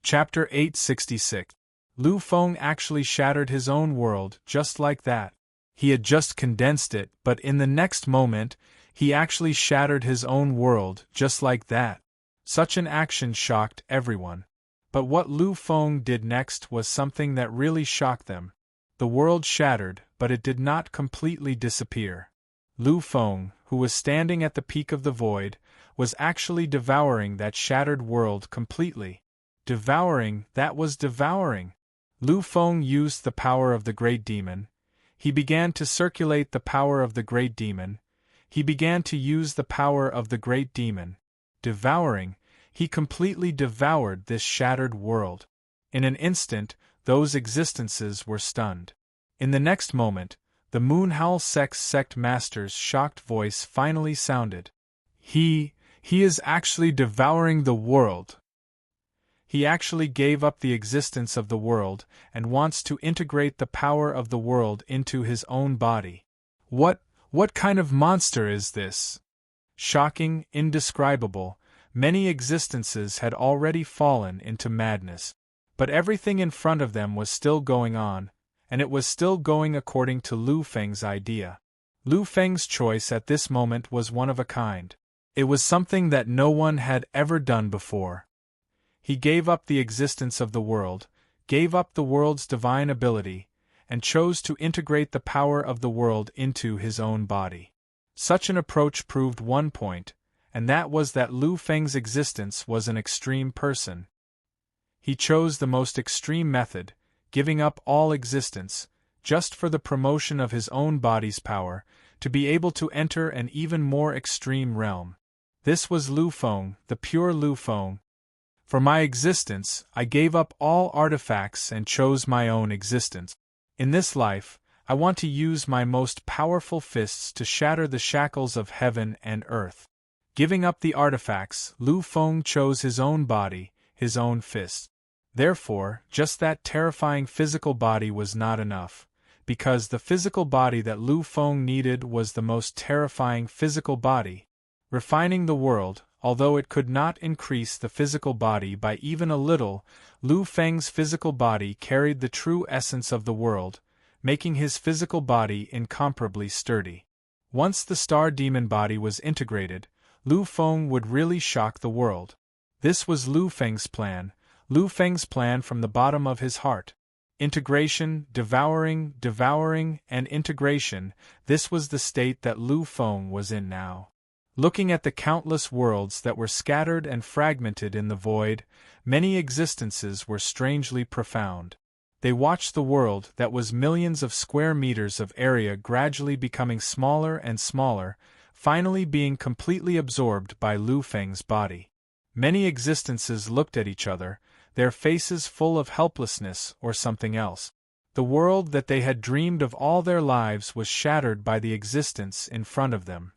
Chapter 866. Lu Feng actually shattered his own world just like that. He had just condensed it, but in the next moment, he actually shattered his own world just like that. Such an action shocked everyone. But what Lu Feng did next was something that really shocked them. The world shattered, but it did not completely disappear. Lu Feng, who was standing at the peak of the void, was actually devouring that shattered world completely. Devouring, that was devouring. Lu Feng used the power of the great demon. He began to circulate the power of the great demon. He began to use the power of the great demon. Devouring, he completely devoured this shattered world. In an instant, those existences were stunned. In the next moment, the Moonhowl sect master's shocked voice finally sounded. He is actually devouring the world. He actually gave up the existence of the world and wants to integrate the power of the world into his own body. What kind of monster is this? Shocking, indescribable, many existences had already fallen into madness. But everything in front of them was still going on, and it was still going according to Lu Feng's idea. Lu Feng's choice at this moment was one of a kind. It was something that no one had ever done before. He gave up the existence of the world, gave up the world's divine ability, and chose to integrate the power of the world into his own body. Such an approach proved one point, and that was that Lu Feng's existence was an extreme person. He chose the most extreme method, giving up all existence, just for the promotion of his own body's power, to be able to enter an even more extreme realm. This was Lu Feng, the pure Lu Feng. For my existence, I gave up all artifacts and chose my own existence. In this life, I want to use my most powerful fists to shatter the shackles of heaven and earth. Giving up the artifacts, Lu Feng chose his own body, his own fists. Therefore, just that terrifying physical body was not enough, because the physical body that Lu Feng needed was the most terrifying physical body. Refining the world, although it could not increase the physical body by even a little, Lu Feng's physical body carried the true essence of the world, making his physical body incomparably sturdy. Once the star demon body was integrated, Lu Feng would really shock the world. This was Lu Feng's plan from the bottom of his heart. Integration, devouring, and integration, this was the state that Lu Feng was in now. Looking at the countless worlds that were scattered and fragmented in the void, many existences were strangely profound. They watched the world that was millions of square meters of area gradually becoming smaller and smaller, finally being completely absorbed by Lu Feng's body. Many existences looked at each other, their faces full of helplessness or something else. The world that they had dreamed of all their lives was shattered by the existence in front of them.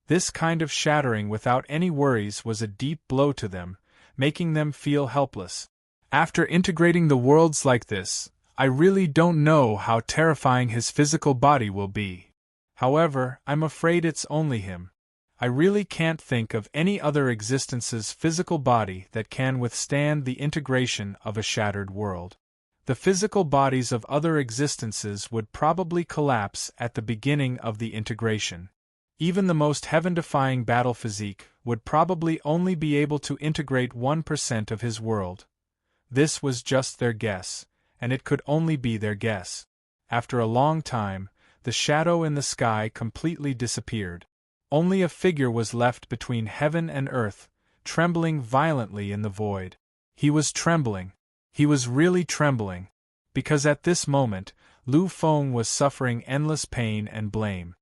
This kind of shattering without any worries was a deep blow to them, making them feel helpless. After integrating the worlds like this, I really don't know how terrifying his physical body will be. However, I'm afraid it's only him. I really can't think of any other existence's physical body that can withstand the integration of a shattered world. The physical bodies of other existences would probably collapse at the beginning of the integration. Even the most heaven-defying battle physique would probably only be able to integrate 1% of his world. This was just their guess, and it could only be their guess. After a long time, the shadow in the sky completely disappeared. Only a figure was left between heaven and earth, trembling violently in the void. He was trembling. He was really trembling. Because at this moment, Lu Feng was suffering endless pain and blame.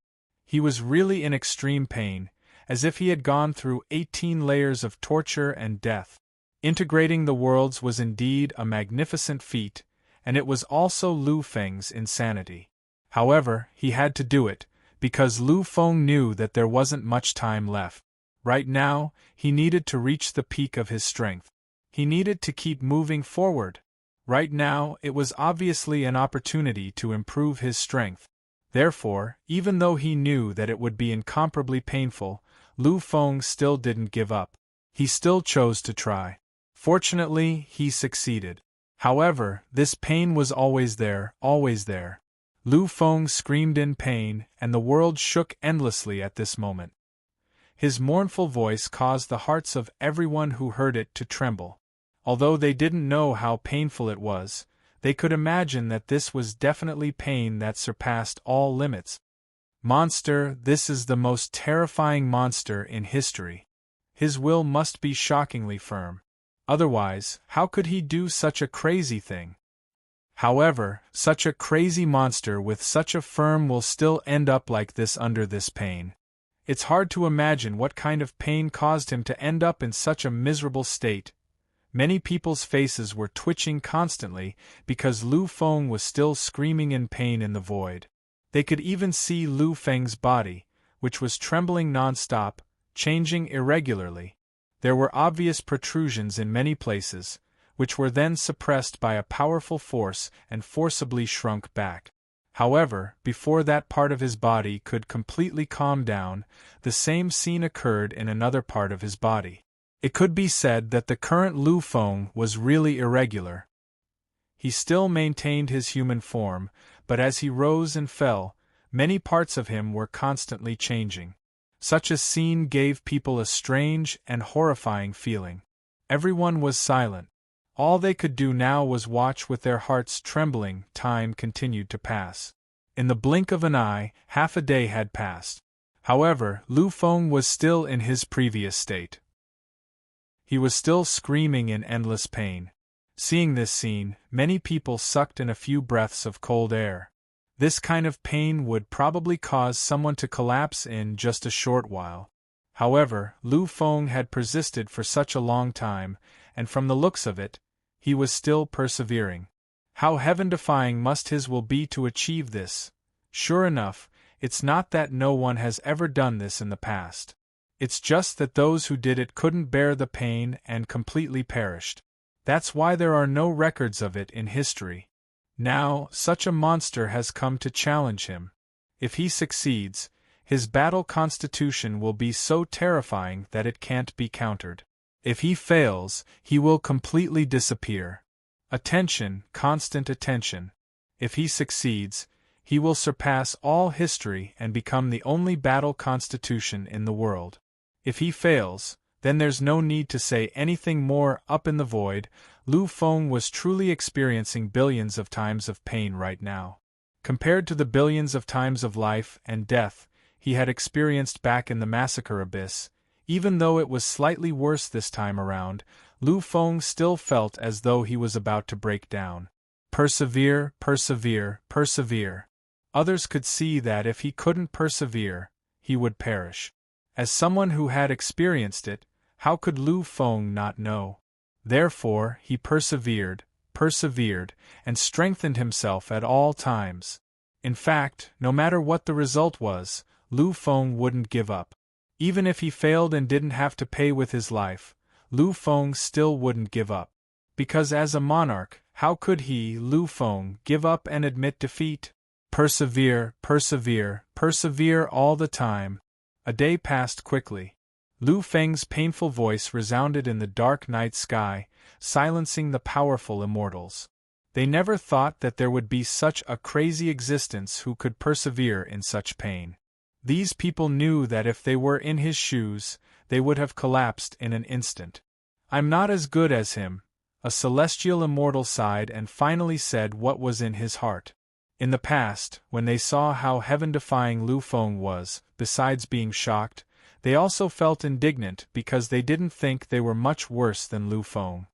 He was really in extreme pain, as if he had gone through 18 layers of torture and death. Integrating the worlds was indeed a magnificent feat, and it was also Lu Feng's insanity. However, he had to do it, because Lu Feng knew that there wasn't much time left. Right now, he needed to reach the peak of his strength. He needed to keep moving forward. Right now, it was obviously an opportunity to improve his strength. Therefore, even though he knew that it would be incomparably painful, Lu Feng still didn't give up. He still chose to try. Fortunately, he succeeded. However, this pain was always there, always there. Lu Feng screamed in pain, and the world shook endlessly at this moment. His mournful voice caused the hearts of everyone who heard it to tremble. Although they didn't know how painful it was, they could imagine that this was definitely pain that surpassed all limits. Monster, this is the most terrifying monster in history. His will must be shockingly firm. Otherwise, how could he do such a crazy thing? However, such a crazy monster with such a firm will still end up like this under this pain. It's hard to imagine what kind of pain caused him to end up in such a miserable state. Many people's faces were twitching constantly because Lu Feng was still screaming in pain in the void. They could even see Lu Feng's body, which was trembling non-stop, changing irregularly. There were obvious protrusions in many places, which were then suppressed by a powerful force and forcibly shrunk back. However, before that part of his body could completely calm down, the same scene occurred in another part of his body. It could be said that the current Lu Feng was really irregular. He still maintained his human form, but as he rose and fell, many parts of him were constantly changing. Such a scene gave people a strange and horrifying feeling. Everyone was silent. All they could do now was watch with their hearts trembling. Time continued to pass. In the blink of an eye, half a day had passed. However, Lu Feng was still in his previous state. He was still screaming in endless pain. Seeing this scene, many people sucked in a few breaths of cold air. This kind of pain would probably cause someone to collapse in just a short while. However, Lu Feng had persisted for such a long time, and from the looks of it, he was still persevering. How heaven-defying must his will be to achieve this? Sure enough, it's not that no one has ever done this in the past. It's just that those who did it couldn't bear the pain and completely perished. That's why there are no records of it in history. Now, such a monster has come to challenge him. If he succeeds, his battle constitution will be so terrifying that it can't be countered. If he fails, he will completely disappear. Attention, constant attention. If he succeeds, he will surpass all history and become the only battle constitution in the world. If he fails, then there's no need to say anything more. Up in the void, Lu Feng was truly experiencing billions of times of pain right now. Compared to the billions of times of life and death he had experienced back in the massacre abyss, even though it was slightly worse this time around, Lu Feng still felt as though he was about to break down. Persevere, persevere, persevere. Others could see that if he couldn't persevere, he would perish. As someone who had experienced it, how could Lu Feng not know? Therefore, he persevered, and strengthened himself at all times. In fact, no matter what the result was, Lu Feng wouldn't give up. Even if he failed and didn't have to pay with his life, Lu Feng still wouldn't give up. Because as a monarch, how could he, Lu Feng, give up and admit defeat? Persevere, persevere, persevere all the time. A day passed quickly. Lu Feng's painful voice resounded in the dark night sky, silencing the powerful immortals. They never thought that there would be such a crazy existence who could persevere in such pain. These people knew that if they were in his shoes, they would have collapsed in an instant. I'm not as good as him, a celestial immortal sighed and finally said what was in his heart. In the past, when they saw how heaven-defying Lu Feng was, besides being shocked, they also felt indignant because they didn't think they were much worse than Lu Feng.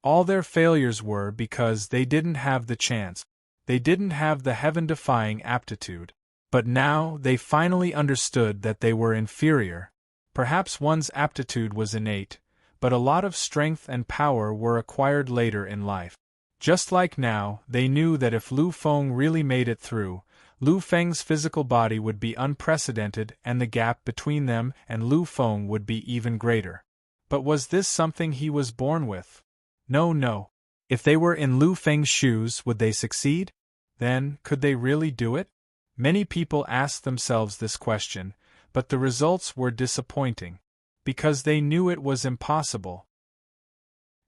All their failures were because they didn't have the chance. They didn't have the heaven-defying aptitude. But now they finally understood that they were inferior. Perhaps one's aptitude was innate, but a lot of strength and power were acquired later in life. Just like now, they knew that if Lu Feng really made it through, Lu Feng's physical body would be unprecedented and the gap between them and Lu Feng would be even greater. But was this something he was born with? No. If they were in Lu Feng's shoes, would they succeed? Then, could they really do it? Many people asked themselves this question, but the results were disappointing. Because they knew it was impossible.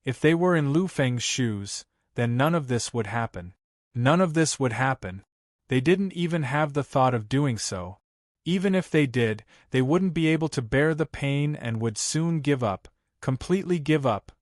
If they were in Lu Feng's shoes, then none of this would happen. None of this would happen. They didn't even have the thought of doing so. Even if they did, they wouldn't be able to bear the pain and would soon give up, completely give up.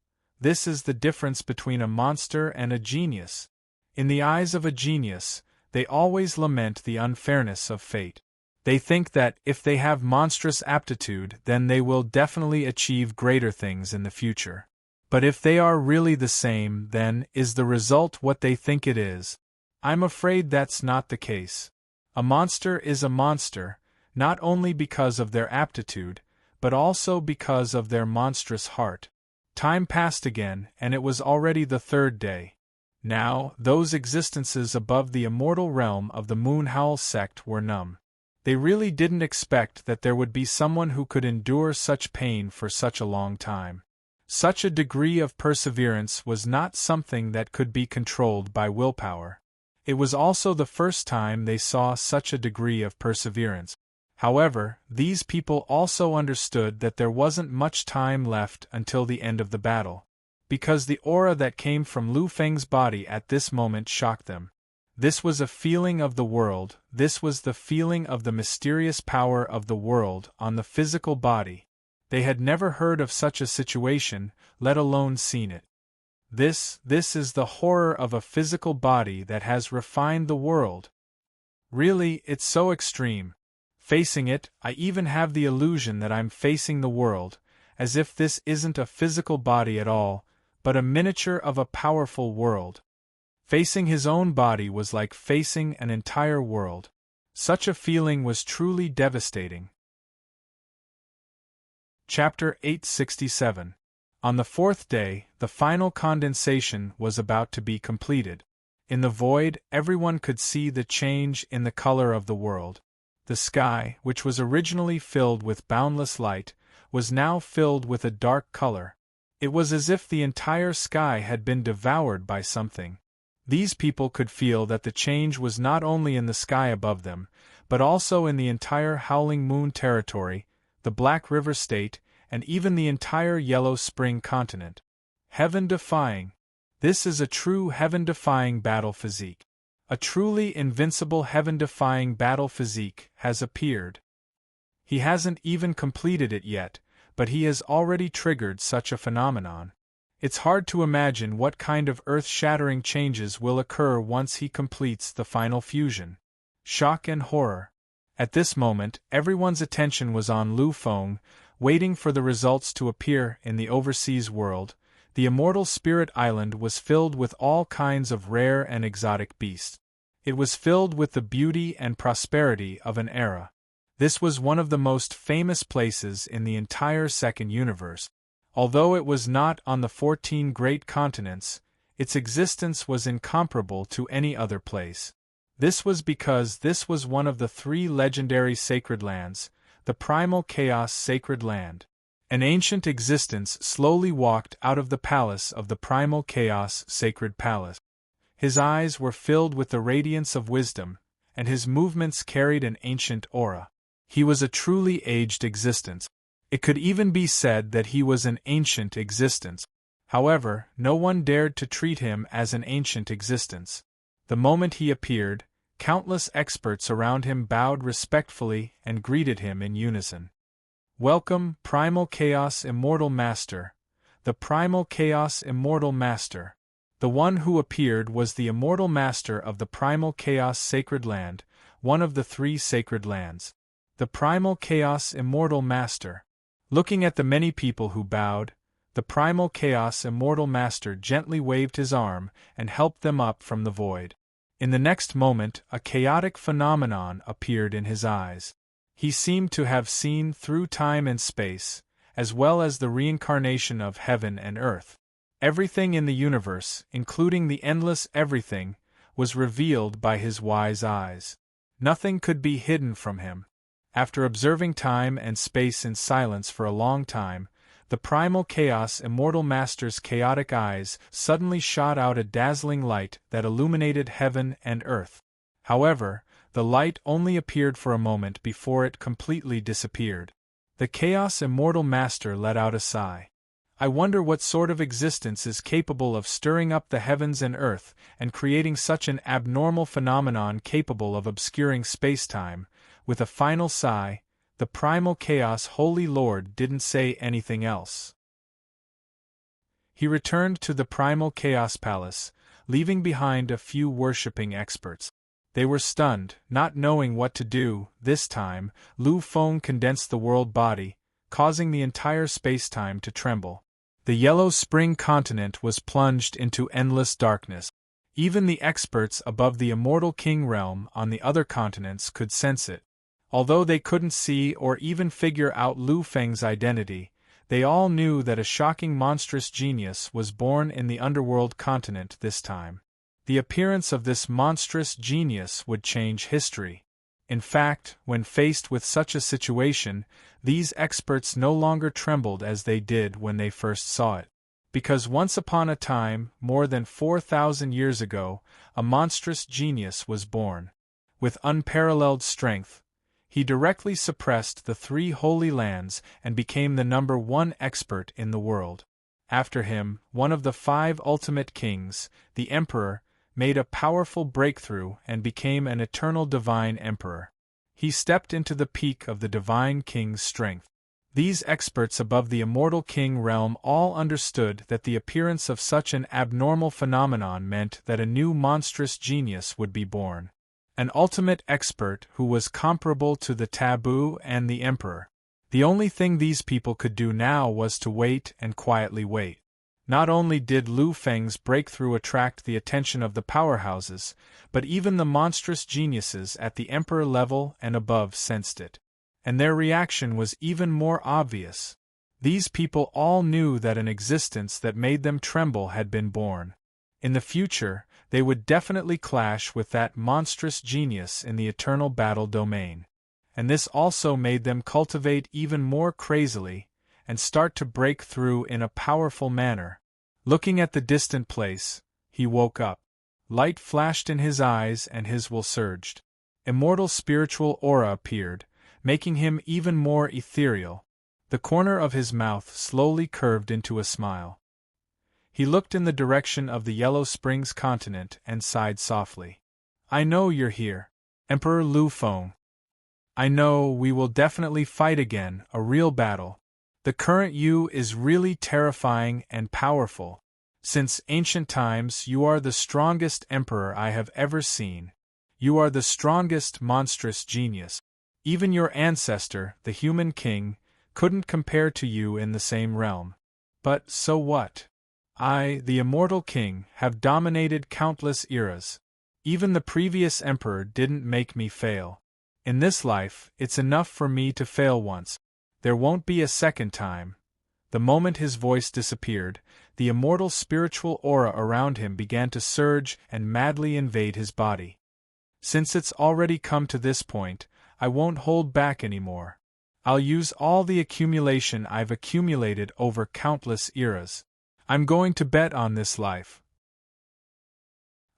This is the difference between a monster and a genius. In the eyes of a genius, they always lament the unfairness of fate. They think that, if they have monstrous aptitude, then they will definitely achieve greater things in the future. But if they are really the same, then is the result what they think it is? I'm afraid that's not the case. A monster is a monster, not only because of their aptitude, but also because of their monstrous heart. Time passed again, and it was already the third day. Now, those existences above the immortal realm of the Moonhowl sect were numb. They really didn't expect that there would be someone who could endure such pain for such a long time. Such a degree of perseverance was not something that could be controlled by willpower. It was also the first time they saw such a degree of perseverance. However, these people also understood that there wasn't much time left until the end of the battle, because the aura that came from Lu Feng's body at this moment shocked them. This was a feeling of the world, this was the feeling of the mysterious power of the world on the physical body. They had never heard of such a situation, let alone seen it. This is the horror of a physical body that has refined the world. Really, it's so extreme. Facing it, I even have the illusion that I'm facing the world, as if this isn't a physical body at all, but a miniature of a powerful world. Facing his own body was like facing an entire world. Such a feeling was truly devastating. Chapter 867. On the fourth day, the final condensation was about to be completed. In the void, everyone could see the change in the color of the world. The sky, which was originally filled with boundless light, was now filled with a dark color. It was as if the entire sky had been devoured by something. These people could feel that the change was not only in the sky above them, but also in the entire Howling Moon territory, the Black River State, and even the entire Yellow Spring continent. Heaven-defying. This is a true heaven-defying battle physique. A truly invincible heaven-defying battle physique has appeared. He hasn't even completed it yet, but he has already triggered such a phenomenon. It's hard to imagine what kind of earth-shattering changes will occur once he completes the final fusion. Shock and horror. At this moment, everyone's attention was on Lu Feng, waiting for the results to appear in the overseas world. The immortal spirit island was filled with all kinds of rare and exotic beasts. It was filled with the beauty and prosperity of an era. This was one of the most famous places in the entire second universe. Although it was not on the 14 great continents, its existence was incomparable to any other place. This was because this was one of the 3 legendary sacred lands, the primal chaos sacred land. An ancient existence slowly walked out of the palace of the primal chaos sacred palace. His eyes were filled with the radiance of wisdom, and his movements carried an ancient aura. He was a truly aged existence. It could even be said that he was an ancient existence. However, no one dared to treat him as an ancient existence. The moment he appeared, countless experts around him bowed respectfully and greeted him in unison. Welcome, Primal Chaos Immortal Master. The Primal Chaos Immortal Master. The one who appeared was the Immortal Master of the Primal Chaos Sacred Land, one of the 3 sacred lands. The Primal Chaos Immortal Master. Looking at the many people who bowed, the Primal Chaos Immortal Master gently waved his arm and helped them up from the void. In the next moment, a chaotic phenomenon appeared in his eyes. He seemed to have seen through time and space, as well as the reincarnation of heaven and earth. Everything in the universe, including the endless everything, was revealed by his wise eyes. Nothing could be hidden from him. After observing time and space in silence for a long time, the Primal Chaos Immortal Master's chaotic eyes suddenly shot out a dazzling light that illuminated heaven and earth. However, the light only appeared for a moment before it completely disappeared. The Chaos Immortal Master let out a sigh. I wonder what sort of existence is capable of stirring up the heavens and earth, and creating such an abnormal phenomenon capable of obscuring space-time. With a final sigh, the primal chaos Holy Lord didn't say anything else. He returned to the primal chaos palace, leaving behind a few worshipping experts. They were stunned, not knowing what to do. This time, Lu Feng condensed the world body, causing the entire space-time to tremble. The Yellow Spring continent was plunged into endless darkness. Even the experts above the Immortal King realm on the other continents could sense it. Although they couldn't see or even figure out Lu Feng's identity, they all knew that a shocking monstrous genius was born in the underworld continent this time. The appearance of this monstrous genius would change history. In fact, when faced with such a situation, these experts no longer trembled as they did when they first saw it. Because once upon a time, more than 4,000 years ago, a monstrous genius was born. With unparalleled strength, he directly suppressed the 3 holy lands and became the #1 expert in the world. After him, one of the 5 ultimate kings, the Emperor, made a powerful breakthrough and became an eternal divine emperor. He stepped into the peak of the divine king's strength. These experts above the Immortal King realm all understood that the appearance of such an abnormal phenomenon meant that a new monstrous genius would be born. An ultimate expert who was comparable to the taboo and the emperor. The only thing these people could do now was to wait and quietly wait. Not only did Lu Feng's breakthrough attract the attention of the powerhouses, but even the monstrous geniuses at the emperor level and above sensed it. And their reaction was even more obvious. These people all knew that an existence that made them tremble had been born. In the future, they would definitely clash with that monstrous genius in the eternal battle domain. And this also made them cultivate even more crazily, and start to break through in a powerful manner. Looking at the distant place, he woke up. Light flashed in his eyes and his will surged. Immortal spiritual aura appeared, making him even more ethereal. The corner of his mouth slowly curved into a smile. He looked in the direction of the Yellow Springs continent and sighed softly. I know you're here, Emperor Lu Feng. I know we will definitely fight again, a real battle. The current you is really terrifying and powerful. Since ancient times, you are the strongest emperor I have ever seen. You are the strongest monstrous genius. Even your ancestor, the human king, couldn't compare to you in the same realm. But so what? I, the immortal king, have dominated countless eras. Even the previous emperor didn't make me fail. In this life, it's enough for me to fail once. There won't be a second time. The moment his voice disappeared, the immortal spiritual aura around him began to surge and madly invade his body. Since it's already come to this point, I won't hold back anymore. I'll use all the accumulation I've accumulated over countless eras. I'm going to bet on this life.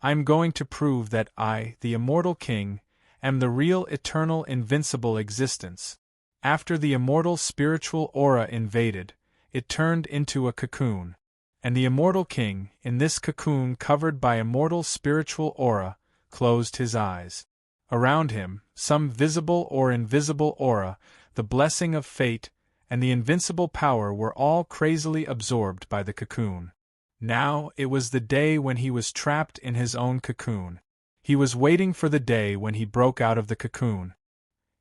I'm going to prove that I, the immortal king, am the real eternal invincible existence. After the immortal spiritual aura invaded, it turned into a cocoon. And the immortal king, in this cocoon covered by immortal spiritual aura, closed his eyes. Around him, some visible or invisible aura, the blessing of fate, and the invincible power were all crazily absorbed by the cocoon. Now it was the day when he was trapped in his own cocoon. He was waiting for the day when he broke out of the cocoon.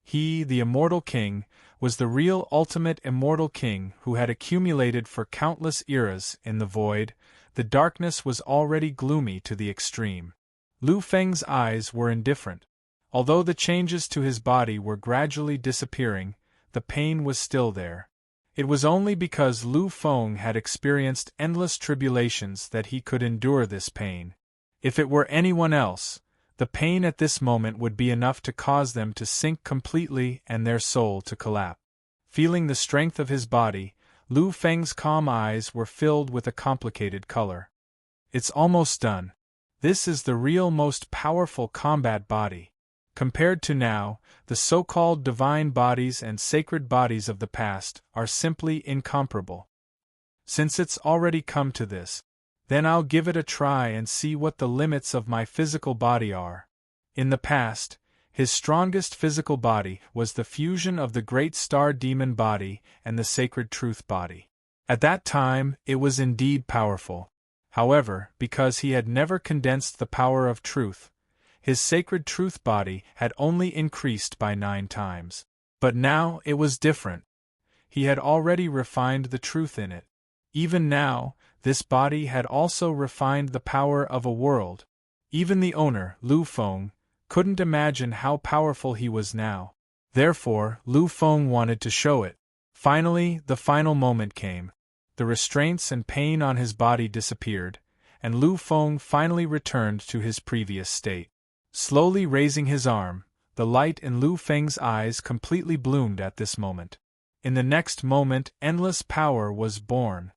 He, the immortal king, was the real ultimate immortal king who had accumulated for countless eras in the void. The darkness was already gloomy to the extreme. Lu Feng's eyes were indifferent. Although the changes to his body were gradually disappearing, the pain was still there. It was only because Lu Feng had experienced endless tribulations that he could endure this pain. If it were anyone else, the pain at this moment would be enough to cause them to sink completely and their soul to collapse. Feeling the strength of his body, Lu Feng's calm eyes were filled with a complicated color. It's almost done. This is the real most powerful combat body. Compared to now, the so-called divine bodies and sacred bodies of the past are simply incomparable. Since it's already come to this, then I'll give it a try and see what the limits of my physical body are. In the past, his strongest physical body was the fusion of the great star demon body and the sacred truth body. At that time, it was indeed powerful. However, because he had never condensed the power of truth, his sacred truth body had only increased by 9 times. But now it was different. He had already refined the truth in it. Even now, this body had also refined the power of a world. Even the owner, Lu Feng, couldn't imagine how powerful he was now. Therefore, Lu Feng wanted to show it. Finally, the final moment came. The restraints and pain on his body disappeared, and Lu Feng finally returned to his previous state. Slowly raising his arm, the light in Lu Feng's eyes completely bloomed at this moment. In the next moment, endless power was born.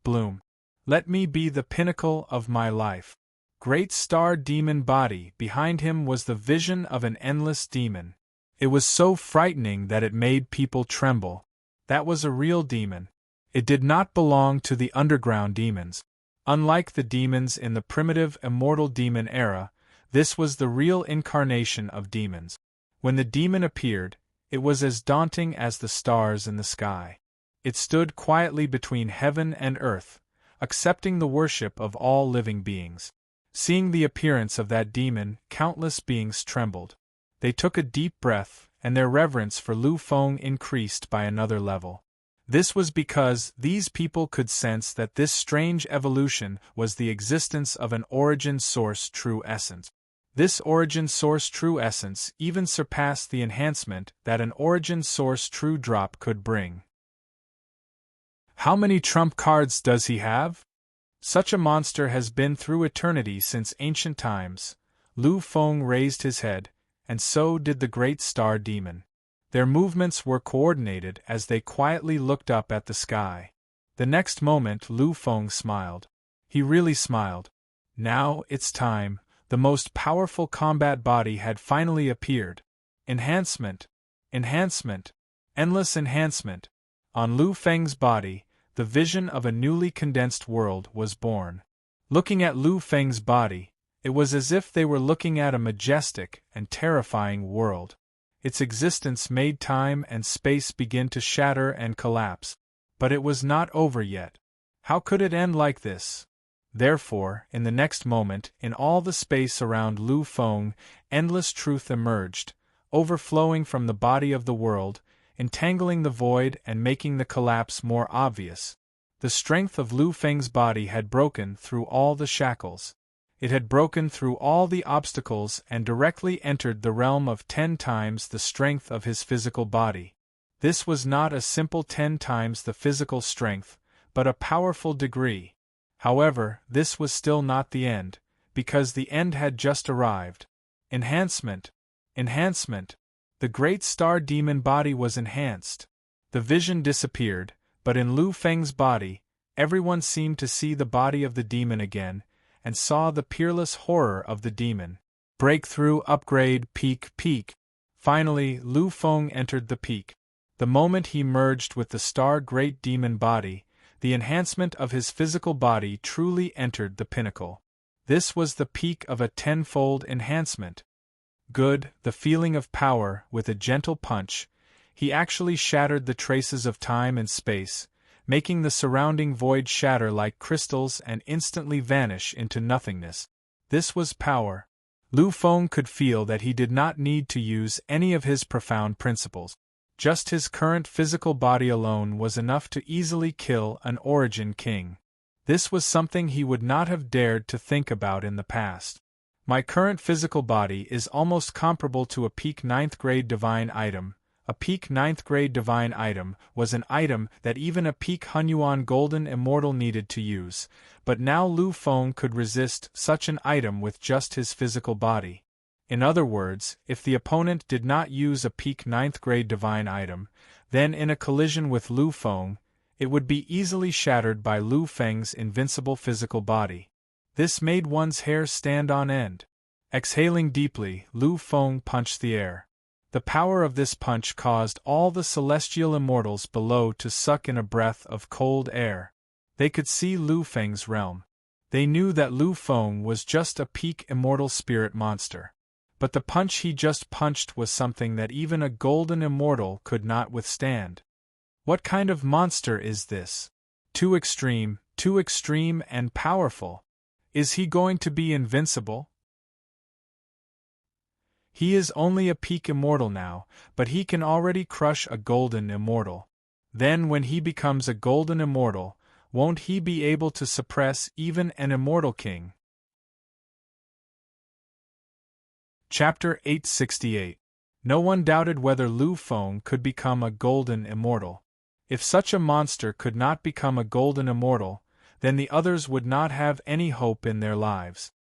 Bloom. Let me be the pinnacle of my life. Great star demon body. Behind him was the vision of an endless demon. It was so frightening that it made people tremble. That was a real demon. It did not belong to the underground demons. Unlike the demons in the primitive immortal demon era, this was the real incarnation of demons. When the demon appeared, it was as daunting as the stars in the sky. It stood quietly between heaven and earth, accepting the worship of all living beings. Seeing the appearance of that demon, countless beings trembled. They took a deep breath, and their reverence for Lu Feng increased by another level. This was because these people could sense that this strange evolution was the existence of an origin source true essence. This origin source true essence even surpassed the enhancement that an origin source true drop could bring. How many trump cards does he have? Such a monster has been through eternity since ancient times. Lu Feng raised his head, and so did the great star demon. Their movements were coordinated as they quietly looked up at the sky. The next moment Lu Feng smiled. He really smiled. Now it's time. The most powerful combat body had finally appeared. Enhancement. Enhancement. Endless enhancement. On Lu Feng's body, the vision of a newly condensed world was born. Looking at Lu Feng's body, it was as if they were looking at a majestic and terrifying world. Its existence made time and space begin to shatter and collapse. But it was not over yet. How could it end like this? Therefore, in the next moment, in all the space around Lu Feng, endless truth emerged, overflowing from the body of the world, entangling the void and making the collapse more obvious. The strength of Lu Feng's body had broken through all the shackles. It had broken through all the obstacles and directly entered the realm of 10 times the strength of his physical body. This was not a simple 10 times the physical strength, but a powerful degree. However, this was still not the end, because the end had just arrived. Enhancement. Enhancement. The great star demon body was enhanced. The vision disappeared, but in Lu Feng's body, everyone seemed to see the body of the demon again, and saw the peerless horror of the demon. Breakthrough, upgrade, peak, peak. Finally, Lu Feng entered the peak. The moment he merged with the star great demon body, the enhancement of his physical body truly entered the pinnacle. This was the peak of a 10-fold enhancement. Good, the feeling of power, with a gentle punch, he actually shattered the traces of time and space, making the surrounding void shatter like crystals and instantly vanish into nothingness. This was power. Lu Feng could feel that he did not need to use any of his profound principles. Just his current physical body alone was enough to easily kill an origin king. This was something he would not have dared to think about in the past. My current physical body is almost comparable to a peak 9th grade divine item. A peak 9th grade divine item was an item that even a peak Hunyuan golden immortal needed to use, but now Lu Feng could resist such an item with just his physical body. In other words, if the opponent did not use a peak 9th grade divine item, then in a collision with Lu Feng, it would be easily shattered by Lu Feng's invincible physical body. This made one's hair stand on end. Exhaling deeply, Lu Feng punched the air. The power of this punch caused all the celestial immortals below to suck in a breath of cold air. They could see Lu Feng's realm. They knew that Lu Feng was just a peak immortal spirit monster. But the punch he just punched was something that even a golden immortal could not withstand. What kind of monster is this? Too extreme and powerful. Is he going to be invincible? He is only a peak immortal now, but he can already crush a golden immortal. Then when he becomes a golden immortal, won't he be able to suppress even an immortal king? Chapter 868. No one doubted whether Lu Feng could become a golden immortal. If such a monster could not become a golden immortal, then the others would not have any hope in their lives.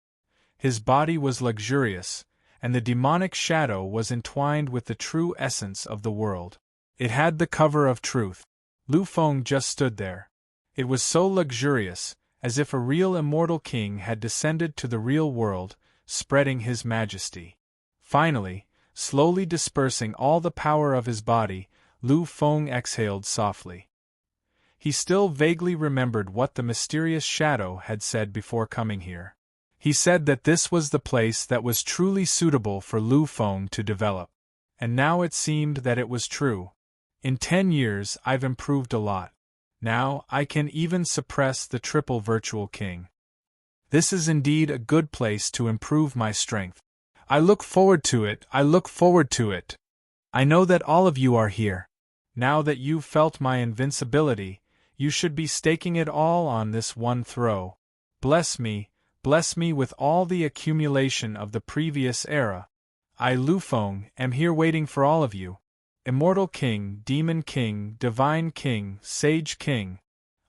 His body was luxurious, and the demonic shadow was entwined with the true essence of the world. It had the cover of truth. Lu Feng just stood there. It was so luxurious, as if a real immortal king had descended to the real world, spreading his majesty. Finally, slowly dispersing all the power of his body, Lu Feng exhaled softly. He still vaguely remembered what the mysterious shadow had said before coming here. He said that this was the place that was truly suitable for Lu Feng to develop. And now it seemed that it was true. In 10 years I've improved a lot. Now I can even suppress the triple virtual king. This is indeed a good place to improve my strength. I look forward to it. I know that all of you are here. Now that you've felt my invincibility, you should be staking it all on this one throw. Bless me with all the accumulation of the previous era. I, Lu Feng, am here waiting for all of you. Immortal King, Demon King, Divine King, Sage King.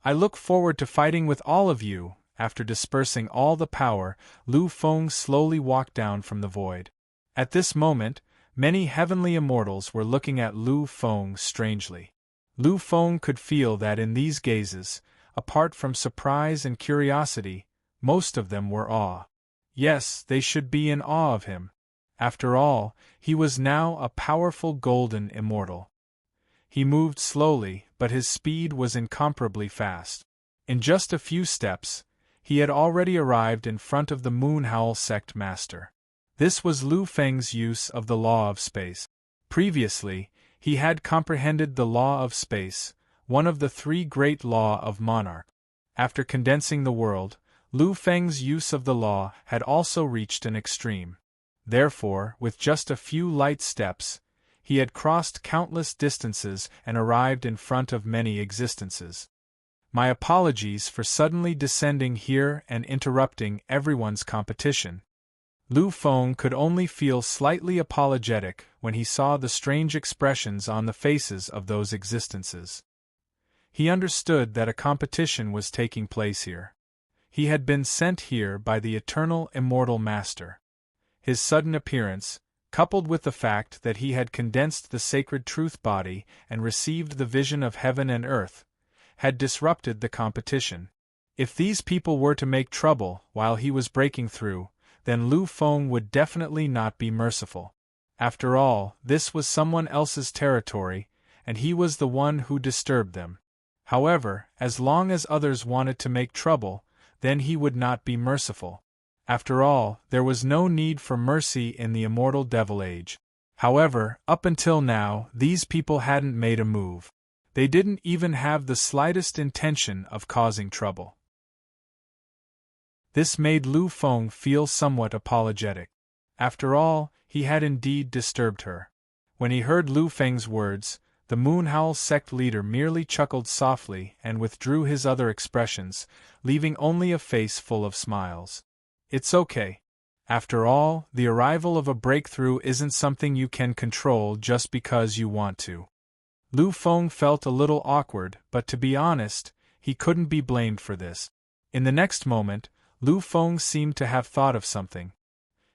I look forward to fighting with all of you. After dispersing all the power, Lu Feng slowly walked down from the void. At this moment, many heavenly immortals were looking at Lu Feng strangely. Lu Feng could feel that in these gazes, apart from surprise and curiosity, most of them were awe. Yes, they should be in awe of him. After all, he was now a powerful golden immortal. He moved slowly, but his speed was incomparably fast. In just a few steps, he had already arrived in front of the Moonhowl Sect Master. This was Lu Feng's use of the law of space. Previously, he had comprehended the law of space, one of the 3 great law of monarch. After condensing the world, Lu Feng's use of the law had also reached an extreme. Therefore, with just a few light steps, he had crossed countless distances and arrived in front of many existences. My apologies for suddenly descending here and interrupting everyone's competition. Lu Feng could only feel slightly apologetic when he saw the strange expressions on the faces of those existences. He understood that a competition was taking place here. He had been sent here by the eternal immortal master. His sudden appearance, coupled with the fact that he had condensed the sacred truth body and received the vision of heaven and earth, had disrupted the competition. If these people were to make trouble while he was breaking through, then Lu Feng would definitely not be merciful. After all, this was someone else's territory, and he was the one who disturbed them. However, as long as others wanted to make trouble, then he would not be merciful. After all, there was no need for mercy in the immortal Devil Age. However, up until now, these people hadn't made a move. They didn't even have the slightest intention of causing trouble. This made Lu Feng feel somewhat apologetic. After all, he had indeed disturbed her. When he heard Lu Feng's words, the Moonhowl sect leader merely chuckled softly and withdrew his other expressions, leaving only a face full of smiles. It's okay. After all, the arrival of a breakthrough isn't something you can control just because you want to. Lu Feng felt a little awkward, but to be honest, he couldn't be blamed for this. In the next moment, Lu Feng seemed to have thought of something.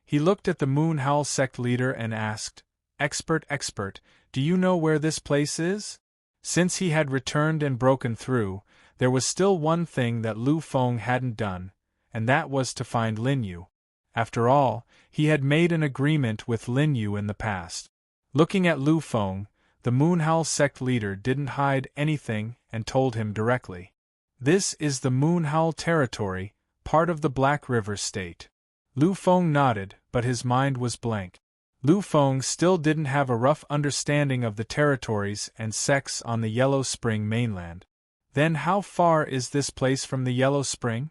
He looked at the Moonhowl sect leader and asked, Expert, do you know where this place is? Since he had returned and broken through, there was still one thing that Lu Feng hadn't done, and that was to find Lin Yu. After all, he had made an agreement with Lin Yu in the past. Looking at Lu Feng, the Moonhowl sect leader didn't hide anything and told him directly. This is the Moonhowl territory, part of the Black River State. Lu Feng nodded, but his mind was blank. Lu Feng still didn't have a rough understanding of the territories and sects on the Yellow Spring mainland. Then how far is this place from the Yellow Spring?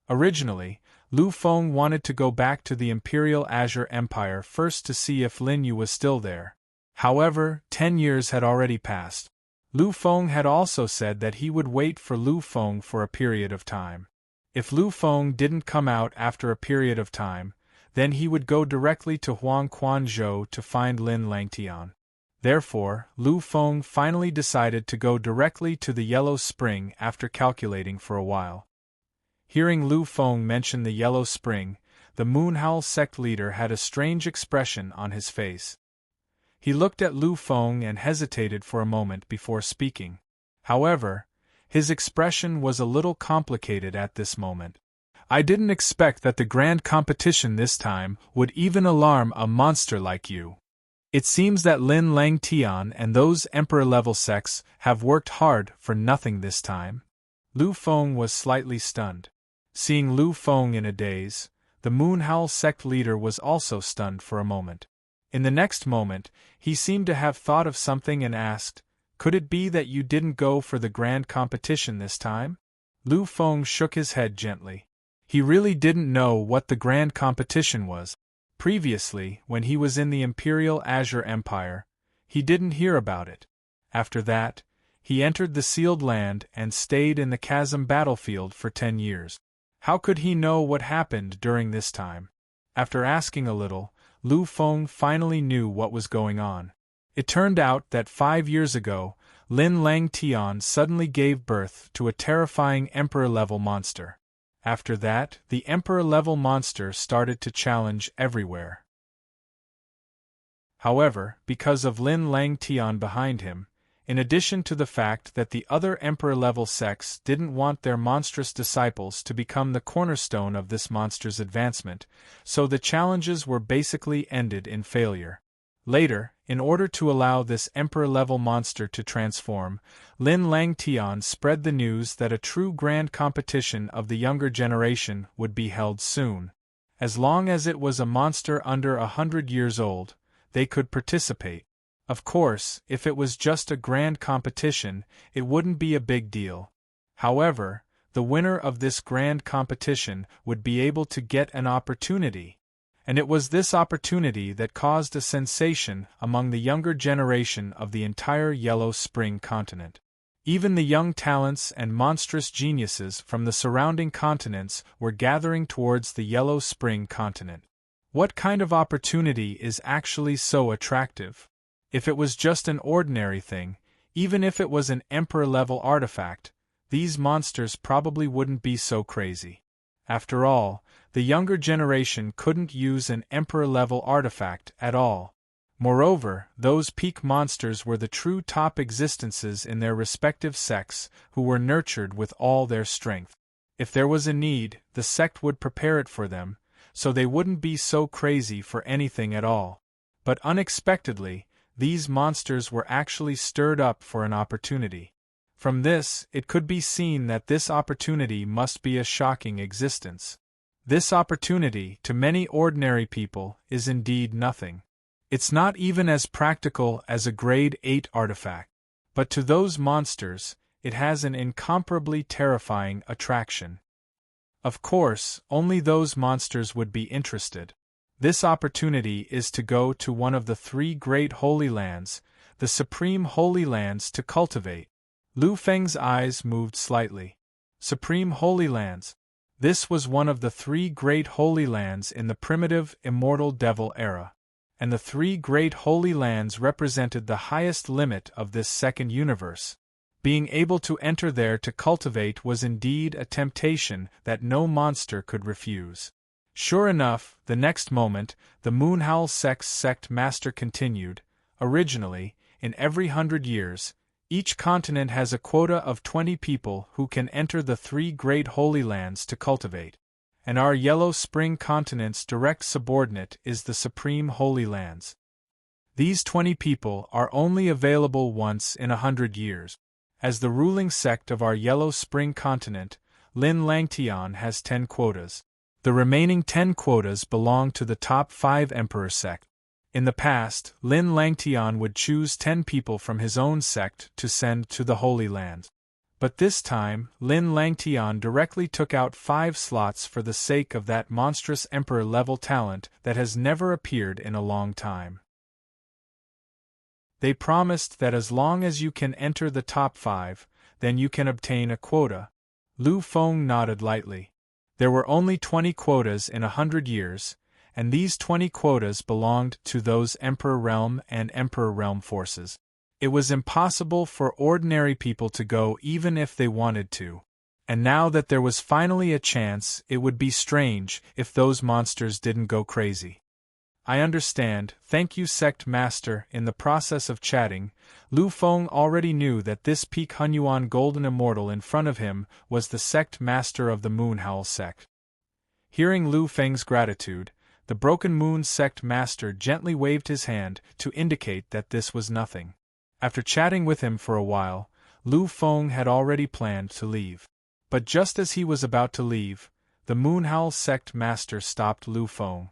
Originally, Lu Feng wanted to go back to the Imperial Azure Empire first to see if Lin Yu was still there. However, 10 years had already passed. Lu Feng had also said that he would wait for Lu Feng for a period of time. If Lu Feng didn't come out after a period of time, then he would go directly to Huang Quanzhou to find Lin Langtian. Therefore, Lu Feng finally decided to go directly to the Yellow Spring after calculating for a while. Hearing Lu Feng mention the Yellow Spring, the Moonhowl sect leader had a strange expression on his face. He looked at Lu Feng and hesitated for a moment before speaking. However, his expression was a little complicated at this moment. I didn't expect that the grand competition this time would even alarm a monster like you. It seems that Lin Langtian and those Emperor-level sects have worked hard for nothing this time. Lu Feng was slightly stunned. Seeing Lu Feng in a daze, the Moonhowl sect leader was also stunned for a moment. In the next moment, he seemed to have thought of something and asked, "Could it be that you didn't go for the grand competition this time?" Lu Feng shook his head gently. He really didn't know what the grand competition was. Previously, when he was in the Imperial Azure Empire, he didn't hear about it. After that, he entered the Sealed Land and stayed in the Chasm battlefield for 10 years. How could he know what happened during this time? After asking a little, Lu Feng finally knew what was going on. It turned out that 5 years ago, Lin Langtian suddenly gave birth to a terrifying Emperor-level monster. After that, the Emperor-level monster started to challenge everywhere. However, because of Lin Langtian behind him, in addition to the fact that the other Emperor-level sects didn't want their monstrous disciples to become the cornerstone of this monster's advancement, so the challenges were basically ended in failure. Later, in order to allow this Emperor-level monster to transform, Lin Langtian spread the news that a true grand competition of the younger generation would be held soon. As long as it was a monster under 100 years old, they could participate. Of course, if it was just a grand competition, it wouldn't be a big deal. However, the winner of this grand competition would be able to get an opportunity. And it was this opportunity that caused a sensation among the younger generation of the entire Yellow Spring continent. Even the young talents and monstrous geniuses from the surrounding continents were gathering towards the Yellow Spring continent. What kind of opportunity is actually so attractive? If it was just an ordinary thing, even if it was an Emperor-level artifact, these monsters probably wouldn't be so crazy. After all, the younger generation couldn't use an Emperor-level artifact at all. Moreover, those peak monsters were the true top existences in their respective sects who were nurtured with all their strength. If there was a need, the sect would prepare it for them, so they wouldn't be so crazy for anything at all. But unexpectedly, these monsters were actually stirred up for an opportunity. From this, it could be seen that this opportunity must be a shocking existence. This opportunity, to many ordinary people, is indeed nothing. It's not even as practical as a grade 8 artifact. But to those monsters, it has an incomparably terrifying attraction. Of course, only those monsters would be interested. This opportunity is to go to one of the 3 great holy lands, the supreme holy lands to cultivate. Lu Feng's eyes moved slightly. Supreme Holy Lands. This was one of the 3 great holy lands in the primitive, immortal devil era. And the 3 great holy lands represented the highest limit of this second universe. Being able to enter there to cultivate was indeed a temptation that no monster could refuse. Sure enough, the next moment, the Moonhowl sect master continued, originally, in every 100 years, each continent has a quota of 20 people who can enter the 3 great holy lands to cultivate. And our Yellow Spring continent's direct subordinate is the Supreme Holy Lands. These 20 people are only available once in 100 years. As the ruling sect of our Yellow Spring continent, Lin Langtian has 10 quotas. The remaining 10 quotas belong to the top 5 emperor sect. In the past, Lin Langtian would choose 10 people from his own sect to send to the Holy Land. But this time, Lin Langtian directly took out 5 slots for the sake of that monstrous emperor-level talent that has never appeared in a long time. They promised that as long as you can enter the top 5, then you can obtain a quota. Lu Feng nodded lightly. There were only 20 quotas in 100 years, and these 20 quotas belonged to those Emperor Realm and Emperor Realm forces. It was impossible for ordinary people to go even if they wanted to. And now that there was finally a chance, it would be strange if those monsters didn't go crazy. I understand, thank you Sect Master. In the process of chatting, Lu Feng already knew that this Peak Hunyuan Golden Immortal in front of him was the Sect Master of the Moonhowl Sect. Hearing Lu Feng's gratitude, the Broken Moon Sect Master gently waved his hand to indicate that this was nothing. After chatting with him for a while, Lu Feng had already planned to leave. But just as he was about to leave, the Moonhowl Sect Master stopped Lu Feng.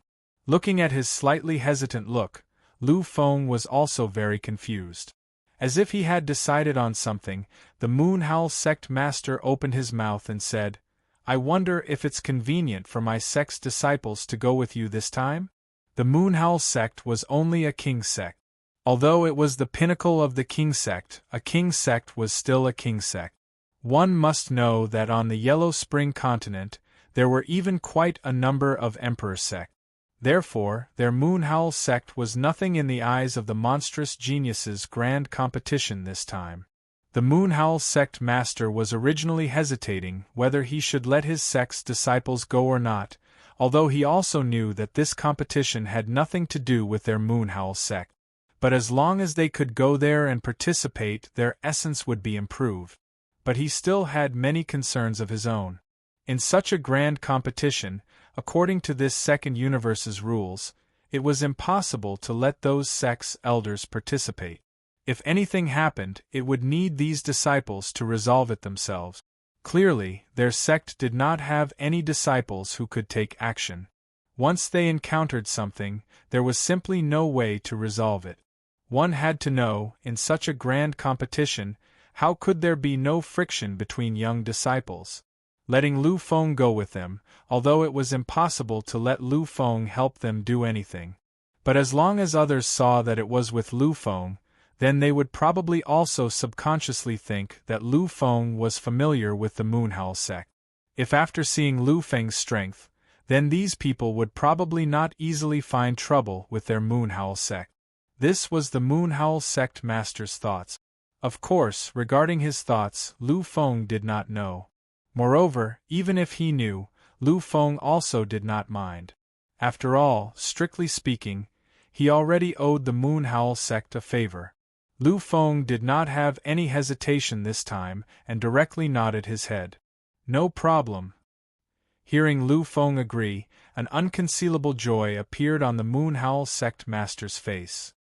Looking at his slightly hesitant look, Lu Feng was also very confused. As if he had decided on something, the Moonhowl Sect Master opened his mouth and said, "I wonder if it's convenient for my sect's disciples to go with you this time?" The Moonhowl Sect was only a king sect. Although it was the pinnacle of the king sect, a king sect was still a king sect. One must know that on the Yellow Spring continent, there were even quite a number of emperor sects. Therefore, their Moonhowl sect was nothing in the eyes of the monstrous genius's grand competition this time. The Moonhowl sect master was originally hesitating whether he should let his sect's disciples go or not, although he also knew that this competition had nothing to do with their Moonhowl sect. But as long as they could go there and participate, their essence would be improved. But he still had many concerns of his own. In such a grand competition, according to this second universe's rules, it was impossible to let those sect's elders participate. If anything happened, it would need these disciples to resolve it themselves. Clearly, their sect did not have any disciples who could take action. Once they encountered something, there was simply no way to resolve it. One had to know, in such a grand competition, how could there be no friction between young disciples? Letting Lu Feng go with them, although it was impossible to let Lu Feng help them do anything. But as long as others saw that it was with Lu Feng, then they would probably also subconsciously think that Lu Feng was familiar with the Moonhowl sect. If after seeing Lu Feng's strength, then these people would probably not easily find trouble with their Moonhowl sect. This was the Moonhowl sect master's thoughts. Of course, regarding his thoughts, Lu Feng did not know. Moreover, even if he knew, Lu Feng also did not mind. After all, strictly speaking, he already owed the Moonhowl sect a favor. Lu Feng did not have any hesitation this time and directly nodded his head. No problem. Hearing Lu Feng agree, an unconcealable joy appeared on the Moonhowl sect master's face.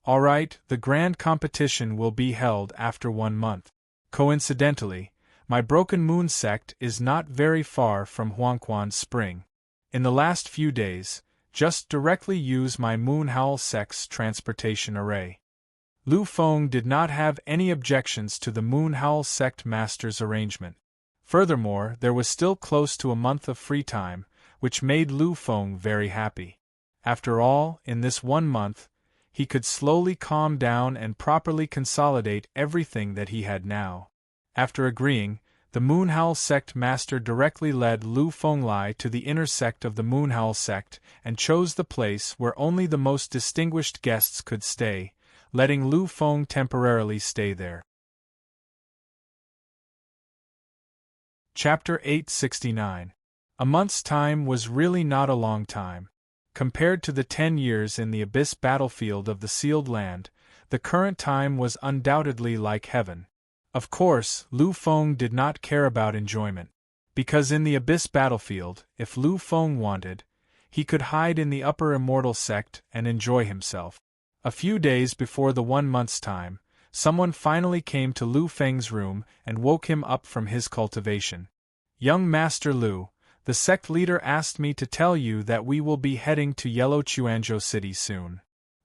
All right, the grand competition will be held after 1 month. Coincidentally, my Broken Moon sect is not very far from Huangquan Spring. In the last few days, just directly use my Moonhowl sect's transportation array. Lu Feng did not have any objections to the Moonhowl sect master's arrangement. Furthermore, there was still close to a month of free time, which made Lu Feng very happy. After all, in this 1 month, he could slowly calm down and properly consolidate everything that he had now. After agreeing, the Moonhowl sect master directly led Lu Fenglai to the inner sect of the Moonhowl sect and chose the place where only the most distinguished guests could stay, letting Lu Feng temporarily stay there. Chapter 869. A month's time was really not a long time. Compared to the 10 years in the Abyss battlefield of the Sealed Land, the current time was undoubtedly like heaven. Of course, Lu Feng did not care about enjoyment. Because in the Abyss battlefield, if Lu Feng wanted, he could hide in the upper immortal sect and enjoy himself. A few days before the 1 month's time, someone finally came to Lu Feng's room and woke him up from his cultivation. "Young Master Lu, the sect leader asked me to tell you that we will be heading to Yellow Chuanzhou City soon."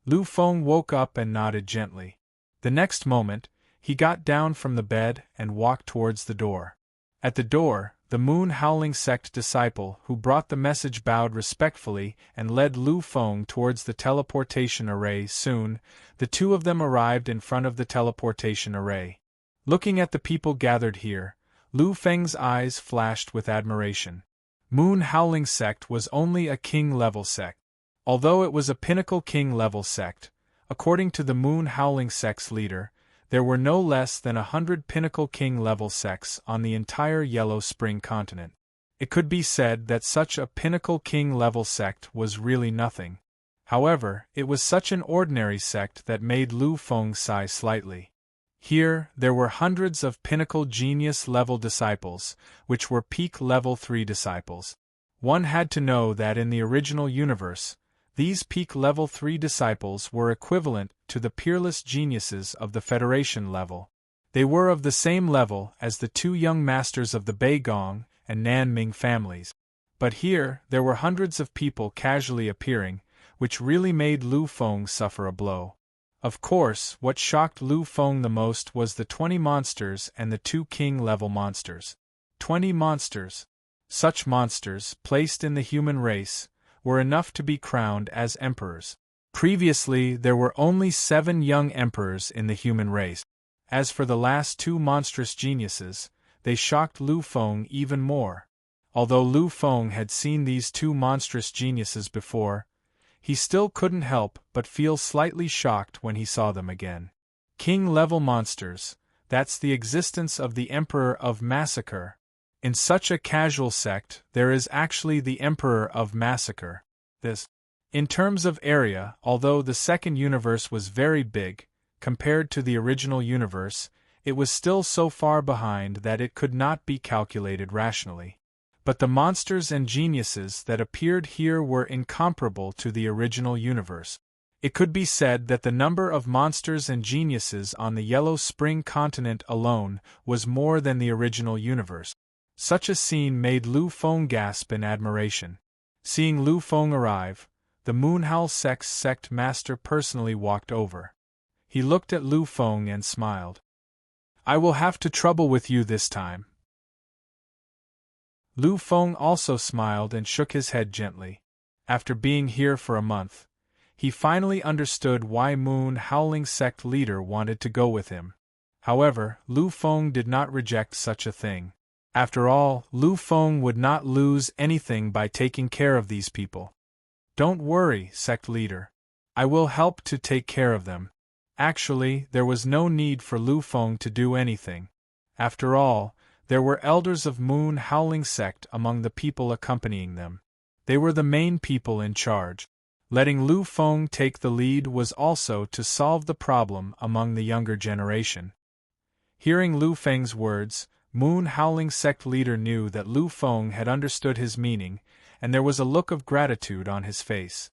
Lu Feng woke up and nodded gently. The next moment, he got down from the bed and walked towards the door. At the door, the Moon Howling Sect disciple who brought the message bowed respectfully and led Lu Feng towards the teleportation array. Soon, the two of them arrived in front of the teleportation array. Looking at the people gathered here, Lu Feng's eyes flashed with admiration. Moon Howling Sect was only a king-level sect. Although it was a pinnacle king-level sect, according to the Moon Howling Sect's leader, there were no less than 100 pinnacle king-level sects on the entire Yellow Spring continent. It could be said that such a pinnacle king-level sect was really nothing. However, it was such an ordinary sect that made Lu Feng sigh slightly. Here, there were hundreds of pinnacle genius-level disciples, which were peak level 3 disciples. One had to know that in the original universe, these peak level 3 disciples were equivalent to the peerless geniuses of the Federation level. They were of the same level as the two young masters of the Beigong and Nanming families. But here, there were hundreds of people casually appearing, which really made Lu Feng suffer a blow. Of course, what shocked Lu Feng the most was the 20 monsters and the 2 king-level monsters. 20 monsters. Such monsters, placed in the human race, were enough to be crowned as emperors. Previously, there were only 7 young emperors in the human race. As for the last 2 monstrous geniuses, they shocked Lu Feng even more. Although Lu Feng had seen these 2 monstrous geniuses before, he still couldn't help but feel slightly shocked when he saw them again. King-level monsters, that's the existence of the Emperor of Massacre. In such a casual sect, there is actually the Emperor of Massacre. In terms of area, although the second universe was very big, compared to the original universe, it was still so far behind that it could not be calculated rationally. But the monsters and geniuses that appeared here were incomparable to the original universe. It could be said that the number of monsters and geniuses on the Yellow Spring continent alone was more than the original universe. Such a scene made Lu Feng gasp in admiration. Seeing Lu Feng arrive, the Moonhowl Sect's sect master personally walked over. He looked at Lu Feng and smiled. "I will have to trouble with you this time." Lu Feng also smiled and shook his head gently. After being here for a month, he finally understood why Moon Howling Sect leader wanted to go with him. However, Lu Feng did not reject such a thing. After all, Lu Feng would not lose anything by taking care of these people. "Don't worry, sect leader. I will help to take care of them." Actually, there was no need for Lu Feng to do anything. After all, there were elders of Moon Howling Sect among the people accompanying them. They were the main people in charge. Letting Lu Feng take the lead was also to solve the problem among the younger generation. Hearing Lu Feng's words, Moon Howling Sect leader knew that Lu Feng had understood his meaning, and there was a look of gratitude on his face.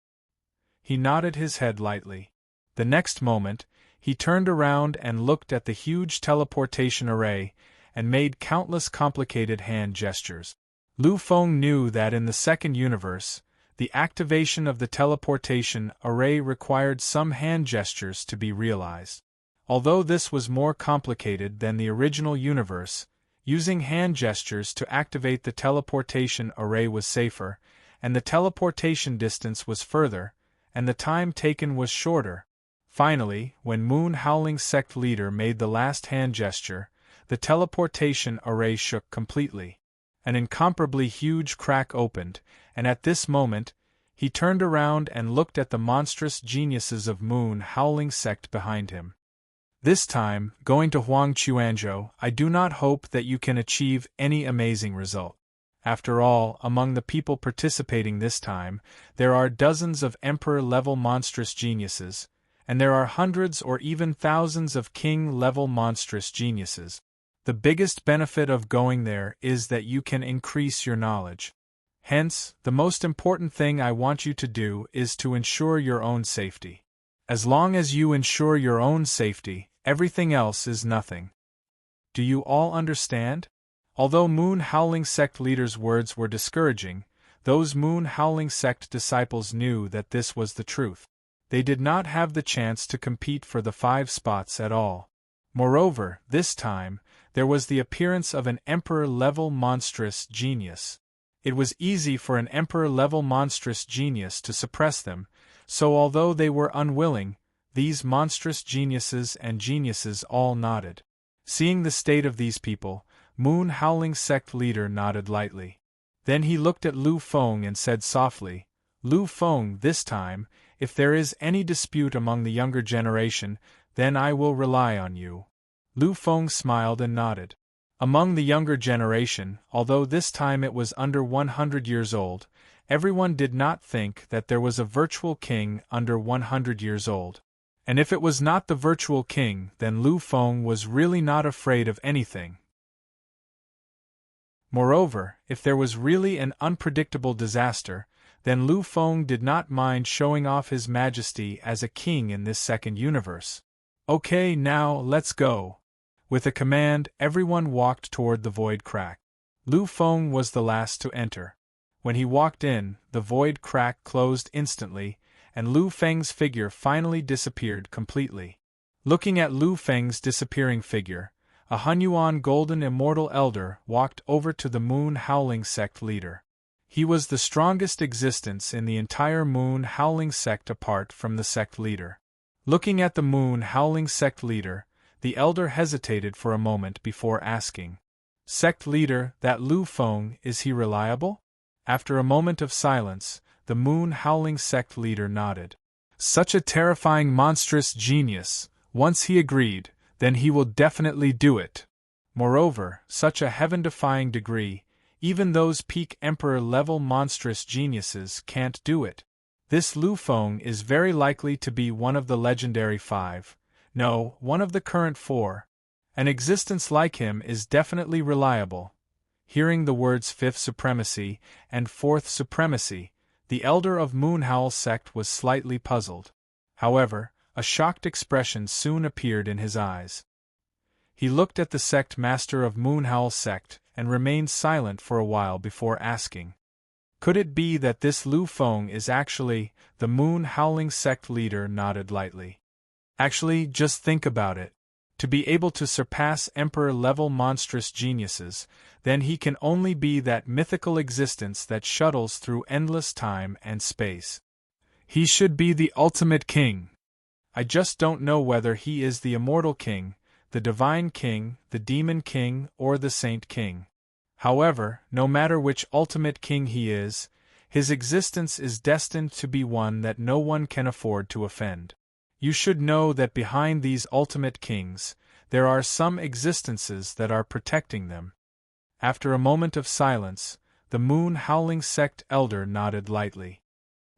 He nodded his head lightly. The next moment, he turned around and looked at the huge teleportation array, and made countless complicated hand gestures. Lu Feng knew that in the second universe, the activation of the teleportation array required some hand gestures to be realized. Although this was more complicated than the original universe, using hand gestures to activate the teleportation array was safer, and the teleportation distance was further, and the time taken was shorter. Finally, when Moon Howling Sect leader made the last hand gesture, the teleportation array shook completely. An incomparably huge crack opened, and at this moment, he turned around and looked at the monstrous geniuses of Moon Howling Sect behind him. "This time, going to Huang Chuanzhou, I do not hope that you can achieve any amazing result. After all, among the people participating this time, there are dozens of Emperor-level monstrous geniuses, and there are hundreds or even thousands of King-level monstrous geniuses. The biggest benefit of going there is that you can increase your knowledge. Hence, the most important thing I want you to do is to ensure your own safety. As long as you ensure your own safety, Everything else is nothing. Do you all understand? Although Moon Howling Sect leader's words were discouraging, those Moon Howling Sect disciples knew that this was the truth. They did not have the chance to compete for the 5 spots at all. Moreover, this time, there was the appearance of an Emperor-level monstrous genius. It was easy for an Emperor-level monstrous genius to suppress them, so although they were unwilling, these monstrous geniuses and geniuses all nodded. Seeing the state of these people, Moon Howling Sect leader nodded lightly. Then he looked at Lu Feng and said softly, "Lu Feng, this time, if there is any dispute among the younger generation, then I will rely on you." Lu Feng smiled and nodded. Among the younger generation, although this time it was under 100 years old, everyone did not think that there was a virtual king under 100 years old. And if it was not the virtual king, then Lu Feng was really not afraid of anything. Moreover, if there was really an unpredictable disaster, then Lu Feng did not mind showing off his majesty as a king in this second universe. "Okay, now, let's go." With a command, everyone walked toward the void crack. Lu Feng was the last to enter. When he walked in, the void crack closed instantly, and Lu Feng's figure finally disappeared completely. Looking at Lu Feng's disappearing figure, a Hunyuan Golden Immortal Elder walked over to the Moon Howling Sect leader. He was the strongest existence in the entire Moon Howling Sect apart from the sect leader. Looking at the Moon Howling Sect leader, the elder hesitated for a moment before asking, "Sect leader, that Lu Feng, is he reliable?" After a moment of silence, the Moon Howling Sect leader nodded. "Such a terrifying monstrous genius, once he agreed, then he will definitely do it. Moreover, such a heaven-defying degree, even those peak Emperor-level monstrous geniuses can't do it. This Lu Feng is very likely to be one of the legendary 5, no, one of the current 4. An existence like him is definitely reliable." Hearing the words 5th supremacy and 4th supremacy, the elder of Moonhowl Sect was slightly puzzled. However, a shocked expression soon appeared in his eyes. He looked at the sect master of Moonhowl Sect and remained silent for a while before asking, "Could it be that this Lu Feng is actually the Moon Howling Sect leader?" Nodded lightly. "Actually, just think about it. To be able to surpass Emperor-level monstrous geniuses, then he can only be that mythical existence that shuttles through endless time and space. He should be the ultimate king. I just don't know whether he is the immortal king, the divine king, the demon king, or the saint king. However, no matter which ultimate king he is, his existence is destined to be one that no one can afford to offend. You should know that behind these ultimate kings, there are some existences that are protecting them." After a moment of silence, the Moon Howling Sect elder nodded lightly.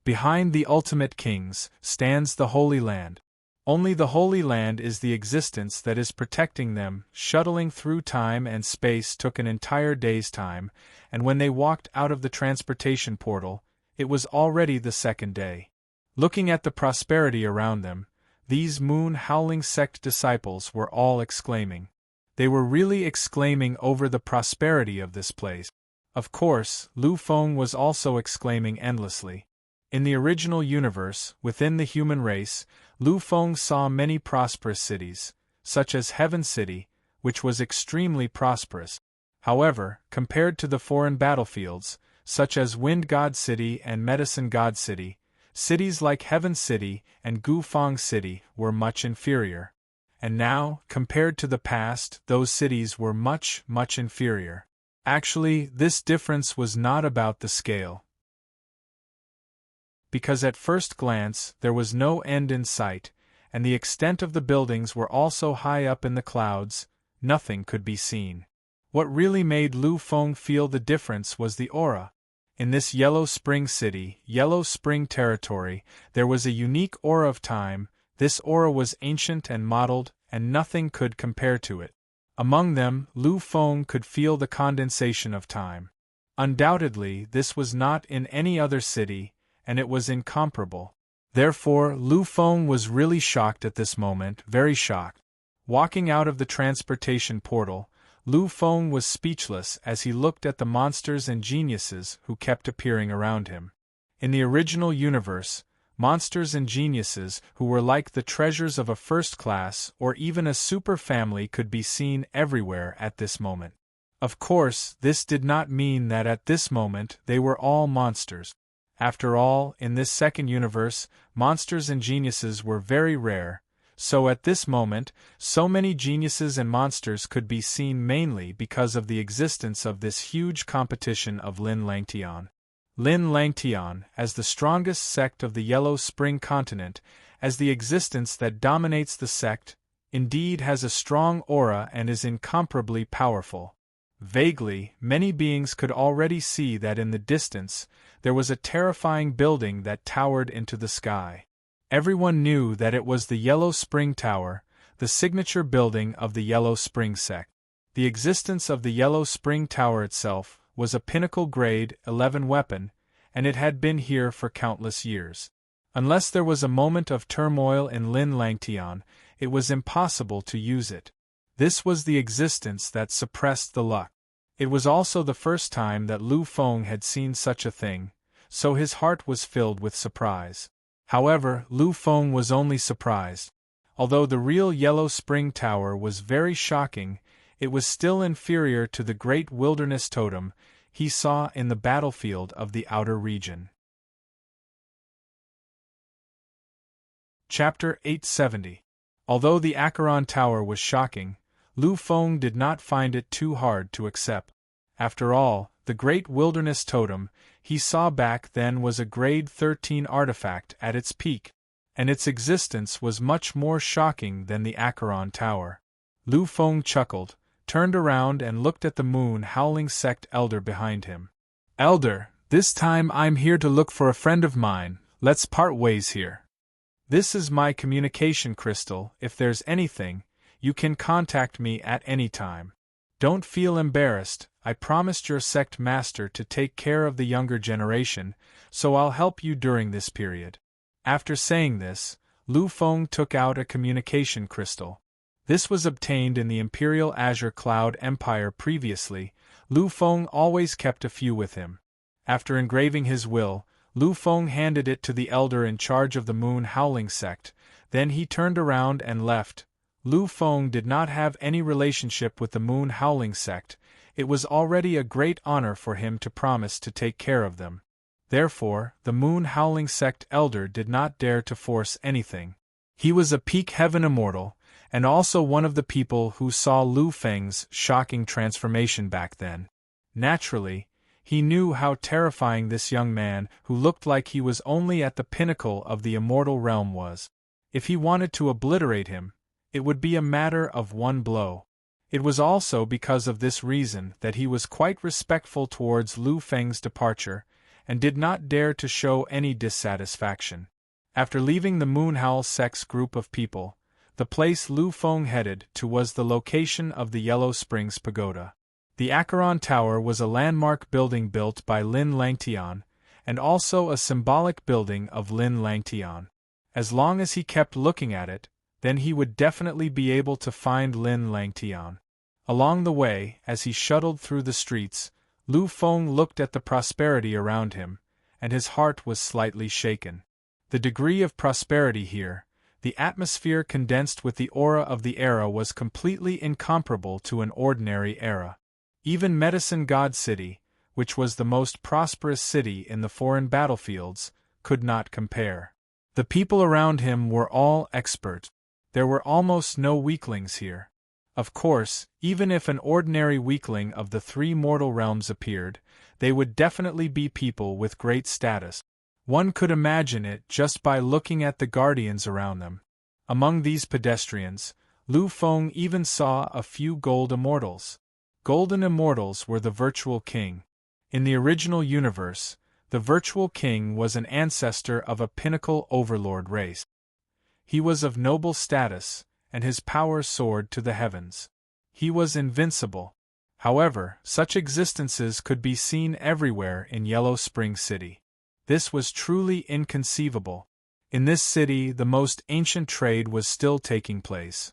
"Behind the ultimate kings stands the Holy Land. Only the Holy Land is the existence that is protecting them. Shuttling through time and space took an entire day's time, and when they walked out of the transportation portal, it was already the second day. Looking at the prosperity around them, these Moon Howling Sect disciples were all exclaiming. They were really exclaiming over the prosperity of this place. Of course, Lu Feng was also exclaiming endlessly. In the original universe, within the human race, Lu Feng saw many prosperous cities, such as Heaven City, which was extremely prosperous. However, compared to the foreign battlefields, such as Wind God City and Medicine God City, cities like Heaven City and Gufang City were much inferior. And now, compared to the past, those cities were much, much inferior. Actually, this difference was not about the scale. Because at first glance, there was no end in sight, and the extent of the buildings were also high up in the clouds, nothing could be seen. What really made Lu Feng feel the difference was the aura. In this Yellow Spring City, Yellow Spring Territory, there was a unique aura of time. This aura was ancient and mottled, and nothing could compare to it. Among them, Lu Feng could feel the condensation of time. Undoubtedly, this was not in any other city, and it was incomparable. Therefore, Lu Feng was really shocked at this moment, very shocked. Walking out of the transportation portal, Lu Feng was speechless as he looked at the monsters and geniuses who kept appearing around him. In the original universe, monsters and geniuses who were like the treasures of a first class or even a super family could be seen everywhere at this moment. Of course, this did not mean that at this moment they were all monsters. After all, in this second universe, monsters and geniuses were very rare, so at this moment, so many geniuses and monsters could be seen mainly because of the existence of this huge competition of Lin Langtian. Lin Langtian, as the strongest sect of the Yellow Spring continent, as the existence that dominates the sect, indeed has a strong aura and is incomparably powerful. Vaguely, many beings could already see that in the distance, there was a terrifying building that towered into the sky. Everyone knew that it was the Yellow Spring Tower, the signature building of the Yellow Spring sect. The existence of the Yellow Spring Tower itself was a pinnacle grade 11 weapon, and it had been here for countless years. Unless there was a moment of turmoil in Lin Langtian, it was impossible to use it. This was the existence that suppressed the luck. It was also the first time that Lu Feng had seen such a thing, so his heart was filled with surprise. However, Lu Feng was only surprised. Although the real Yellow Spring Tower was very shocking, it was still inferior to the great wilderness totem he saw in the battlefield of the outer region. Chapter 870. Although the Acheron Tower was shocking, Lu Feng did not find it too hard to accept. After all, the great wilderness totem he saw back then was a grade 13 artifact at its peak, and its existence was much more shocking than the Acheron Tower. Lu Feng chuckled, turned around and looked at the Moon Howling Sect elder behind him. "Elder, this time I'm here to look for a friend of mine, let's part ways here. This is my communication crystal, if there's anything, you can contact me at any time. Don't feel embarrassed, I promised your sect master to take care of the younger generation, so I'll help you during this period." After saying this, Lu Feng took out a communication crystal. This was obtained in the Imperial Azure Cloud Empire previously. Lu Feng always kept a few with him. After engraving his will, Lu Feng handed it to the elder in charge of the Moon Howling Sect, then he turned around and left. Lu Feng did not have any relationship with the Moon Howling Sect. It was already a great honor for him to promise to take care of them. Therefore, the Moon Howling Sect elder did not dare to force anything. He was a peak heaven immortal, and also one of the people who saw Lu Feng's shocking transformation back then. Naturally, he knew how terrifying this young man who looked like he was only at the pinnacle of the immortal realm was. If he wanted to obliterate him, it would be a matter of one blow. It was also because of this reason that he was quite respectful towards Lu Feng's departure, and did not dare to show any dissatisfaction. After leaving the Moonhowl Sect's group of people, the place Lu Feng headed to was the location of the Yellow Springs Pagoda. The Acheron Tower was a landmark building built by Lin Langtian, and also a symbolic building of Lin Langtian. As long as he kept looking at it, then he would definitely be able to find Lin Langtian. Along the way, as he shuttled through the streets, Lu Feng looked at the prosperity around him, and his heart was slightly shaken. The degree of prosperity here, the atmosphere condensed with the aura of the era was completely incomparable to an ordinary era. Even Medicine God City, which was the most prosperous city in the foreign battlefields, could not compare. The people around him were all expert. There were almost no weaklings here. Of course, even if an ordinary weakling of the three mortal realms appeared, they would definitely be people with great status. One could imagine it just by looking at the guardians around them. Among these pedestrians, Lu Feng even saw a few gold immortals. Golden immortals were the virtual king. In the original universe, the virtual king was an ancestor of a pinnacle overlord race. He was of noble status, and his power soared to the heavens. He was invincible. However, such existences could be seen everywhere in Yellow Spring City. This was truly inconceivable. In this city, the most ancient trade was still taking place.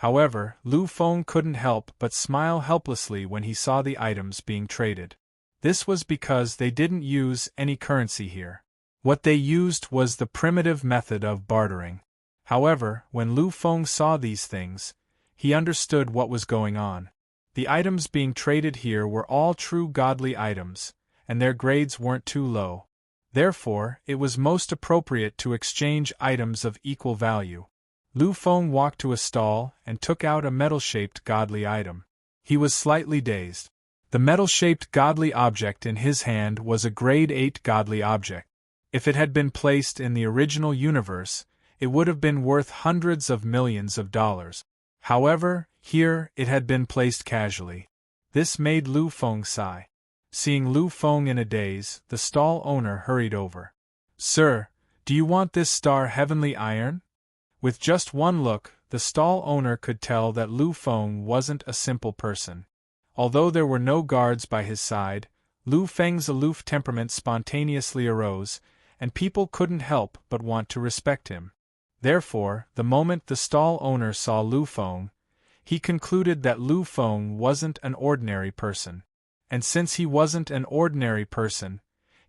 However, Lu Feng couldn't help but smile helplessly when he saw the items being traded. This was because they didn't use any currency here. What they used was the primitive method of bartering. However, when Lu Feng saw these things, he understood what was going on. The items being traded here were all true godly items, and their grades weren't too low. Therefore, it was most appropriate to exchange items of equal value. Lu Feng walked to a stall and took out a metal-shaped godly item. He was slightly dazed. The metal-shaped godly object in his hand was a grade 8 godly object. If it had been placed in the original universe, it would have been worth hundreds of millions of dollars. However, here it had been placed casually. This made Lu Feng sigh. Seeing Lu Feng in a daze, the stall owner hurried over. "Sir, do you want this star heavenly iron?" With just one look, the stall owner could tell that Lu Feng wasn't a simple person. Although there were no guards by his side, Lu Feng's aloof temperament spontaneously arose, and people couldn't help but want to respect him. Therefore, the moment the stall owner saw Lu Feng, he concluded that Lu Feng wasn't an ordinary person. And since he wasn't an ordinary person,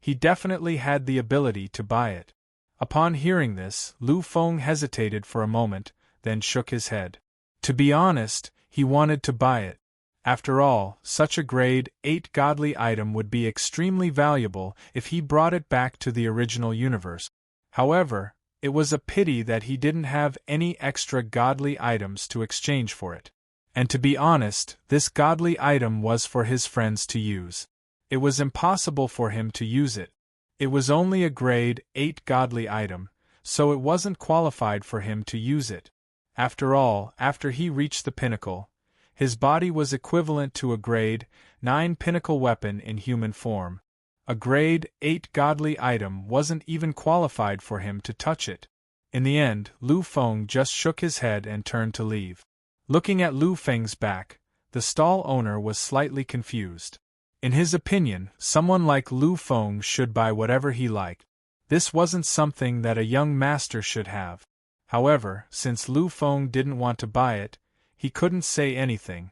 he definitely had the ability to buy it. Upon hearing this, Lu Feng hesitated for a moment, then shook his head. To be honest, he wanted to buy it. After all, such a grade 8 godly item would be extremely valuable if he brought it back to the original universe. However, it was a pity that he didn't have any extra godly items to exchange for it. And to be honest, this godly item was for his friends to use. It was impossible for him to use it. It was only a grade 8 godly item, so it wasn't qualified for him to use it. After all, after he reached the pinnacle, his body was equivalent to a grade 9 pinnacle weapon in human form. A grade 8 godly item wasn't even qualified for him to touch it. In the end, Lu Feng just shook his head and turned to leave. Looking at Lu Feng's back, the stall owner was slightly confused. In his opinion, someone like Lu Feng should buy whatever he liked. This wasn't something that a young master should have. However, since Lu Feng didn't want to buy it, he couldn't say anything.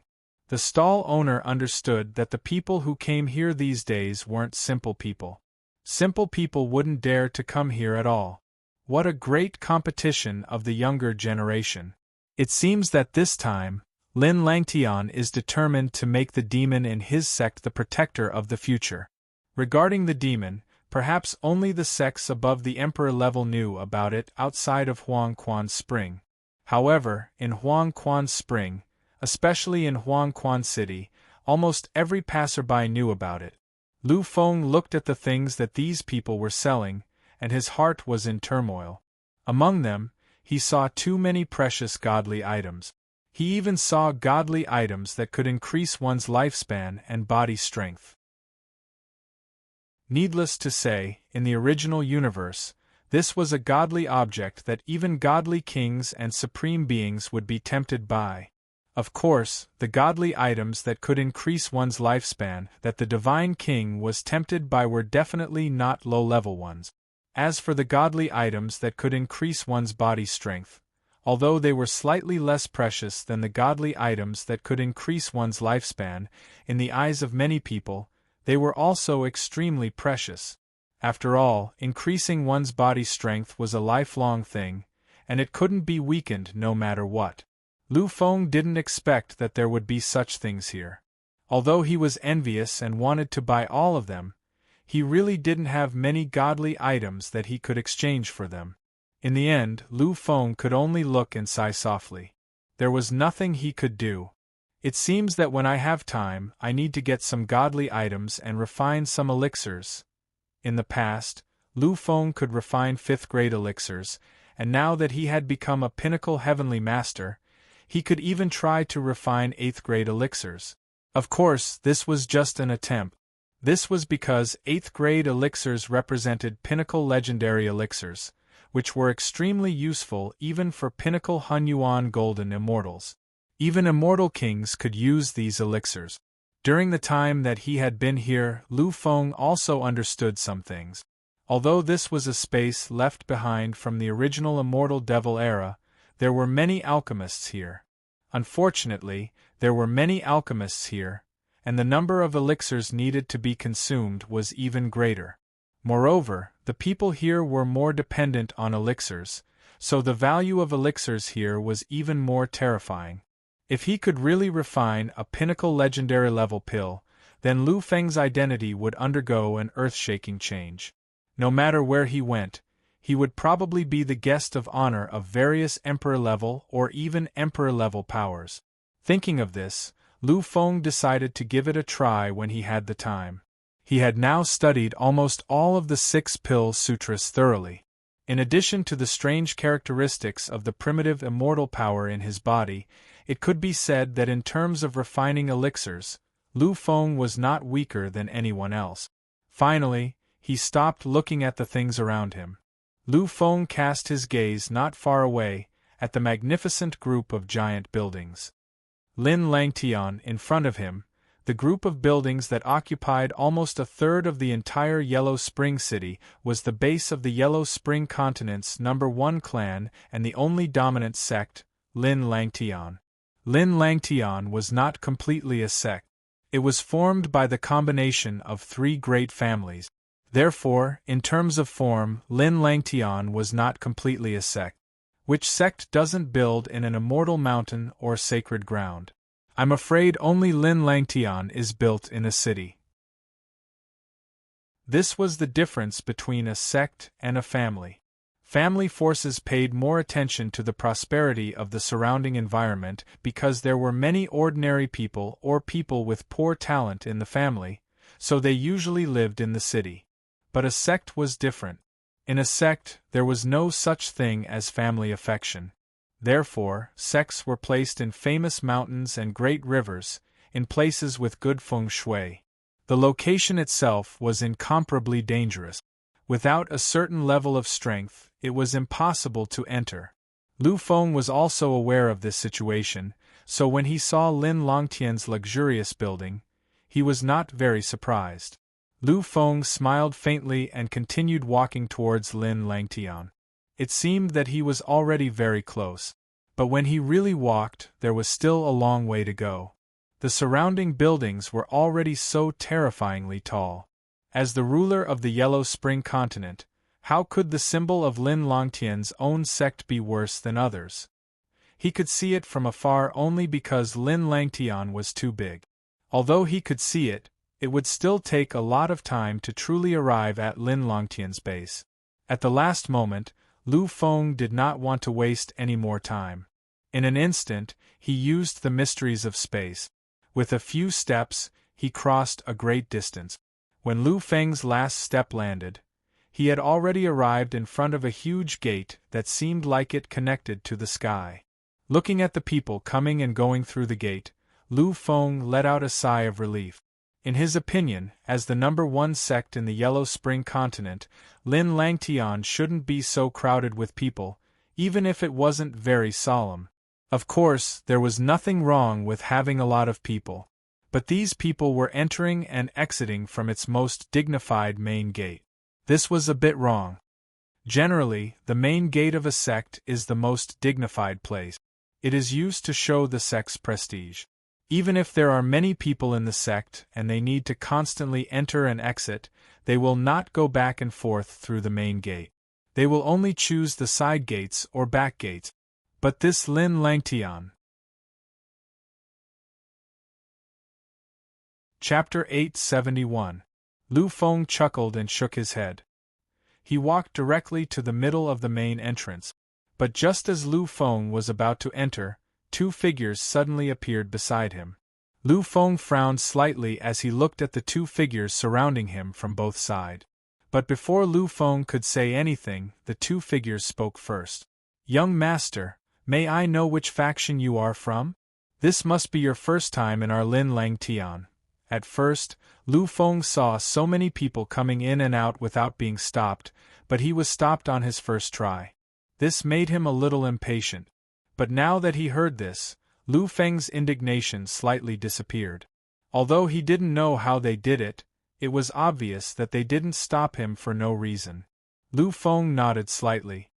The stall owner understood that the people who came here these days weren't simple people. Simple people wouldn't dare to come here at all. What a great competition of the younger generation. It seems that this time, Lin Langtian is determined to make the demon in his sect the protector of the future. Regarding the demon, perhaps only the sects above the emperor level knew about it outside of Huang Quan Spring. However, in Huang Quan Spring, especially in Huang Quan City, almost every passerby knew about it. Lu Feng looked at the things that these people were selling, and his heart was in turmoil. Among them, he saw too many precious godly items. He even saw godly items that could increase one's lifespan and body strength. Needless to say, in the original universe, this was a godly object that even godly kings and supreme beings would be tempted by. Of course, the godly items that could increase one's lifespan that the divine king was tempted by were definitely not low-level ones. As for the godly items that could increase one's body strength, although they were slightly less precious than the godly items that could increase one's lifespan, in the eyes of many people, they were also extremely precious. After all, increasing one's body strength was a lifelong thing, and it couldn't be weakened no matter what. Lu Feng didn't expect that there would be such things here. Although he was envious and wanted to buy all of them, he really didn't have many godly items that he could exchange for them. In the end, Lu Feng could only look and sigh softly. There was nothing he could do. It seems that when I have time, I need to get some godly items and refine some elixirs. In the past, Lu Feng could refine 5th-grade elixirs, and now that he had become a pinnacle heavenly master, he could even try to refine 8th-grade elixirs. Of course, this was just an attempt. This was because 8th-grade elixirs represented pinnacle legendary elixirs, which were extremely useful even for pinnacle Hunyuan golden immortals. Even immortal kings could use these elixirs. During the time that he had been here, Lu Feng also understood some things. Although this was a space left behind from the original immortal devil era, there were many alchemists here. Unfortunately, there were many alchemists here, and the number of elixirs needed to be consumed was even greater. Moreover, the people here were more dependent on elixirs, so the value of elixirs here was even more terrifying. If he could really refine a pinnacle legendary level pill, then Lu Feng's identity would undergo an earth-shaking change. No matter where he went, he would probably be the guest of honor of various emperor-level or even emperor-level powers. Thinking of this, Lu Feng decided to give it a try when he had the time. He had now studied almost all of the 6 Pill Sutras thoroughly. In addition to the strange characteristics of the primitive immortal power in his body, it could be said that in terms of refining elixirs, Lu Feng was not weaker than anyone else. Finally, he stopped looking at the things around him. Lu Feng cast his gaze not far away, at the magnificent group of giant buildings. Lin Langtian in front of him, the group of buildings that occupied almost a third of the entire Yellow Spring City, was the base of the Yellow Spring Continent's #1 clan and the only dominant sect, Lin Langtian. Lin Langtian was not completely a sect. It was formed by the combination of 3 great families. Therefore, in terms of form, Lin Langtian was not completely a sect. Which sect doesn't build in an immortal mountain or sacred ground? I'm afraid only Lin Langtian is built in a city. This was the difference between a sect and a family. Family forces paid more attention to the prosperity of the surrounding environment because there were many ordinary people or people with poor talent in the family, so they usually lived in the city. But a sect was different. In a sect, there was no such thing as family affection. Therefore, sects were placed in famous mountains and great rivers, in places with good feng shui. The location itself was incomparably dangerous. Without a certain level of strength, it was impossible to enter. Lu Feng was also aware of this situation, so when he saw Lin Longtian's luxurious building, he was not very surprised. Lu Feng smiled faintly and continued walking towards Lin Langtian. It seemed that he was already very close. But when he really walked, there was still a long way to go. The surrounding buildings were already so terrifyingly tall. As the ruler of the Yellow Spring Continent, how could the symbol of Lin Longtian's own sect be worse than others? He could see it from afar only because Lin Langtian was too big. Although he could see it, it would still take a lot of time to truly arrive at Lin Longtian's base. At the last moment, Lu Feng did not want to waste any more time. In an instant, he used the mysteries of space. With a few steps, he crossed a great distance. When Lu Feng's last step landed, he had already arrived in front of a huge gate that seemed like it connected to the sky. Looking at the people coming and going through the gate, Lu Feng let out a sigh of relief. In his opinion, as the #1 sect in the Yellow Spring Continent, Lin Langtian shouldn't be so crowded with people, even if it wasn't very solemn. Of course, there was nothing wrong with having a lot of people. But these people were entering and exiting from its most dignified main gate. This was a bit wrong. Generally, the main gate of a sect is the most dignified place. It is used to show the sect's prestige. Even if there are many people in the sect and they need to constantly enter and exit, they will not go back and forth through the main gate. They will only choose the side gates or back gates. But this Lin Langtian. Chapter 871. Lu Feng chuckled and shook his head. He walked directly to the middle of the main entrance. But just as Lu Feng was about to enter, 2 figures suddenly appeared beside him. Lu Feng frowned slightly as he looked at the 2 figures surrounding him from both sides. But before Lu Feng could say anything, the 2 figures spoke first. "Young master, may I know which faction you are from? This must be your first time in our Lin Langtian." At first, Lu Feng saw so many people coming in and out without being stopped, but he was stopped on his first try. This made him a little impatient. But now that he heard this, Lu Feng's indignation slightly disappeared. Although he didn't know how they did it, it was obvious that they didn't stop him for no reason. Lu Feng nodded slightly.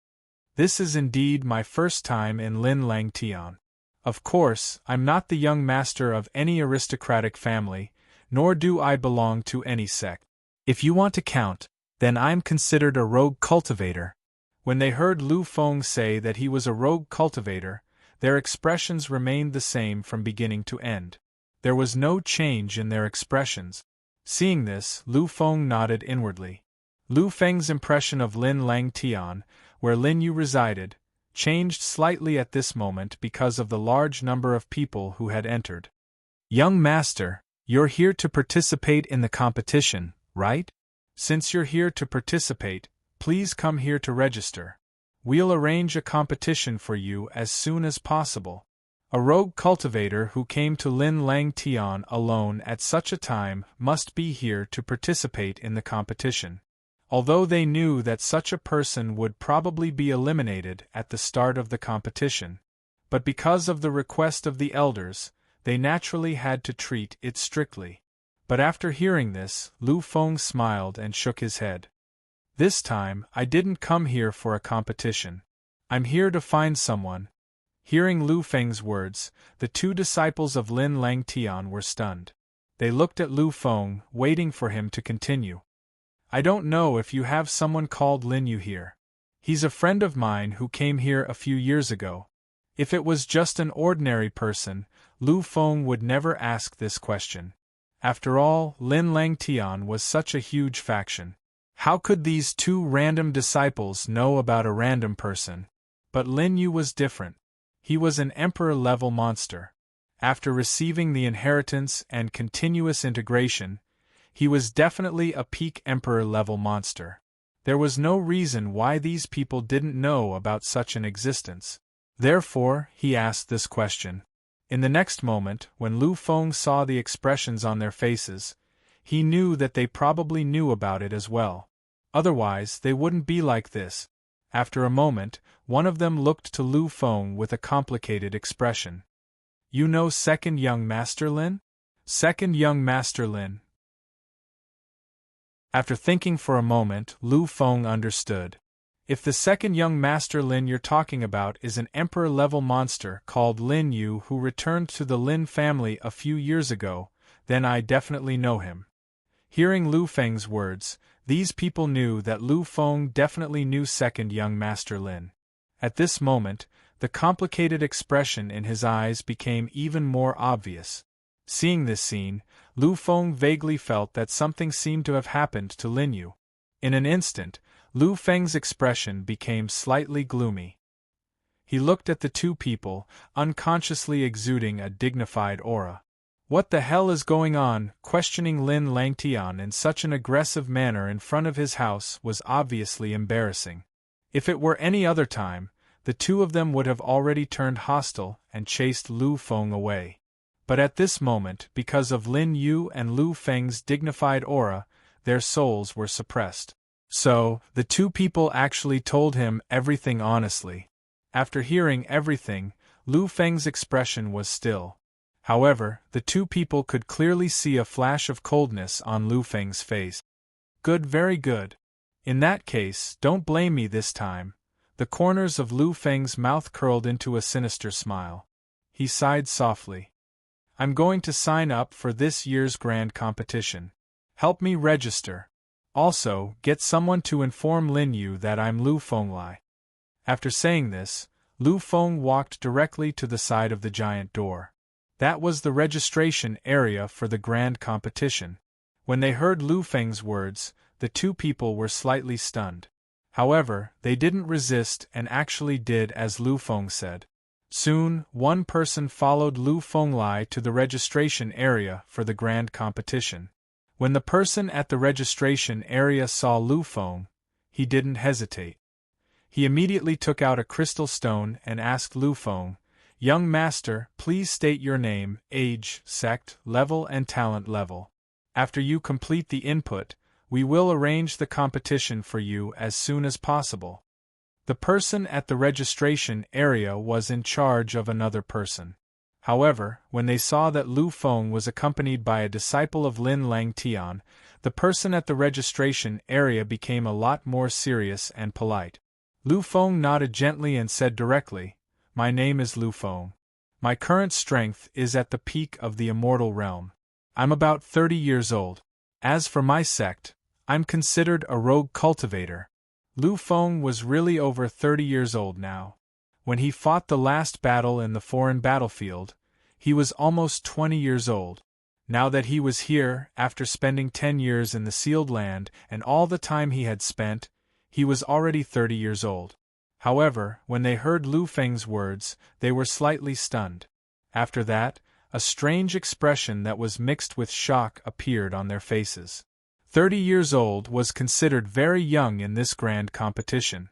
"This is indeed my first time in Lin Langtian. Of course, I'm not the young master of any aristocratic family, nor do I belong to any sect. If you want to count, then I'm considered a rogue cultivator." When they heard Lu Feng say that he was a rogue cultivator, their expressions remained the same from beginning to end. There was no change in their expressions. Seeing this, Lu Feng nodded inwardly. Lu Feng's impression of Lin Langtian, where Lin Yu resided, changed slightly at this moment because of the large number of people who had entered. "Young master, you're here to participate in the competition, right? Since you're here to participate, please come here to register. We'll arrange a competition for you as soon as possible." A rogue cultivator who came to Lin Langtian alone at such a time must be here to participate in the competition. Although they knew that such a person would probably be eliminated at the start of the competition. But because of the request of the elders, they naturally had to treat it strictly. But after hearing this, Lu Feng smiled and shook his head. "This time, I didn't come here for a competition. I'm here to find someone." Hearing Lu Feng's words, the two disciples of Lin Langtian were stunned. They looked at Lu Feng, waiting for him to continue. "I don't know if you have someone called Lin Yu here. He's a friend of mine who came here a few years ago." If it was just an ordinary person, Lu Feng would never ask this question. After all, Lin Langtian was such a huge faction. How could these two random disciples know about a random person? But Lin Yu was different. He was an emperor-level monster. After receiving the inheritance and continuous integration, he was definitely a peak emperor-level monster. There was no reason why these people didn't know about such an existence. Therefore, he asked this question. In the next moment, when Lu Feng saw the expressions on their faces, he knew that they probably knew about it as well. Otherwise, they wouldn't be like this. After a moment, one of them looked to Lu Feng with a complicated expression. "You know Second Young Master Lin?" "Second Young Master Lin." After thinking for a moment, Lu Feng understood. If the second young Master Lin you're talking about is an emperor-level monster called Lin Yu who returned to the Lin family a few years ago, then I definitely know him. Hearing Lu Feng's words, these people knew that Lu Feng definitely knew second young Master Lin. At this moment, the complicated expression in his eyes became even more obvious. Seeing this scene, Lu Feng vaguely felt that something seemed to have happened to Lin Yu. In an instant, Lu Feng's expression became slightly gloomy. He looked at the two people, unconsciously exuding a dignified aura. What the hell is going on? Questioning Lin Langtian in such an aggressive manner in front of his house was obviously embarrassing. If it were any other time, the two of them would have already turned hostile and chased Lu Feng away. But at this moment, because of Lin Yu and Lu Feng's dignified aura, their souls were suppressed. So, the two people actually told him everything honestly. After hearing everything, Lu Feng's expression was still. However, the two people could clearly see a flash of coldness on Lu Feng's face. "Good, very good. In that case, don't blame me this time." The corners of Lu Feng's mouth curled into a sinister smile. He sighed softly. "I'm going to sign up for this year's grand competition. Help me register. Also, get someone to inform Lin Yu that I'm Lu Fenglai." After saying this, Lu Feng walked directly to the side of the giant door. That was the registration area for the grand competition. When they heard Lu Feng's words, the two people were slightly stunned. However, they didn't resist and actually did as Lu Feng said. Soon, one person followed Lu Fenglai to the registration area for the grand competition. When the person at the registration area saw Lu Feng, he didn't hesitate. He immediately took out a crystal stone and asked Lu Feng, "Young master, please state your name, age, sect, level and talent level. After you complete the input, we will arrange the competition for you as soon as possible." The person at the registration area was in charge of another person. However, when they saw that Lu Feng was accompanied by a disciple of Lin Langtian, the person at the registration area became a lot more serious and polite. Lu Feng nodded gently and said directly, "My name is Lu Feng. My current strength is at the peak of the immortal realm. I'm about 30 years old. As for my sect, I'm considered a rogue cultivator. Lu Feng was really over 30 years old now. When he fought the last battle in the foreign battlefield, he was almost 20 years old. Now that he was here, after spending 10 years in the sealed land and all the time he had spent, he was already 30 years old. However, when they heard Lu Feng's words, they were slightly stunned. After that, a strange expression that was mixed with shock appeared on their faces. 30 years old was considered very young in this grand competition.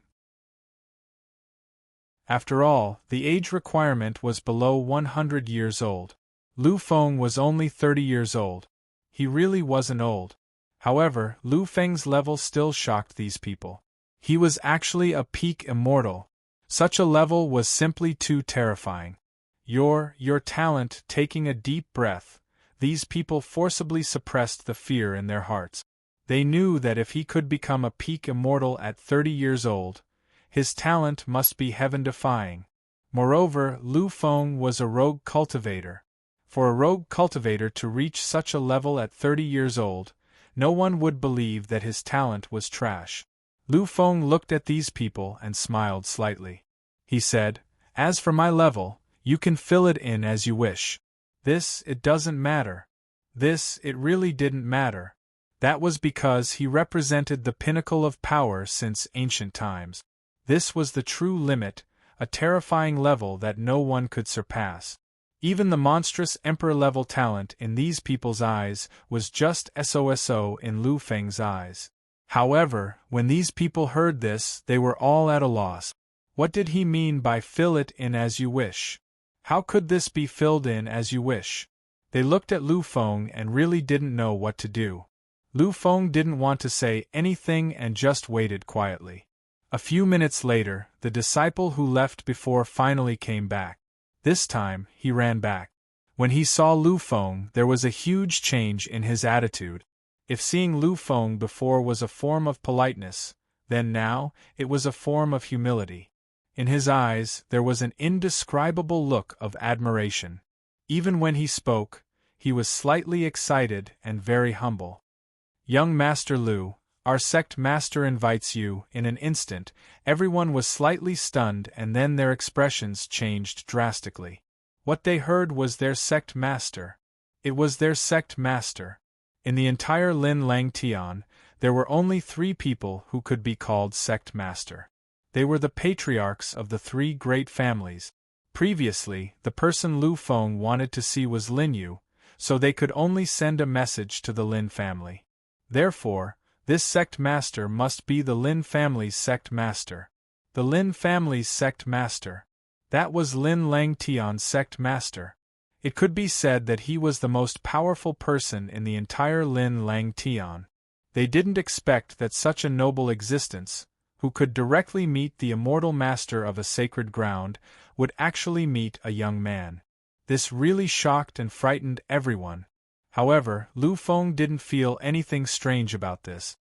After all, the age requirement was below 100 years old. Lu Feng was only 30 years old. He really wasn't old. However, Lu Feng's level still shocked these people. He was actually a peak immortal. Such a level was simply too terrifying. Your talent. Taking a deep breath, these people forcibly suppressed the fear in their hearts. They knew that if he could become a peak immortal at 30 years old, his talent must be heaven-defying. Moreover, Lu Feng was a rogue cultivator. For a rogue cultivator to reach such a level at 30 years old, no one would believe that his talent was trash. Lu Feng looked at these people and smiled slightly. He said, "As for my level, you can fill it in as you wish. It doesn't matter." It really didn't matter. That was because he represented the pinnacle of power since ancient times. This was the true limit, a terrifying level that no one could surpass. Even the monstrous emperor-level talent in these people's eyes was just SOSO in Lu Feng's eyes. However, when these people heard this, they were all at a loss. What did he mean by fill it in as you wish? How could this be filled in as you wish? They looked at Lu Feng and really didn't know what to do. Lu Feng didn't want to say anything and just waited quietly. A few minutes later, the disciple who left before finally came back. This time, he ran back. When he saw Lu Feng, there was a huge change in his attitude. If seeing Lu Feng before was a form of politeness, then now, it was a form of humility. In his eyes, there was an indescribable look of admiration. Even when he spoke, he was slightly excited and very humble. "Young Master Lu, our sect master invites you." In an instant, everyone was slightly stunned and then their expressions changed drastically. What they heard was their sect master. It was their sect master. In the entire Lin Lang Tian, there were only 3 people who could be called sect master. They were the patriarchs of the 3 great families. Previously, the person Lu Feng wanted to see was Lin Yu, so they could only send a message to the Lin family. Therefore, this sect master must be the Lin family's sect master. The Lin family's sect master. That was Lin Lang Tian's sect master. It could be said that he was the most powerful person in the entire Lin Lang Tian. They didn't expect that such a noble existence, who could directly meet the immortal master of a sacred ground, would actually meet a young man. This really shocked and frightened everyone. However, Lu Feng didn't feel anything strange about this.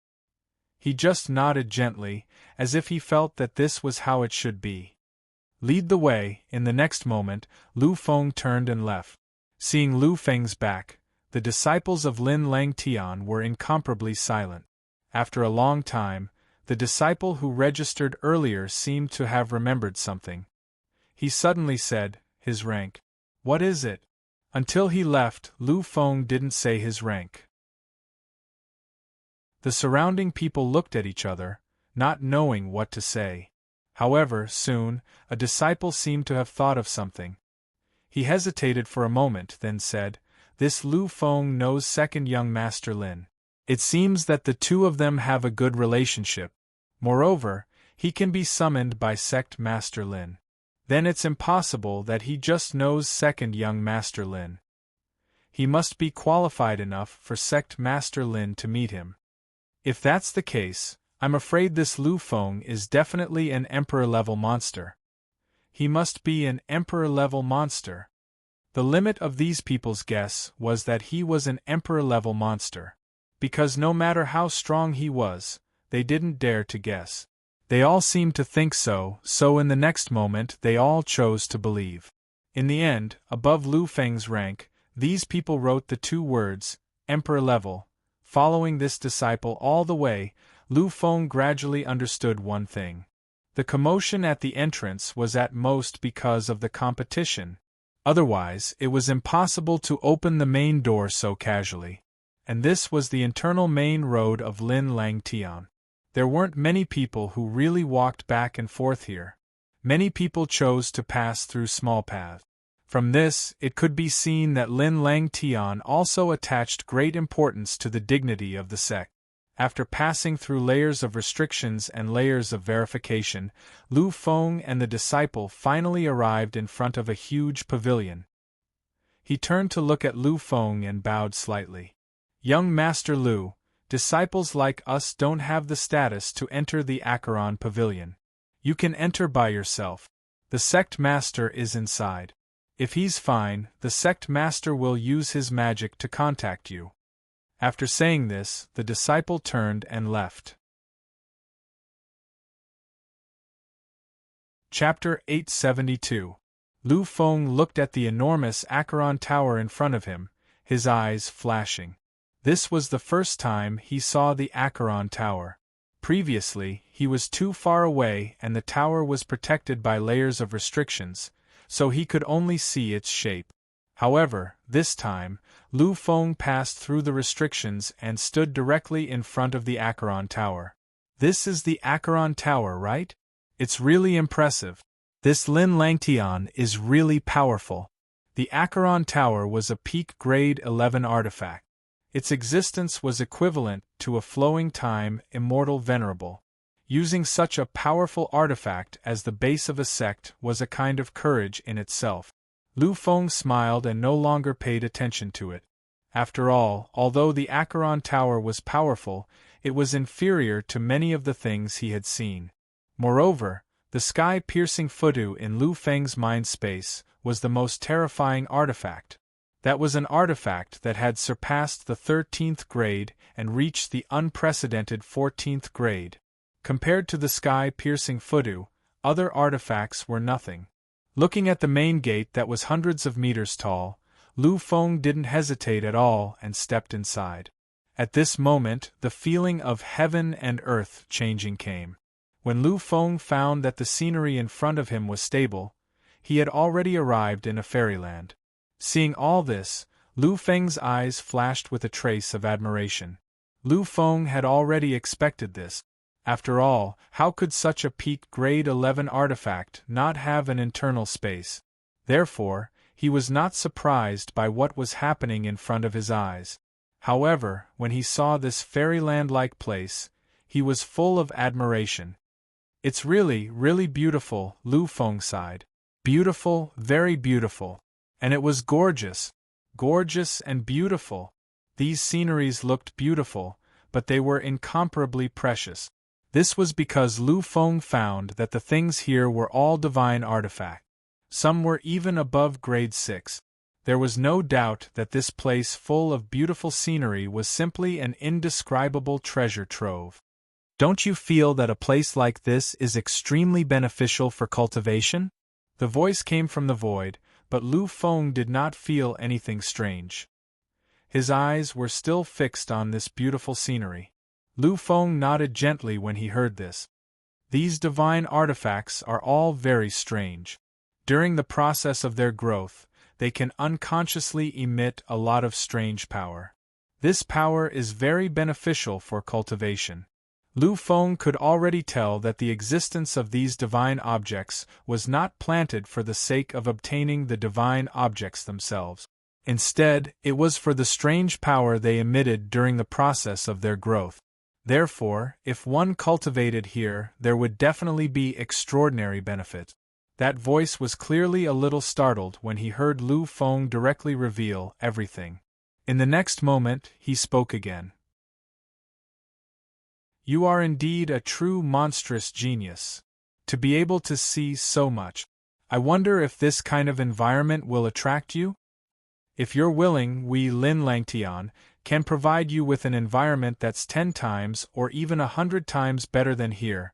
He just nodded gently, as if he felt that this was how it should be. "Lead the way." In the next moment, Lu Feng turned and left. Seeing Lu Feng's back, the disciples of Lin Lang Tian were incomparably silent. After a long time, the disciple who registered earlier seemed to have remembered something. He suddenly said, "His rank." "What is it?" Until he left, Lu Feng didn't say his rank. The surrounding people looked at each other, not knowing what to say. However, soon, a disciple seemed to have thought of something. He hesitated for a moment, then said, "This Lu Feng knows second young Master Lin. It seems that the 2 of them have a good relationship. Moreover, he can be summoned by sect Master Lin. Then it's impossible that he just knows second young Master Lin. He must be qualified enough for sect Master Lin to meet him. If that's the case, I'm afraid this Lu Feng is definitely an emperor-level monster. He must be an emperor-level monster." The limit of these people's guess was that he was an emperor-level monster. Because no matter how strong he was, they didn't dare to guess. They all seemed to think so in the next moment they all chose to believe. In the end, above Lu Feng's rank, these people wrote the 2 words, Emperor level. Following this disciple all the way, Lu Feng gradually understood one thing. The commotion at the entrance was at most because of the competition. Otherwise, it was impossible to open the main door so casually. And this was the internal main road of Lin Langtian. There weren't many people who really walked back and forth here. Many people chose to pass through small paths. From this, it could be seen that Lin Langtian also attached great importance to the dignity of the sect. After passing through layers of restrictions and layers of verification, Lu Feng and the disciple finally arrived in front of a huge pavilion. He turned to look at Lu Feng and bowed slightly. Young Master Lu, disciples like us don't have the status to enter the Acheron Pavilion. You can enter by yourself. The sect master is inside. If he's fine, the sect master will use his magic to contact you. After saying this, the disciple turned and left. Chapter 872. Lu Feng looked at the enormous Acheron Tower in front of him, his eyes flashing. This was the first time he saw the Acheron Tower. Previously, he was too far away and the tower was protected by layers of restrictions, so he could only see its shape. However, this time, Lu Feng passed through the restrictions and stood directly in front of the Acheron Tower. This is the Acheron Tower, right? It's really impressive. This Lin Langtian is really powerful. The Acheron Tower was a peak grade 11 artifact. Its existence was equivalent to a flowing time immortal venerable. Using such a powerful artifact as the base of a sect was a kind of courage in itself. Lu Feng smiled and no longer paid attention to it. After all, although the Acheron Tower was powerful, it was inferior to many of the things he had seen. Moreover, the sky-piercing Fudu in Lu Feng's mind space was the most terrifying artifact. That was an artifact that had surpassed the 13th grade and reached the unprecedented 14th grade. Compared to the sky-piercing Fudu, other artifacts were nothing. Looking at the main gate that was hundreds of meters tall, Lu Feng didn't hesitate at all and stepped inside. At this moment, the feeling of heaven and earth changing came. When Lu Feng found that the scenery in front of him was stable, he had already arrived in a fairyland. Seeing all this, Lu Feng's eyes flashed with a trace of admiration. Lu Feng had already expected this. After all, how could such a peak grade 11 artifact not have an internal space? Therefore, he was not surprised by what was happening in front of his eyes. However, when he saw this fairyland-like place, he was full of admiration. It's really, really beautiful, Lu Feng sighed. Beautiful, very beautiful. And it was gorgeous. Gorgeous and beautiful. These sceneries looked beautiful, but they were incomparably precious. This was because Lu Feng found that the things here were all divine artifacts. Some were even above grade 6. There was no doubt that this place full of beautiful scenery was simply an indescribable treasure trove. Don't you feel that a place like this is extremely beneficial for cultivation? The voice came from the void, but Lu Feng did not feel anything strange. His eyes were still fixed on this beautiful scenery. Lu Feng nodded gently when he heard this. These divine artifacts are all very strange. During the process of their growth, they can unconsciously emit a lot of strange power. This power is very beneficial for cultivation. Lu Feng could already tell that the existence of these divine objects was not planted for the sake of obtaining the divine objects themselves. Instead, it was for the strange power they emitted during the process of their growth. Therefore, if one cultivated here, there would definitely be extraordinary benefit. That voice was clearly a little startled when he heard Lu Feng directly reveal everything. In the next moment, he spoke again. You are indeed a true monstrous genius. To be able to see so much. I wonder if this kind of environment will attract you? If you're willing, we Lin Langtian can provide you with an environment that's 10 times or even 100 times better than here.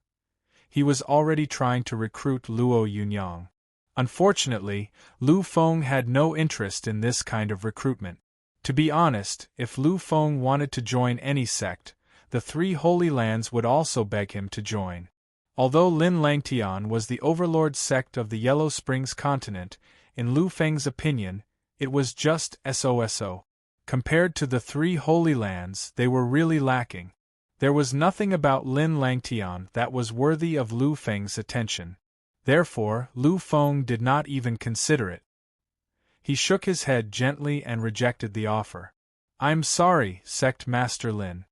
He was already trying to recruit Luo Yunyang. Unfortunately, Lu Feng had no interest in this kind of recruitment. To be honest, if Lu Feng wanted to join any sect, the three Holy Lands would also beg him to join. Although Lin Langtian was the Overlord sect of the Yellow Springs continent, in Lu Feng's opinion, it was just SOSO. Compared to the three Holy Lands, they were really lacking. There was nothing about Lin Langtian that was worthy of Lu Feng's attention. Therefore, Lu Feng did not even consider it. He shook his head gently and rejected the offer. "I'm sorry, Sect Master Lin.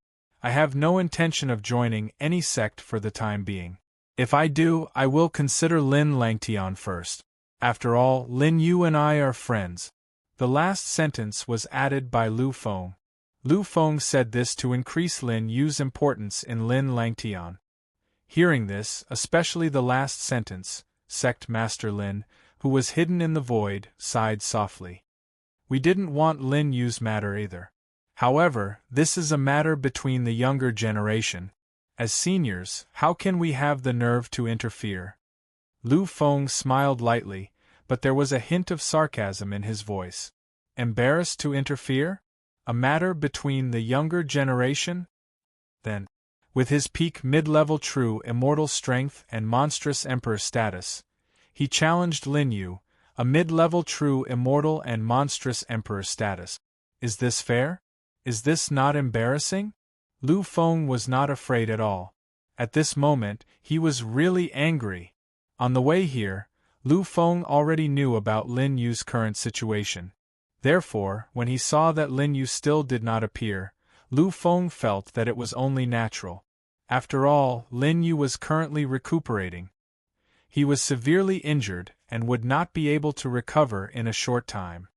I have no intention of joining any sect for the time being. If I do, I will consider Lin Langtian first. After all, Lin Yu and I are friends." The last sentence was added by Lu Feng. Lu Feng said this to increase Lin Yu's importance in Lin Langtian. Hearing this, especially the last sentence, Sect Master Lin, who was hidden in the void, sighed softly. We didn't want Lin Yu's matter either. However, this is a matter between the younger generation. As seniors, how can we have the nerve to interfere? Lu Feng smiled lightly, but there was a hint of sarcasm in his voice. Embarrassed to interfere? A matter between the younger generation? Then, with his peak mid-level true immortal strength and monstrous emperor status, he challenged Lin Yu, a mid-level true immortal and monstrous emperor status. Is this fair? Is this not embarrassing? Lu Feng was not afraid at all. At this moment, he was really angry. On the way here, Lu Feng already knew about Lin Yu's current situation. Therefore, when he saw that Lin Yu still did not appear, Lu Feng felt that it was only natural. After all, Lin Yu was currently recuperating. He was severely injured and would not be able to recover in a short time.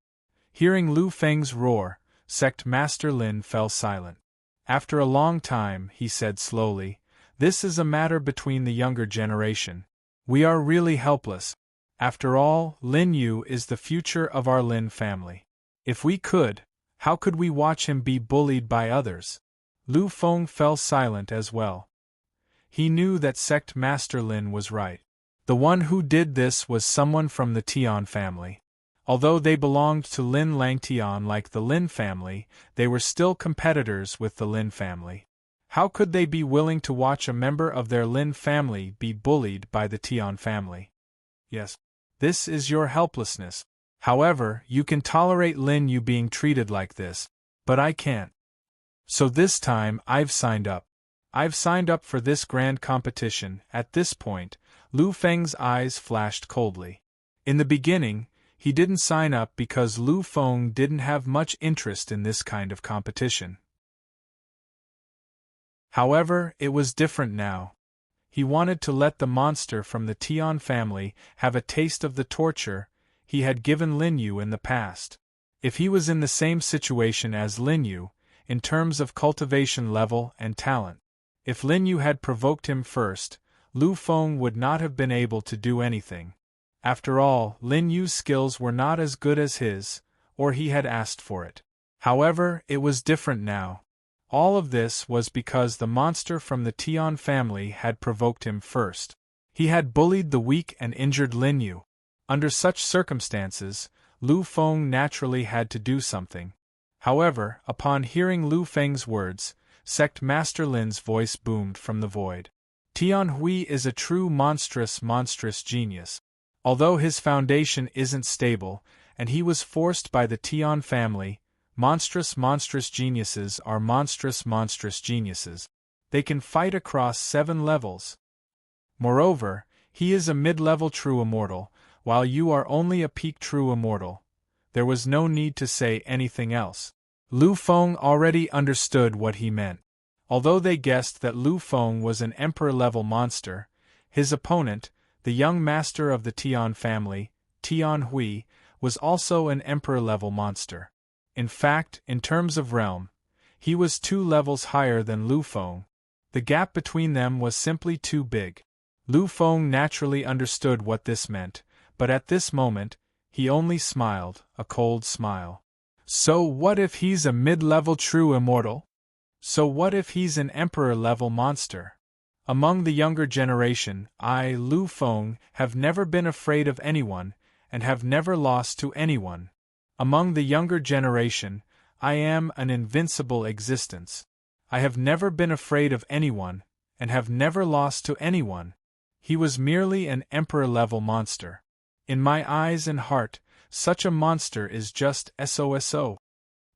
Hearing Lu Feng's roar, Sect Master Lin fell silent. After a long time, he said slowly, "This is a matter between the younger generation. We are really helpless. After all, Lin Yu is the future of our Lin family. If we could, how could we watch him be bullied by others?" Lu Feng fell silent as well. He knew that Sect Master Lin was right. The one who did this was someone from the Tian family. Although they belonged to Lin Langtian like the Lin family, they were still competitors with the Lin family. How could they be willing to watch a member of their Lin family be bullied by the Tian family? Yes, this is your helplessness. However, you can tolerate Lin Yu being treated like this, but I can't. So this time, I've signed up. I've signed up for this grand competition. At this point, Lu Feng's eyes flashed coldly. In the beginning, he didn't sign up because Lu Feng didn't have much interest in this kind of competition. However, it was different now. He wanted to let the monster from the Tian family have a taste of the torture he had given Lin Yu in the past. If he was in the same situation as Lin Yu, in terms of cultivation level and talent, if Lin Yu had provoked him first, Lu Feng would not have been able to do anything. After all, Lin Yu's skills were not as good as his, or he had asked for it. However, it was different now. All of this was because the monster from the Tian family had provoked him first. He had bullied the weak and injured Lin Yu. Under such circumstances, Lu Feng naturally had to do something. However, upon hearing Lu Feng's words, Sect Master Lin's voice boomed from the void. Tian Hui is a true monstrous genius. Although his foundation isn't stable, and he was forced by the Tian family, monstrous geniuses are monstrous geniuses. They can fight across 7 levels. Moreover, he is a mid-level true immortal, while you are only a peak true immortal. There was no need to say anything else. Lu Feng already understood what he meant. Although they guessed that Lu Feng was an emperor-level monster, his opponent, the young master of the Tian family, Tian Hui, was also an emperor-level monster. In fact, in terms of realm, he was 2 levels higher than Lu Feng. The gap between them was simply too big. Lu Feng naturally understood what this meant, but at this moment, he only smiled, a cold smile. So what if he's a mid-level true immortal? So what if he's an emperor-level monster? Among the younger generation, I, Lu Feng, have never been afraid of anyone, and have never lost to anyone. Among the younger generation, I am an invincible existence. I have never been afraid of anyone, and have never lost to anyone. He was merely an emperor-level monster. In my eyes and heart, such a monster is just SOSO.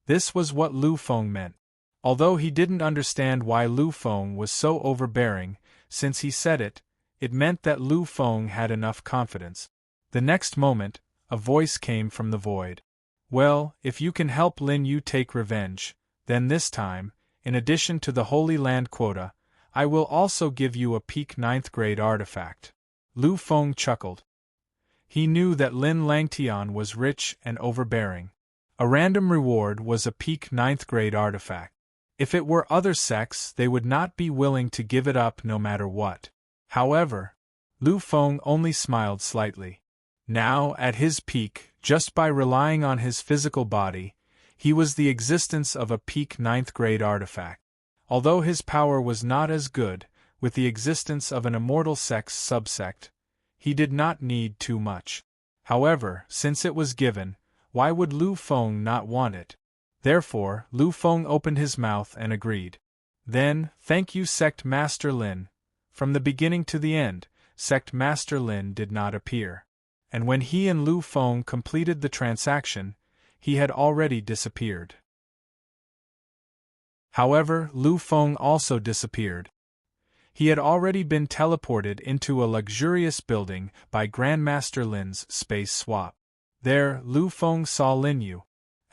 This was what Lu Feng meant. Although he didn't understand why Lu Feng was so overbearing, since he said it, it meant that Lu Feng had enough confidence. The next moment, a voice came from the void. Well, if you can help Lin Yu take revenge, then this time, in addition to the Holy Land quota, I will also give you a peak 9th grade artifact. Lu Feng chuckled. He knew that Lin Langtian was rich and overbearing. A random reward was a peak 9th grade artifact. If it were other sects, they would not be willing to give it up no matter what. However, Lu Feng only smiled slightly. Now, at his peak, just by relying on his physical body, he was the existence of a peak 9th grade artifact. Although his power was not as good, with the existence of an immortal sex subsect, he did not need too much. However, since it was given, why would Lu Feng not want it? Therefore, Lu Feng opened his mouth and agreed. Then, thank you Sect Master Lin. From the beginning to the end, Sect Master Lin did not appear. And when he and Lu Feng completed the transaction, he had already disappeared. However, Lu Feng also disappeared. He had already been teleported into a luxurious building by Grandmaster Lin's space swap. There, Lu Feng saw Lin Yu.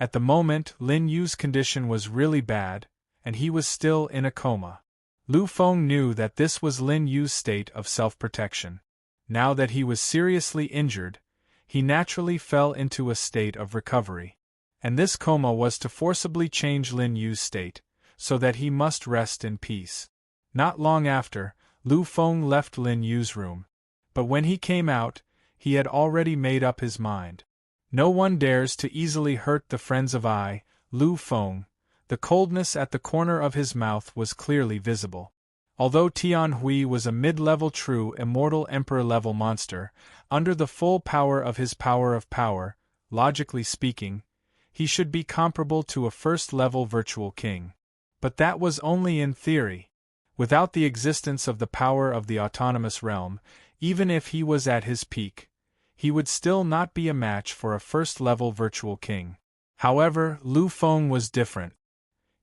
At the moment, Lin Yu's condition was really bad, and he was still in a coma. Lu Feng knew that this was Lin Yu's state of self-protection. Now that he was seriously injured, he naturally fell into a state of recovery. And this coma was to forcibly change Lin Yu's state, so that he must rest in peace. Not long after, Lu Feng left Lin Yu's room. But when he came out, he had already made up his mind. No one dares to easily hurt the friends of I, Lu Feng. The coldness at the corner of his mouth was clearly visible. Although Tian Hui was a mid-level true immortal emperor-level monster, under the full power of his power of power, logically speaking, he should be comparable to a first-level virtual king. But that was only in theory. Without the existence of the power of the autonomous realm, even if he was at his peak, he would still not be a match for a first-level virtual king. However, Lu Feng was different.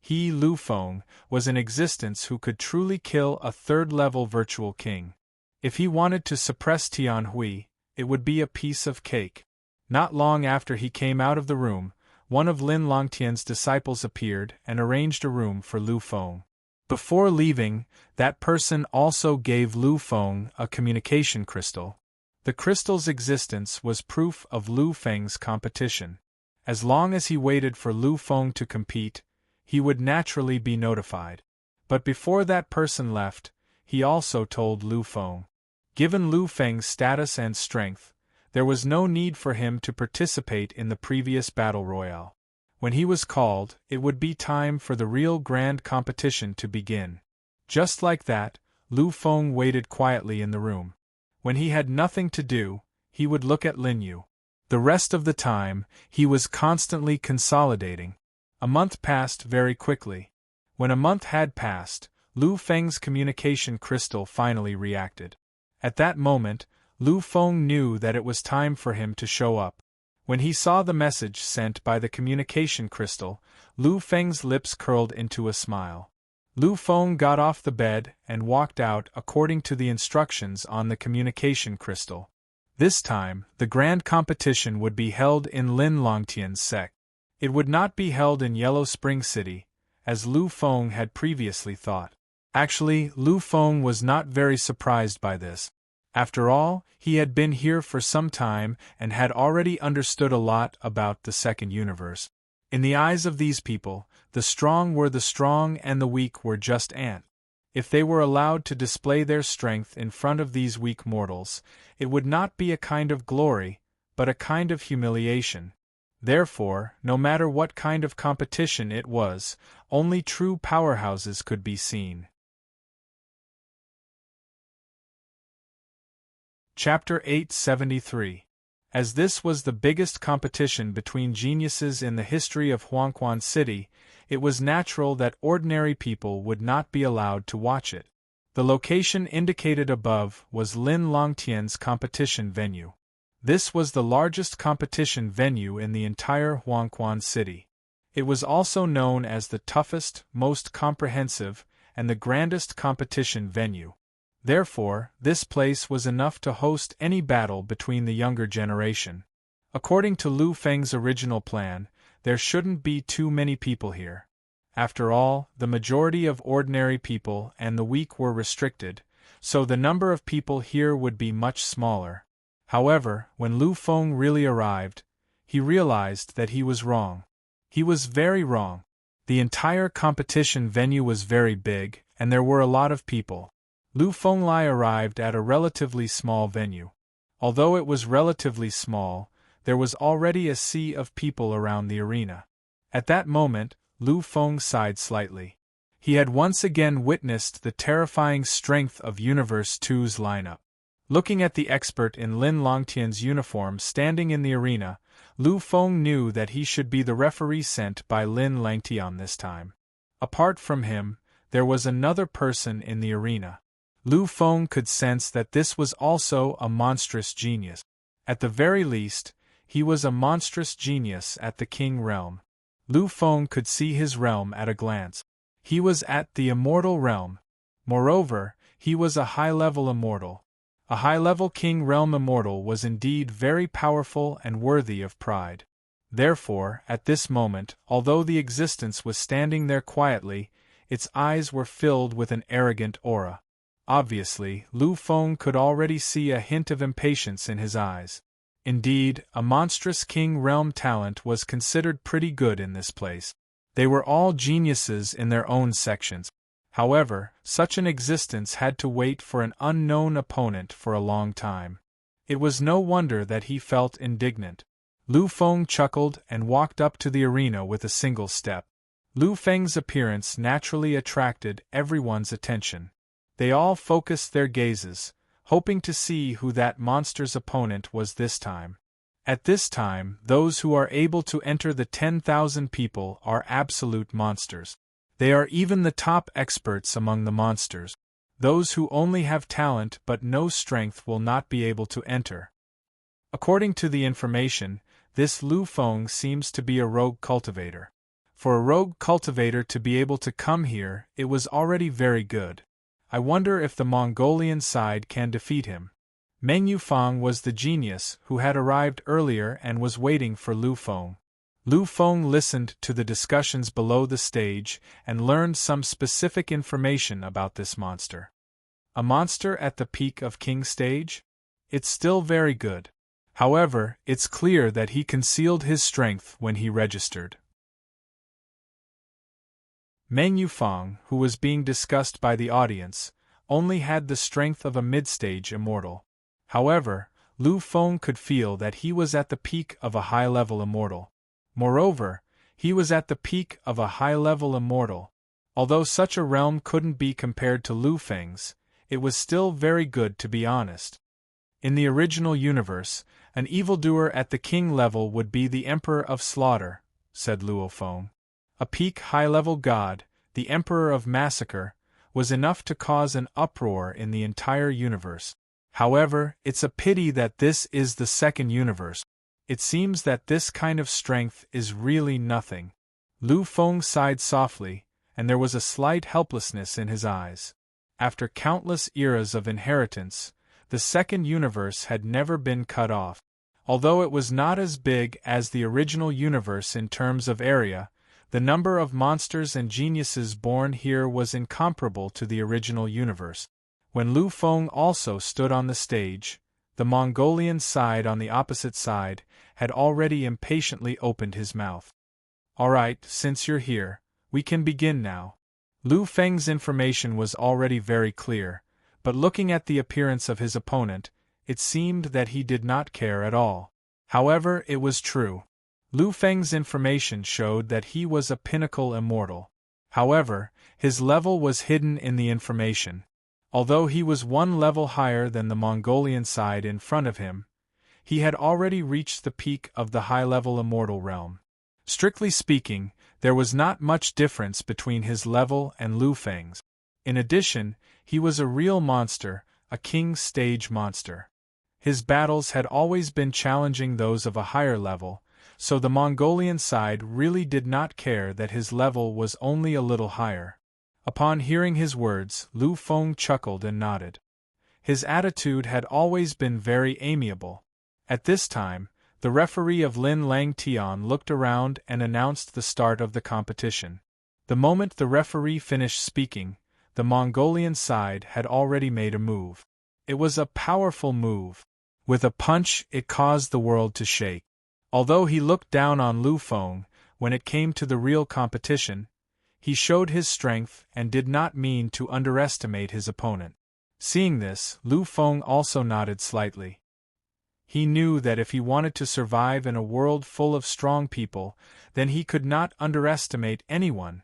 He, Lu Feng, was an existence who could truly kill a third-level virtual king. If he wanted to suppress Tian Hui, it would be a piece of cake. Not long after he came out of the room, one of Lin Longtian's disciples appeared and arranged a room for Lu Feng. Before leaving, that person also gave Lu Feng a communication crystal. The crystal's existence was proof of Lu Feng's competition. As long as he waited for Lu Feng to compete, he would naturally be notified. But before that person left, he also told Lu Feng. Given Lu Feng's status and strength, there was no need for him to participate in the previous battle royale. When he was called, it would be time for the real grand competition to begin. Just like that, Lu Feng waited quietly in the room. When he had nothing to do, he would look at Lin Yu. The rest of the time, he was constantly consolidating. A month passed very quickly. When a month had passed, Lu Feng's communication crystal finally reacted. At that moment, Lu Feng knew that it was time for him to show up. When he saw the message sent by the communication crystal, Lu Feng's lips curled into a smile. Lu Feng got off the bed and walked out according to the instructions on the communication crystal. This time, the grand competition would be held in Lin Longtian's sect. It would not be held in Yellow Spring City, as Lu Feng had previously thought. Actually, Lu Feng was not very surprised by this. After all, he had been here for some time and had already understood a lot about the second universe. In the eyes of these people, the strong were the strong and the weak were just ants. If they were allowed to display their strength in front of these weak mortals, it would not be a kind of glory, but a kind of humiliation. Therefore, no matter what kind of competition it was, only true powerhouses could be seen. Chapter 873. As this was the biggest competition between geniuses in the history of Huangquan City, it was natural that ordinary people would not be allowed to watch it. The location indicated above was Lin Longtian's competition venue. This was the largest competition venue in the entire Huangquan City. It was also known as the toughest, most comprehensive, and the grandest competition venue. Therefore, this place was enough to host any battle between the younger generation. According to Lu Feng's original plan, there shouldn't be too many people here. After all, the majority of ordinary people and the weak were restricted, so the number of people here would be much smaller. However, when Lu Feng really arrived, he realized that he was wrong. He was very wrong. The entire competition venue was very big, and there were a lot of people. Lu Fenglai arrived at a relatively small venue. Although it was relatively small, there was already a sea of people around the arena. At that moment, Lu Feng sighed slightly. He had once again witnessed the terrifying strength of Universe 2's lineup. Looking at the expert in Lin Longtian's uniform standing in the arena, Lu Feng knew that he should be the referee sent by Lin Langtian this time. Apart from him, there was another person in the arena. Lu Feng could sense that this was also a monstrous genius. At the very least, he was a monstrous genius at the King realm. Lu Feng could see his realm at a glance. He was at the immortal realm. Moreover, he was a high-level immortal. A high-level King realm immortal was indeed very powerful and worthy of pride. Therefore, at this moment, although the existence was standing there quietly, its eyes were filled with an arrogant aura. Obviously, Lu Feng could already see a hint of impatience in his eyes. Indeed, a monstrous King realm talent was considered pretty good in this place. They were all geniuses in their own sections. However, such an existence had to wait for an unknown opponent for a long time. It was no wonder that he felt indignant. Lu Feng chuckled and walked up to the arena with a single step. Lu Feng's appearance naturally attracted everyone's attention. They all focused their gazes, hoping to see who that monster's opponent was this time. At this time, those who are able to enter the 10,000 people are absolute monsters. They are even the top experts among the monsters. Those who only have talent but no strength will not be able to enter. According to the information, this Lu Feng seems to be a rogue cultivator. For a rogue cultivator to be able to come here, it was already very good. I wonder if the Mongolian side can defeat him. Meng Yufang was the genius who had arrived earlier and was waiting for Lu Feng. Lu Feng listened to the discussions below the stage and learned some specific information about this monster. A monster at the peak of King Stage? It's still very good. However, it's clear that he concealed his strength when he registered. Meng Yufang, who was being discussed by the audience, only had the strength of a mid-stage immortal. However, Lu Feng could feel that he was at the peak of a high-level immortal. Moreover, he was at the peak of a high-level immortal. Although such a realm couldn't be compared to Lu Feng's, it was still very good to be honest. In the original universe, an evildoer at the king level would be the Emperor of Slaughter, said Luo Feng. A peak high-level god, the Emperor of Massacre, was enough to cause an uproar in the entire universe. However, it's a pity that this is the second universe. It seems that this kind of strength is really nothing. Lu Feng sighed softly, and there was a slight helplessness in his eyes. After countless eras of inheritance, the second universe had never been cut off. Although it was not as big as the original universe in terms of area, the number of monsters and geniuses born here was incomparable to the original universe. When Lu Feng also stood on the stage, the Mongolian side on the opposite side had already impatiently opened his mouth. All right, since you're here, we can begin now. Lu Feng's information was already very clear, but looking at the appearance of his opponent, it seemed that he did not care at all. However, it was true. Lu Feng's information showed that he was a pinnacle immortal. However, his level was hidden in the information. Although he was one level higher than the Mongolian side in front of him, he had already reached the peak of the high-level immortal realm. Strictly speaking, there was not much difference between his level and Lu Feng's. In addition, he was a real monster, a king stage monster. His battles had always been challenging those of a higher level, so the Mongolian side really did not care that his level was only a little higher. Upon hearing his words, Lu Feng chuckled and nodded. His attitude had always been very amiable. At this time, the referee of Lin Lang Tian looked around and announced the start of the competition. The moment the referee finished speaking, the Mongolian side had already made a move. It was a powerful move. With a punch, it caused the world to shake. Although he looked down on Lu Feng, when it came to the real competition, he showed his strength and did not mean to underestimate his opponent. Seeing this, Lu Feng also nodded slightly. He knew that if he wanted to survive in a world full of strong people, then he could not underestimate anyone.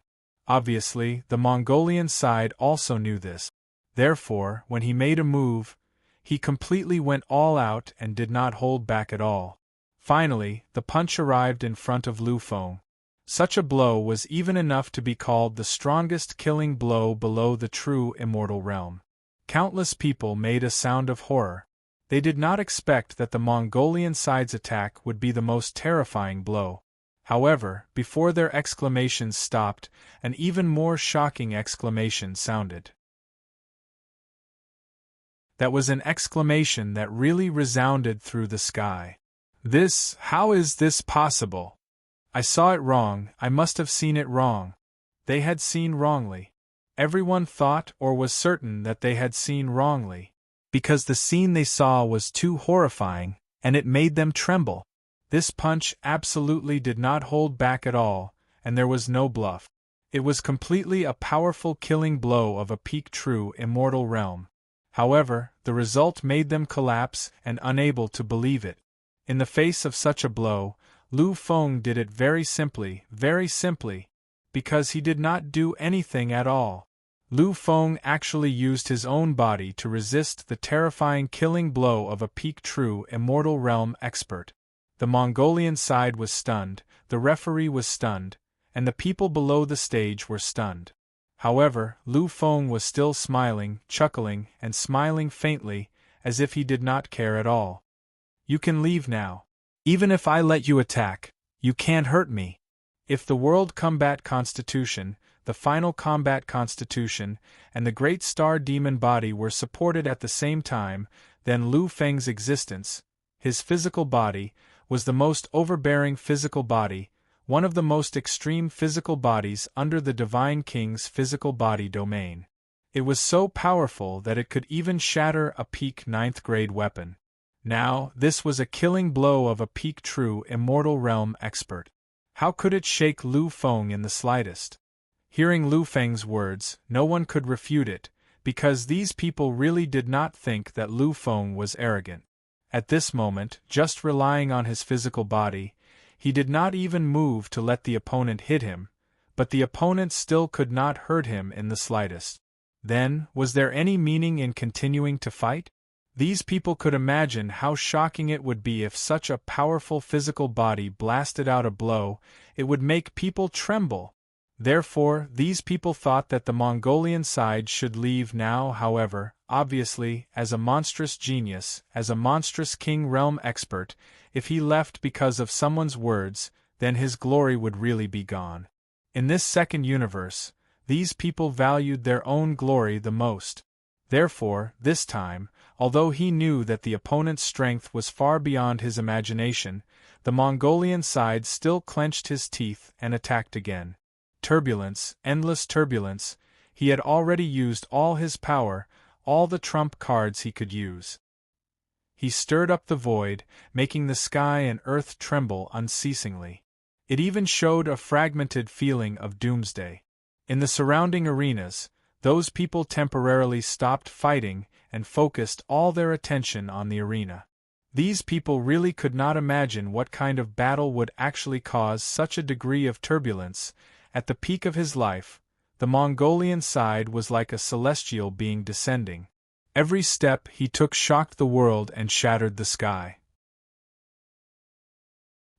Obviously, the Mongolian side also knew this. Therefore, when he made a move, he completely went all out and did not hold back at all. Finally, the punch arrived in front of Lu Feng. Such a blow was even enough to be called the strongest killing blow below the true immortal realm. Countless people made a sound of horror. They did not expect that the Mongolian side's attack would be the most terrifying blow. However, before their exclamations stopped, an even more shocking exclamation sounded. That was an exclamation that really resounded through the sky. How is this possible? I saw it wrong, I must have seen it wrong. They had seen wrongly. Everyone thought or was certain that they had seen wrongly, because the scene they saw was too horrifying, and it made them tremble. This punch absolutely did not hold back at all, and there was no bluff. It was completely a powerful killing blow of a peak true immortal realm. However, the result made them collapse and unable to believe it. In the face of such a blow, Lu Feng did it very simply, because he did not do anything at all. Lu Feng actually used his own body to resist the terrifying killing blow of a peak true immortal realm expert. The Mongolian side was stunned, the referee was stunned, and the people below the stage were stunned. However, Lu Feng was still smiling, chuckling, and smiling faintly, as if he did not care at all. You can leave now. Even if I let you attack, you can't hurt me. If the World Combat Constitution, the Final Combat Constitution, and the Great Star Demon Body were supported at the same time, then Lu Feng's existence, his physical body, was the most overbearing physical body, one of the most extreme physical bodies under the Divine King's physical body domain. It was so powerful that it could even shatter a peak 9th grade weapon. Now, this was a killing blow of a peak true immortal realm expert. How could it shake Lu Feng in the slightest? Hearing Lu Feng's words, no one could refute it, because these people really did not think that Lu Feng was arrogant. At this moment, just relying on his physical body, he did not even move to let the opponent hit him, but the opponent still could not hurt him in the slightest. Then, was there any meaning in continuing to fight? These people could imagine how shocking it would be if such a powerful physical body blasted out a blow. It would make people tremble. Therefore, these people thought that the Mongolian side should leave now. However, obviously, as a monstrous genius, as a monstrous king realm expert, if he left because of someone's words, then his glory would really be gone. In this second universe, these people valued their own glory the most. Therefore, this time, although he knew that the opponent's strength was far beyond his imagination, the Mongolian side still clenched his teeth and attacked again. Turbulence, endless turbulence, he had already used all his power, all the trump cards he could use. He stirred up the void, making the sky and earth tremble unceasingly. It even showed a fragmented feeling of doomsday. In the surrounding arenas, those people temporarily stopped fighting and focused all their attention on the arena. These people really could not imagine what kind of battle would actually cause such a degree of turbulence. At the peak of his life, The Mongolian side was like a celestial being descending. Every step he took shocked the world and shattered the sky.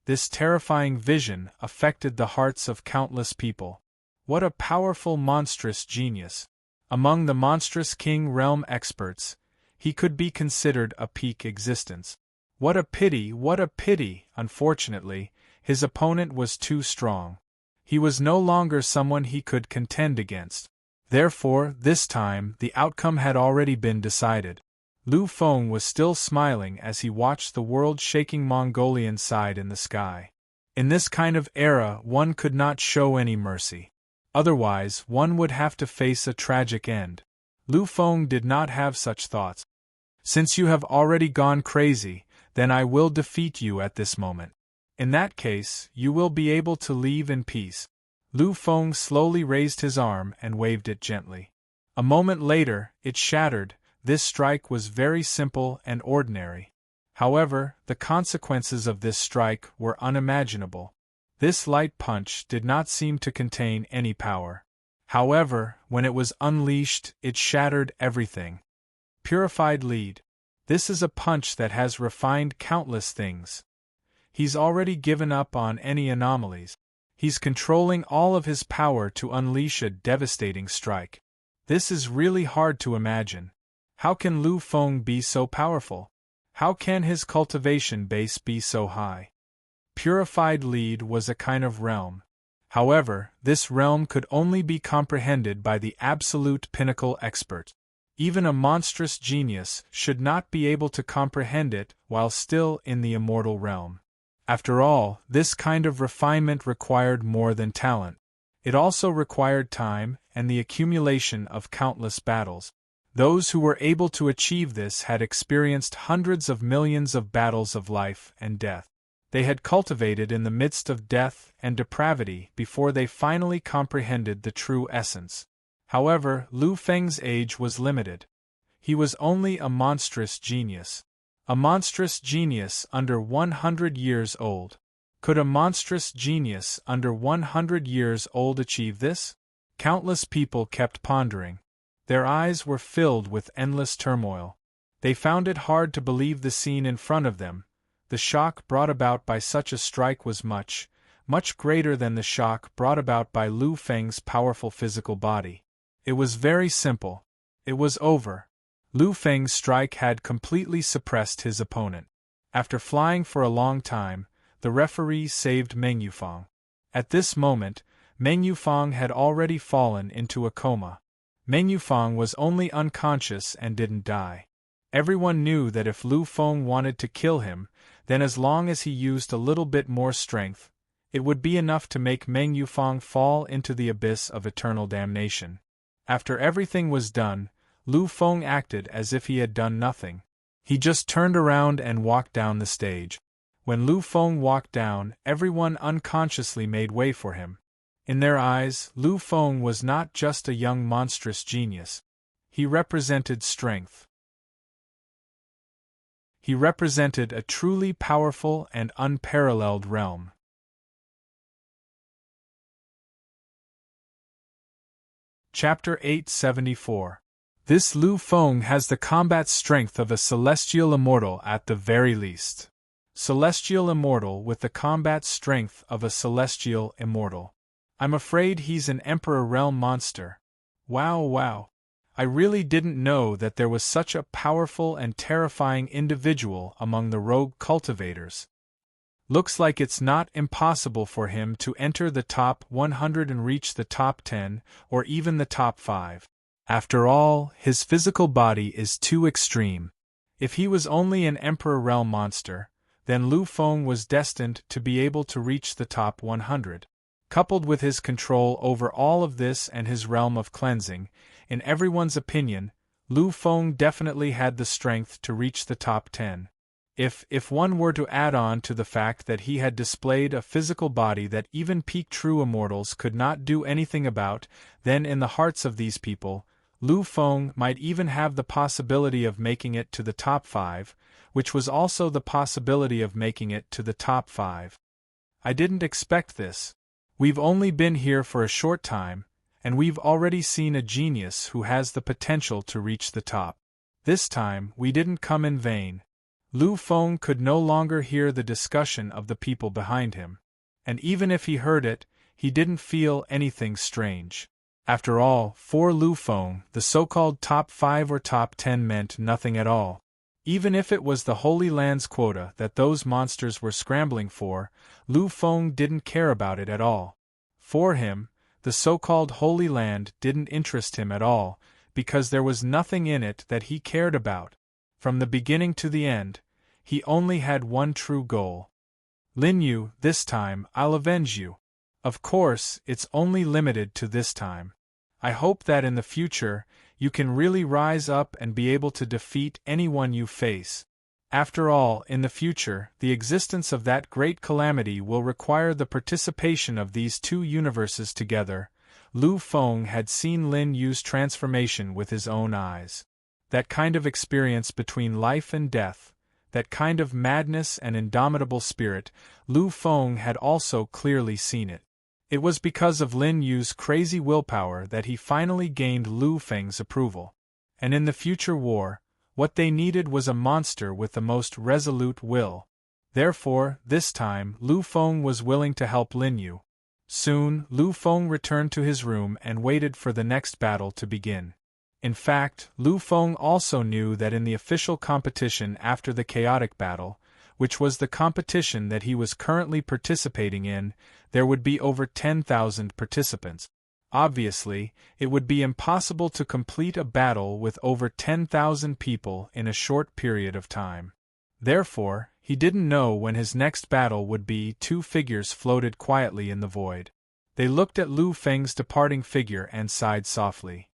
This terrifying vision affected the hearts of countless people. What a powerful, monstrous genius! Among the monstrous King Realm experts, he could be considered a peak existence. What a pity, what a pity! Unfortunately, his opponent was too strong. He was no longer someone he could contend against. Therefore, this time, the outcome had already been decided. Lu Feng was still smiling as he watched the world-shaking Mongolian side in the sky. In this kind of era, one could not show any mercy. Otherwise, one would have to face a tragic end. Lu Feng did not have such thoughts. Since you have already gone crazy, then I will defeat you at this moment. In that case, you will be able to leave in peace. Lu Feng slowly raised his arm and waved it gently. A moment later, it shattered. This strike was very simple and ordinary. However, the consequences of this strike were unimaginable. This light punch did not seem to contain any power. However, when it was unleashed, it shattered everything. Purified lead. This is a punch that has refined countless things. He's already given up on any anomalies. He's controlling all of his power to unleash a devastating strike. This is really hard to imagine. How can Lu Feng be so powerful? How can his cultivation base be so high? Purified lead was a kind of realm. However, this realm could only be comprehended by the absolute pinnacle expert. Even a monstrous genius should not be able to comprehend it while still in the immortal realm. After all, this kind of refinement required more than talent. It also required time and the accumulation of countless battles. Those who were able to achieve this had experienced hundreds of millions of battles of life and death. They had cultivated in the midst of death and depravity before they finally comprehended the true essence. However, Lu Feng's age was limited. He was only a monstrous genius. A monstrous genius under 100 years old. Could a monstrous genius under 100 years old achieve this? Countless people kept pondering. Their eyes were filled with endless turmoil. They found it hard to believe the scene in front of them. The shock brought about by such a strike was much, much greater than the shock brought about by Lu Feng's powerful physical body. It was very simple. It was over. Lu Feng's strike had completely suppressed his opponent. After flying for a long time, the referee saved Meng Yufeng. At this moment, Meng Yufeng had already fallen into a coma. Meng Yufeng was only unconscious and didn't die. Everyone knew that if Lu Feng wanted to kill him, then as long as he used a little bit more strength, it would be enough to make Meng Yufeng fall into the abyss of eternal damnation. After everything was done, Lu Feng acted as if he had done nothing. He just turned around and walked down the stage. When Lu Feng walked down, everyone unconsciously made way for him. In their eyes, Lu Feng was not just a young monstrous genius. He represented strength. He represented a truly powerful and unparalleled realm. Chapter 874. This Lu Feng has the combat strength of a celestial immortal at the very least. Celestial immortal with the combat strength of a celestial immortal. I'm afraid he's an Emperor Realm monster. Wow. I really didn't know that there was such a powerful and terrifying individual among the rogue cultivators. Looks like it's not impossible for him to enter the top 100 and reach the top 10, or even the top 5. After all, his physical body is too extreme. If he was only an Emperor Realm monster, then Lu Feng was destined to be able to reach the top 100. Coupled with his control over all of this and his realm of cleansing, in everyone's opinion, Lu Feng definitely had the strength to reach the top 10. If one were to add on to the fact that he had displayed a physical body that even peak true immortals could not do anything about, then in the hearts of these people, Lu Feng might even have the possibility of making it to the top 5, which was also the possibility of making it to the top 5. I didn't expect this. We've only been here for a short time, and we've already seen a genius who has the potential to reach the top. This time, we didn't come in vain. Lu Feng could no longer hear the discussion of the people behind him. And even if he heard it, he didn't feel anything strange. After all, for Lu Feng, the so-called top 5 or top 10 meant nothing at all. Even if it was the Holy Land's quota that those monsters were scrambling for, Lu Feng didn't care about it at all. For him, the so-called Holy Land didn't interest him at all, because there was nothing in it that he cared about. From the beginning to the end, he only had one true goal. Lin Yu, this time, I'll avenge you. Of course, it's only limited to this time. I hope that in the future, you can really rise up and be able to defeat anyone you face. After all, in the future, the existence of that great calamity will require the participation of these two universes together. Lu Feng had seen Lin Yu's transformation with his own eyes. That kind of experience between life and death, that kind of madness and indomitable spirit, Lu Feng had also clearly seen it. It was because of Lin Yu's crazy willpower that he finally gained Lu Feng's approval. And in the future war, what they needed was a monster with the most resolute will. Therefore, this time, Lu Feng was willing to help Lin Yu. Soon, Lu Feng returned to his room and waited for the next battle to begin. In fact, Lu Feng also knew that in the official competition after the chaotic battle, which was the competition that he was currently participating in, there would be over 10,000 participants. Obviously, it would be impossible to complete a battle with over 10,000 people in a short period of time. Therefore, he didn't know when his next battle would be. Two figures floated quietly in the void. They looked at Lu Feng's departing figure and sighed softly.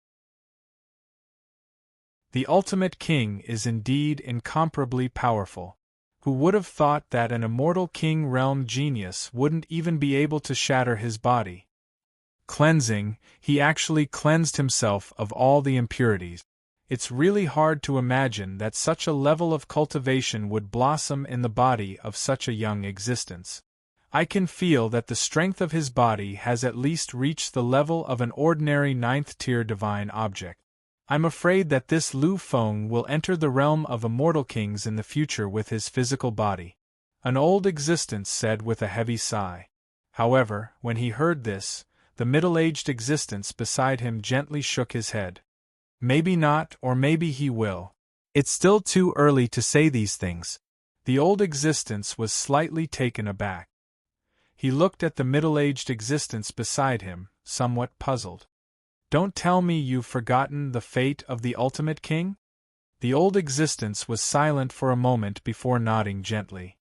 The ultimate king is indeed incomparably powerful. Who would have thought that an immortal king realm genius wouldn't even be able to shatter his body? Cleansing, he actually cleansed himself of all the impurities. It's really hard to imagine that such a level of cultivation would blossom in the body of such a young existence. I can feel that the strength of his body has at least reached the level of an ordinary 9th-tier divine object. I'm afraid that this Lu Feng will enter the realm of immortal kings in the future with his physical body. An old existence said with a heavy sigh. However, when he heard this, the middle-aged existence beside him gently shook his head. Maybe not, or maybe he will. It's still too early to say these things. The old existence was slightly taken aback. He looked at the middle-aged existence beside him, somewhat puzzled. Don't tell me you've forgotten the fate of the ultimate king? The old existence was silent for a moment before nodding gently.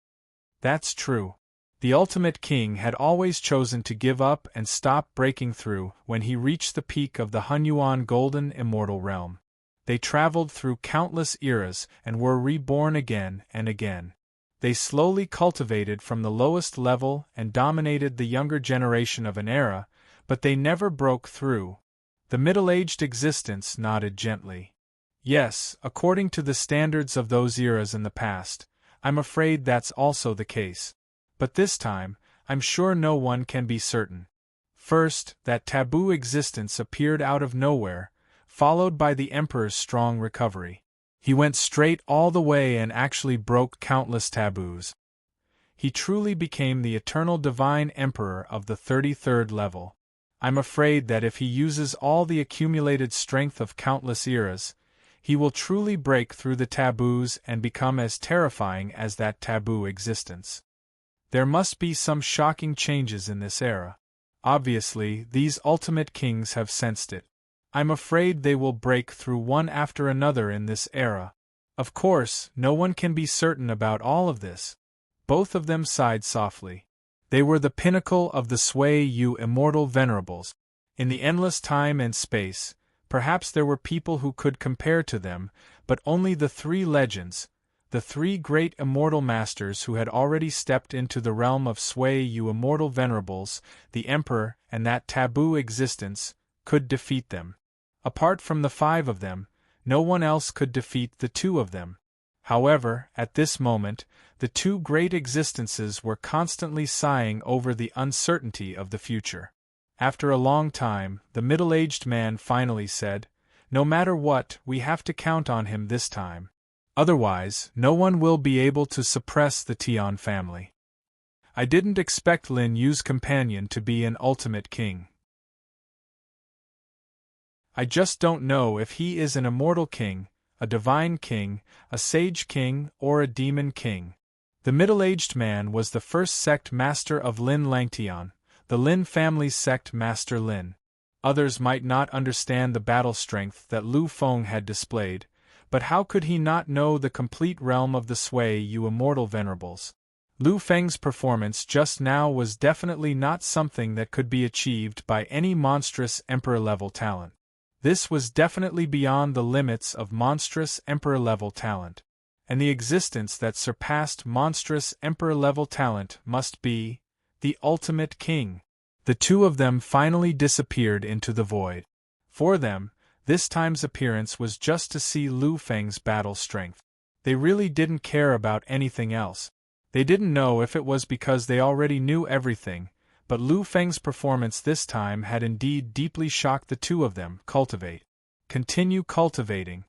That's true. The ultimate king had always chosen to give up and stop breaking through when he reached the peak of the Hunyuan Golden Immortal Realm. They traveled through countless eras and were reborn again and again. They slowly cultivated from the lowest level and dominated the younger generation of an era, but they never broke through. The middle-aged existence nodded gently. Yes, according to the standards of those eras in the past, I'm afraid that's also the case. But this time, I'm sure no one can be certain. First, that taboo existence appeared out of nowhere, followed by the Emperor's strong recovery. He went straight all the way and actually broke countless taboos. He truly became the eternal divine Emperor of the 33rd level. I'm afraid that if he uses all the accumulated strength of countless eras, he will truly break through the taboos and become as terrifying as that taboo existence. There must be some shocking changes in this era. Obviously, these ultimate kings have sensed it. I'm afraid they will break through one after another in this era. Of course, no one can be certain about all of this. Both of them sighed softly. They were the pinnacle of the Sui Yu immortal venerables. In the endless time and space, perhaps there were people who could compare to them, but only the three legends, the three great immortal masters who had already stepped into the realm of Sui Yu immortal venerables, the Emperor and that taboo existence, could defeat them. Apart from the 5 of them, no one else could defeat the 2 of them. However, at this moment, the 2 great existences were constantly sighing over the uncertainty of the future. After a long time, the middle-aged man finally said, "No matter what, we have to count on him this time. Otherwise, no one will be able to suppress the Tian family. I didn't expect Lin Yu's companion to be an ultimate king. I just don't know if he is an immortal king, a divine king, a sage king, or a demon king." The middle-aged man was the first sect master of Lin Langtian, the Lin family's sect master Lin. Others might not understand the battle strength that Lu Feng had displayed, but how could he not know the complete realm of the Sui Yu immortal venerables? Lu Feng's performance just now was definitely not something that could be achieved by any monstrous emperor-level talent. This was definitely beyond the limits of monstrous emperor-level talent. And the existence that surpassed monstrous emperor-level talent must be the ultimate king. The two of them finally disappeared into the void. For them, this time's appearance was just to see Lu Feng's battle strength. They really didn't care about anything else. They didn't know if it was because they already knew everything, but Lu Feng's performance this time had indeed deeply shocked the two of them. Continue cultivating.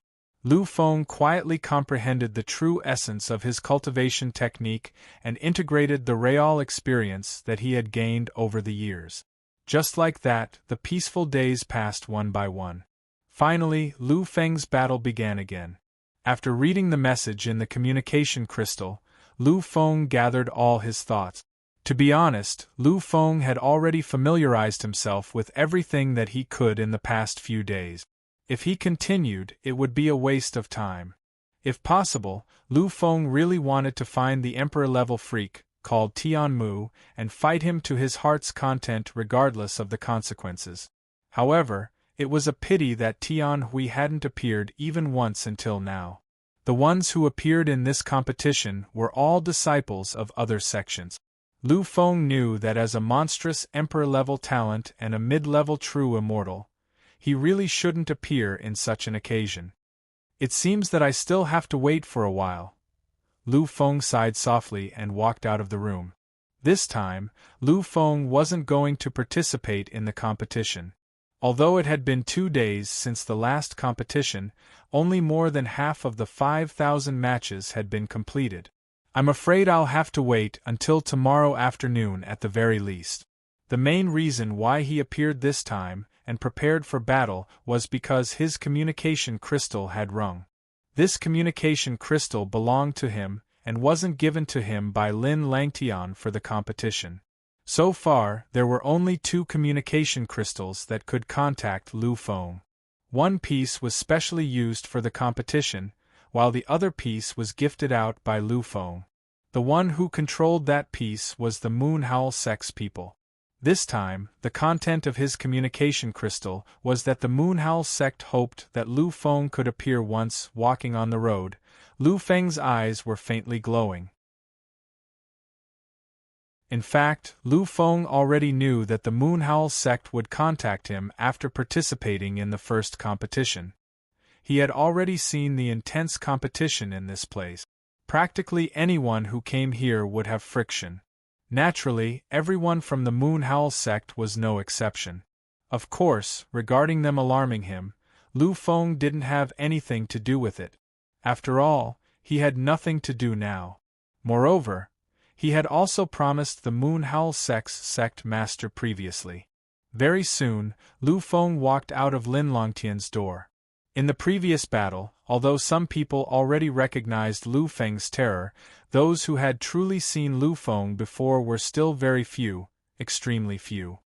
Lu Feng quietly comprehended the true essence of his cultivation technique and integrated the real experience that he had gained over the years. Just like that, the peaceful days passed one by one. Finally, Lu Feng's battle began again. After reading the message in the communication crystal, Lu Feng gathered all his thoughts. To be honest, Lu Feng had already familiarized himself with everything that he could in the past few days. If he continued, it would be a waste of time. If possible, Lu Feng really wanted to find the emperor-level freak, called Tian Mu, and fight him to his heart's content regardless of the consequences. However, it was a pity that Tian Hui hadn't appeared even once until now. The ones who appeared in this competition were all disciples of other sections. Lu Feng knew that as a monstrous emperor-level talent and a mid-level true immortal, he really shouldn't appear in such an occasion. It seems that I still have to wait for a while. Lu Feng sighed softly and walked out of the room. This time, Lu Feng wasn't going to participate in the competition. Although it had been 2 days since the last competition, only more than half of the 5,000 matches had been completed. I'm afraid I'll have to wait until tomorrow afternoon at the very least. The main reason why he appeared this time and prepared for battle was because his communication crystal had rung. This communication crystal belonged to him and wasn't given to him by Lin Langtian for the competition. So far, there were only 2 communication crystals that could contact Lu Feng. One piece was specially used for the competition, while the other piece was gifted out by Lu Feng. The one who controlled that piece was the Moonhowl Sex people. This time, the content of his communication crystal was that the Moonhowl sect hoped that Lu Feng could appear once walking on the road. Lu Feng's eyes were faintly glowing. In fact, Lu Feng already knew that the Moonhowl sect would contact him after participating in the first competition. He had already seen the intense competition in this place. Practically anyone who came here would have friction. Naturally, everyone from the Moonhowl sect was no exception. Of course, regarding them alarming him, Lu Feng didn't have anything to do with it. After all, he had nothing to do now. Moreover, he had also promised the Moonhowl sect master previously. Very soon, Lu Feng walked out of Lin Longtian's door. In the previous battle, although some people already recognized Lu Feng's terror, those who had truly seen Lu Feng before were still very few, extremely few.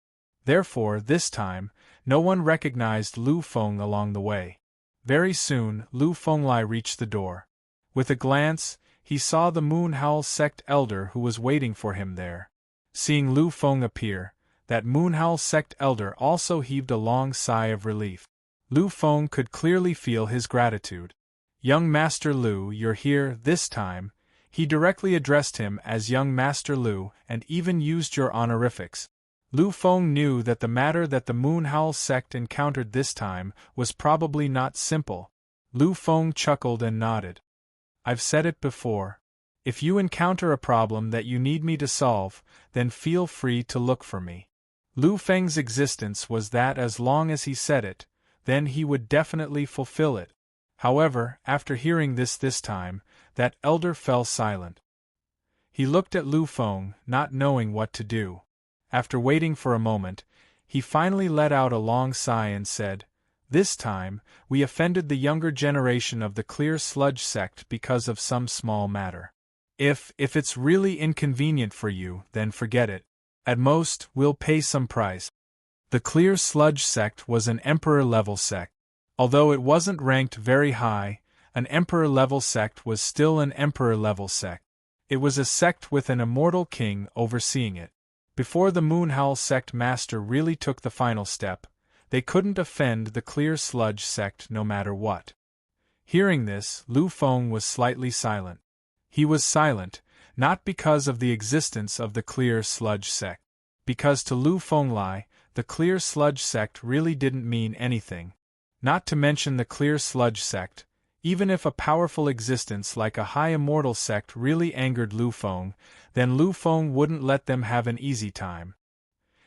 Therefore, this time, no one recognized Lu Feng along the way. Very soon, Lu Fenglai reached the door. With a glance, he saw the Moonhowl sect elder who was waiting for him there. Seeing Lu Feng appear, that Moonhowl sect elder also heaved a long sigh of relief. Lu Feng could clearly feel his gratitude. "Young Master Lu, you're here this time." He directly addressed him as Young Master Lu and even used your honorifics. Lu Feng knew that the matter that the Moonhowl sect encountered this time was probably not simple. Lu Feng chuckled and nodded. "I've said it before. If you encounter a problem that you need me to solve, then feel free to look for me." Lu Feng's existence was that as long as he said it, then he would definitely fulfill it. However, after hearing this time, that elder fell silent. He looked at Lu Feng, not knowing what to do. After waiting for a moment, he finally let out a long sigh and said, "This time, we offended the younger generation of the Clear Sludge sect because of some small matter. If it's really inconvenient for you, then forget it. At most, we'll pay some price." The Clear Sludge sect was an Emperor-level sect. Although it wasn't ranked very high, an Emperor-level sect was still an Emperor-level sect. It was a sect with an immortal king overseeing it. Before the Moonhowl sect master really took the final step, they couldn't offend the Clear Sludge sect no matter what. Hearing this, Lu Feng was slightly silent. He was silent, not because of the existence of the Clear Sludge sect. Because to Lu Feng the Clear Sludge sect really didn't mean anything. Not to mention the Clear Sludge sect, even if a powerful existence like a high immortal sect really angered Lu Feng, then Lu Feng wouldn't let them have an easy time.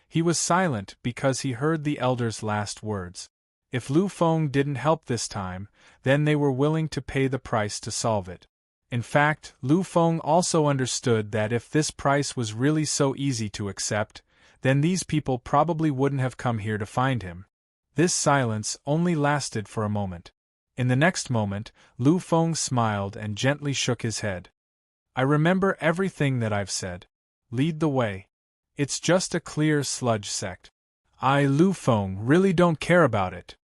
He was silent because he heard the elder's last words. If Lu Feng didn't help this time, then they were willing to pay the price to solve it. In fact, Lu Feng also understood that if this price was really so easy to accept, then these people probably wouldn't have come here to find him. This silence only lasted for a moment. In the next moment, Lu Feng smiled and gently shook his head. "I remember everything that I've said. Lead the way. It's just a Clear Sludge sect. Lu Feng, really don't care about it."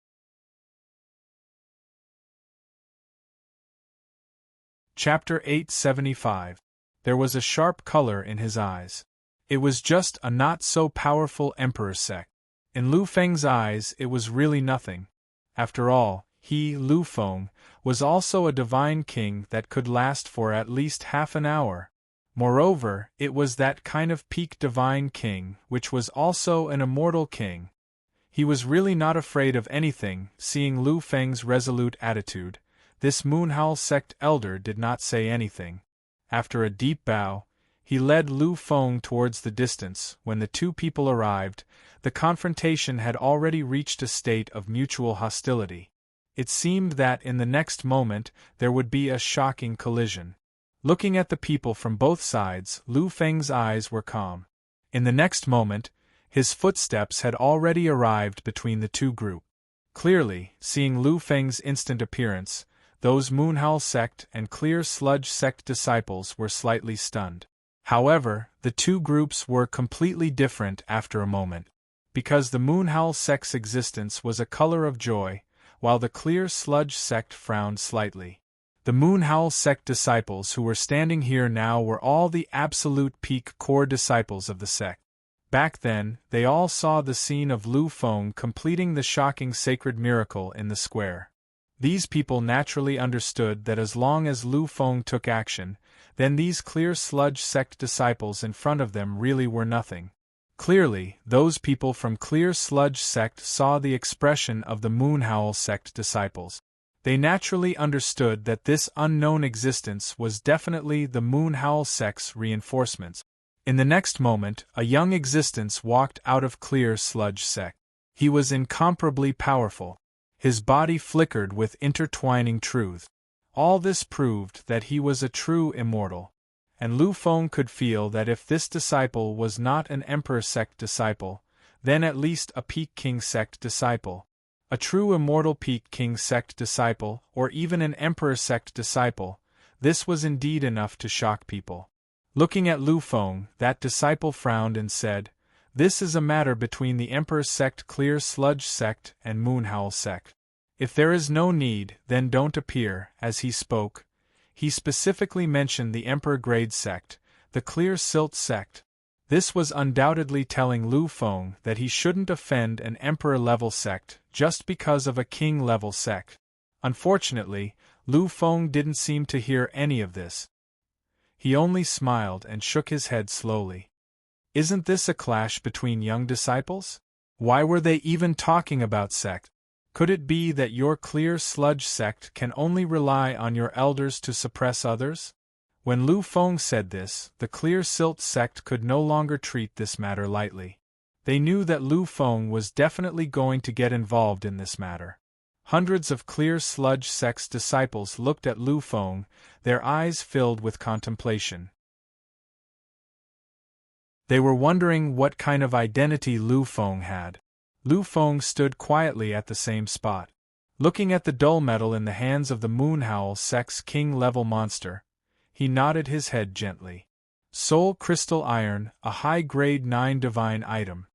Chapter 875. There was a sharp color in his eyes. It was just a not-so-powerful Emperor sect. In Lu Feng's eyes it was really nothing. After all, he, Lu Feng, was also a divine king that could last for at least half an hour. Moreover, it was that kind of peak divine king which was also an immortal king. He was really not afraid of anything. Seeing Lu Feng's resolute attitude, this Moonhowl sect elder did not say anything. After a deep bow, he led Lu Feng towards the distance. When the two people arrived, the confrontation had already reached a state of mutual hostility. It seemed that in the next moment there would be a shocking collision. Looking at the people from both sides, Lu Feng's eyes were calm. In the next moment, his footsteps had already arrived between the two groups. Clearly, seeing Lu Feng's instant appearance, those Moonhowl sect and Clear Sludge sect disciples were slightly stunned. However, the two groups were completely different after a moment. Because the Moonhowl sect's existence was a color of joy, while the Clear Sludge sect frowned slightly. The Moonhowl sect disciples who were standing here now were all the absolute peak core disciples of the sect. Back then, they all saw the scene of Lu Feng completing the shocking sacred miracle in the square. These people naturally understood that as long as Lu Feng took action, then these Clear Sludge sect disciples in front of them really were nothing. Clearly, those people from Clear Sludge sect saw the expression of the Moonhowl sect disciples. They naturally understood that this unknown existence was definitely the Moonhowl sect's reinforcements. In the next moment, a young existence walked out of Clear Sludge sect. He was incomparably powerful. His body flickered with intertwining truth. All this proved that he was a true immortal. And Lu Feng could feel that if this disciple was not an Emperor sect disciple, then at least a Peak King sect disciple. A true immortal Peak King sect disciple, or even an Emperor sect disciple, this was indeed enough to shock people. Looking at Lu Feng, that disciple frowned and said, "This is a matter between the Emperor sect, Clear Sludge sect, and Moonhowl sect. If there is no need, then don't appear." As he spoke, he specifically mentioned the Emperor grade sect, the Clear Silt sect. This was undoubtedly telling Lu Feng that he shouldn't offend an Emperor-level sect just because of a King-level sect. Unfortunately, Lu Feng didn't seem to hear any of this. He only smiled and shook his head slowly. Isn't this a clash between young disciples? Why were they even talking about sect? Could it be that your Clear Sludge sect can only rely on your elders to suppress others? When Lu Feng said this, the Clear Silt sect could no longer treat this matter lightly. They knew that Lu Feng was definitely going to get involved in this matter. Hundreds of clear sludge sect's disciples looked at Lu Feng, their eyes filled with contemplation. They were wondering what kind of identity Lu Feng had. Lu Feng stood quietly at the same spot, looking at the dull metal in the hands of the Moonhowl sect's king-level monster. He nodded his head gently. Soul Crystal Iron, a high-grade 9 divine item.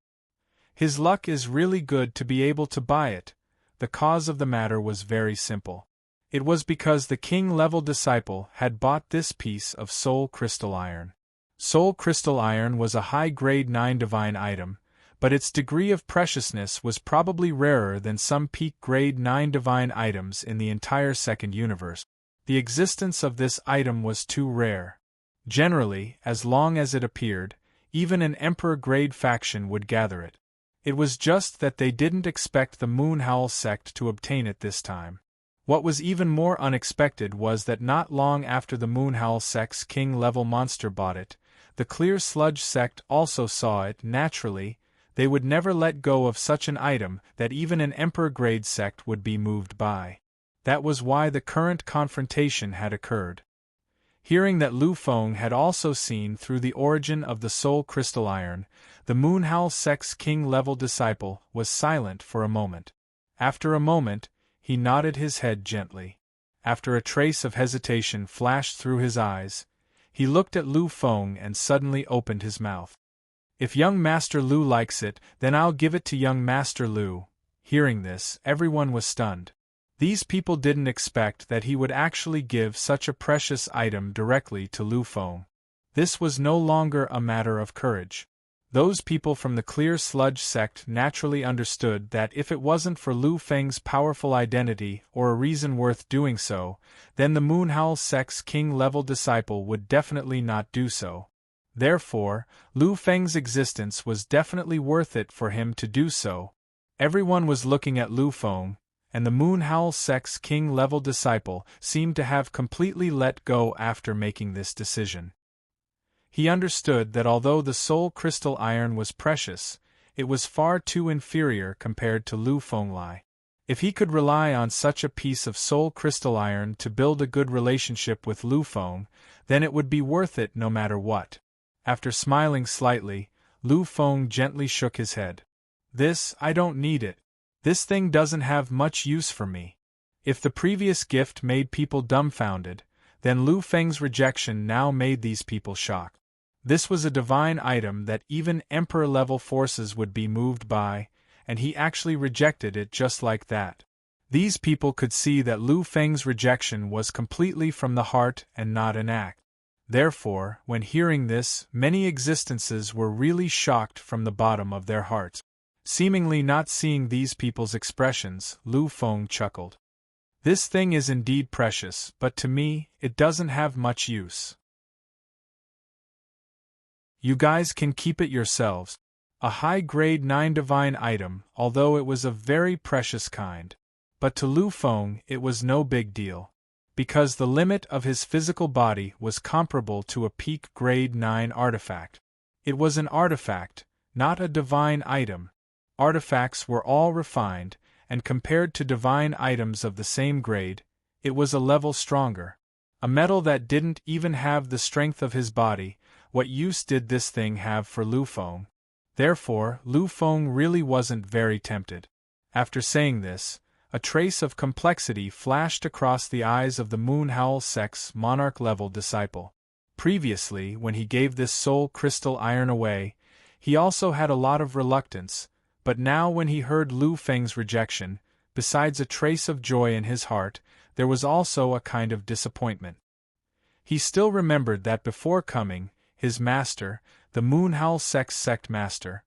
His luck is really good to be able to buy it. The cause of the matter was very simple. It was because the king-level disciple had bought this piece of Soul Crystal Iron. Soul Crystal Iron was a high-grade 9 divine item, but its degree of preciousness was probably rarer than some peak grade 9 divine items in the entire second universe. The existence of this item was too rare. Generally, as long as it appeared, even an Emperor-grade faction would gather it. It was just that they didn't expect the Moonhowl sect to obtain it this time. What was even more unexpected was that not long after the Moonhowl sect's king-level monster bought it, the Clear Sludge sect also saw it. Naturally, they would never let go of such an item that even an Emperor-grade sect would be moved by. That was why the current confrontation had occurred. Hearing that Lu Feng had also seen through the origin of the Soul Crystal Iron, the Moonhowl sect's king-level disciple was silent for a moment. After a moment, he nodded his head gently. After a trace of hesitation flashed through his eyes, he looked at Lu Feng and suddenly opened his mouth. "If young Master Lu likes it, then I'll give it to young Master Lu." Hearing this, everyone was stunned. These people didn't expect that he would actually give such a precious item directly to Lu Feng. This was no longer a matter of courage. Those people from the Clear Sludge sect naturally understood that if it wasn't for Lu Feng's powerful identity or a reason worth doing so, then the Moonhowl sect's king-level disciple would definitely not do so. Therefore, Lu Feng's existence was definitely worth it for him to do so. Everyone was looking at Lu Feng, and the Moonhowl sect's king-level disciple seemed to have completely let go after making this decision. He understood that although the Soul Crystal Iron was precious, it was far too inferior compared to Lu Feng. If he could rely on such a piece of Soul Crystal Iron to build a good relationship with Lu Feng, then it would be worth it no matter what. After smiling slightly, Lu Feng gently shook his head. I don't need it. This thing doesn't have much use for me." If the previous gift made people dumbfounded, then Lu Feng's rejection now made these people shocked. This was a divine item that even Emperor-level forces would be moved by, and he actually rejected it just like that. These people could see that Lu Feng's rejection was completely from the heart and not an act. Therefore, when hearing this, many existences were really shocked from the bottom of their hearts. Seemingly not seeing these people's expressions, Lu Feng chuckled. "This thing is indeed precious, but to me, it doesn't have much use. You guys can keep it yourselves." A high-grade 9 divine item, although it was a very precious kind. But to Lu Feng, it was no big deal. Because the limit of his physical body was comparable to a peak grade 9 artifact. It was an artifact, not a divine item. Artifacts were all refined, and compared to divine items of the same grade, it was a level stronger. A metal that didn't even have the strength of his body. What use did this thing have for Lu Feng? Therefore, Lu Feng really wasn't very tempted. After saying this, a trace of complexity flashed across the eyes of the Moonhowl sect's monarch-level disciple. Previously, when he gave this Soul Crystal Iron away, he also had a lot of reluctance, but now when he heard Lu Feng's rejection, besides a trace of joy in his heart, there was also a kind of disappointment. He still remembered that before coming, his master, the Moonhowl sect's sect master,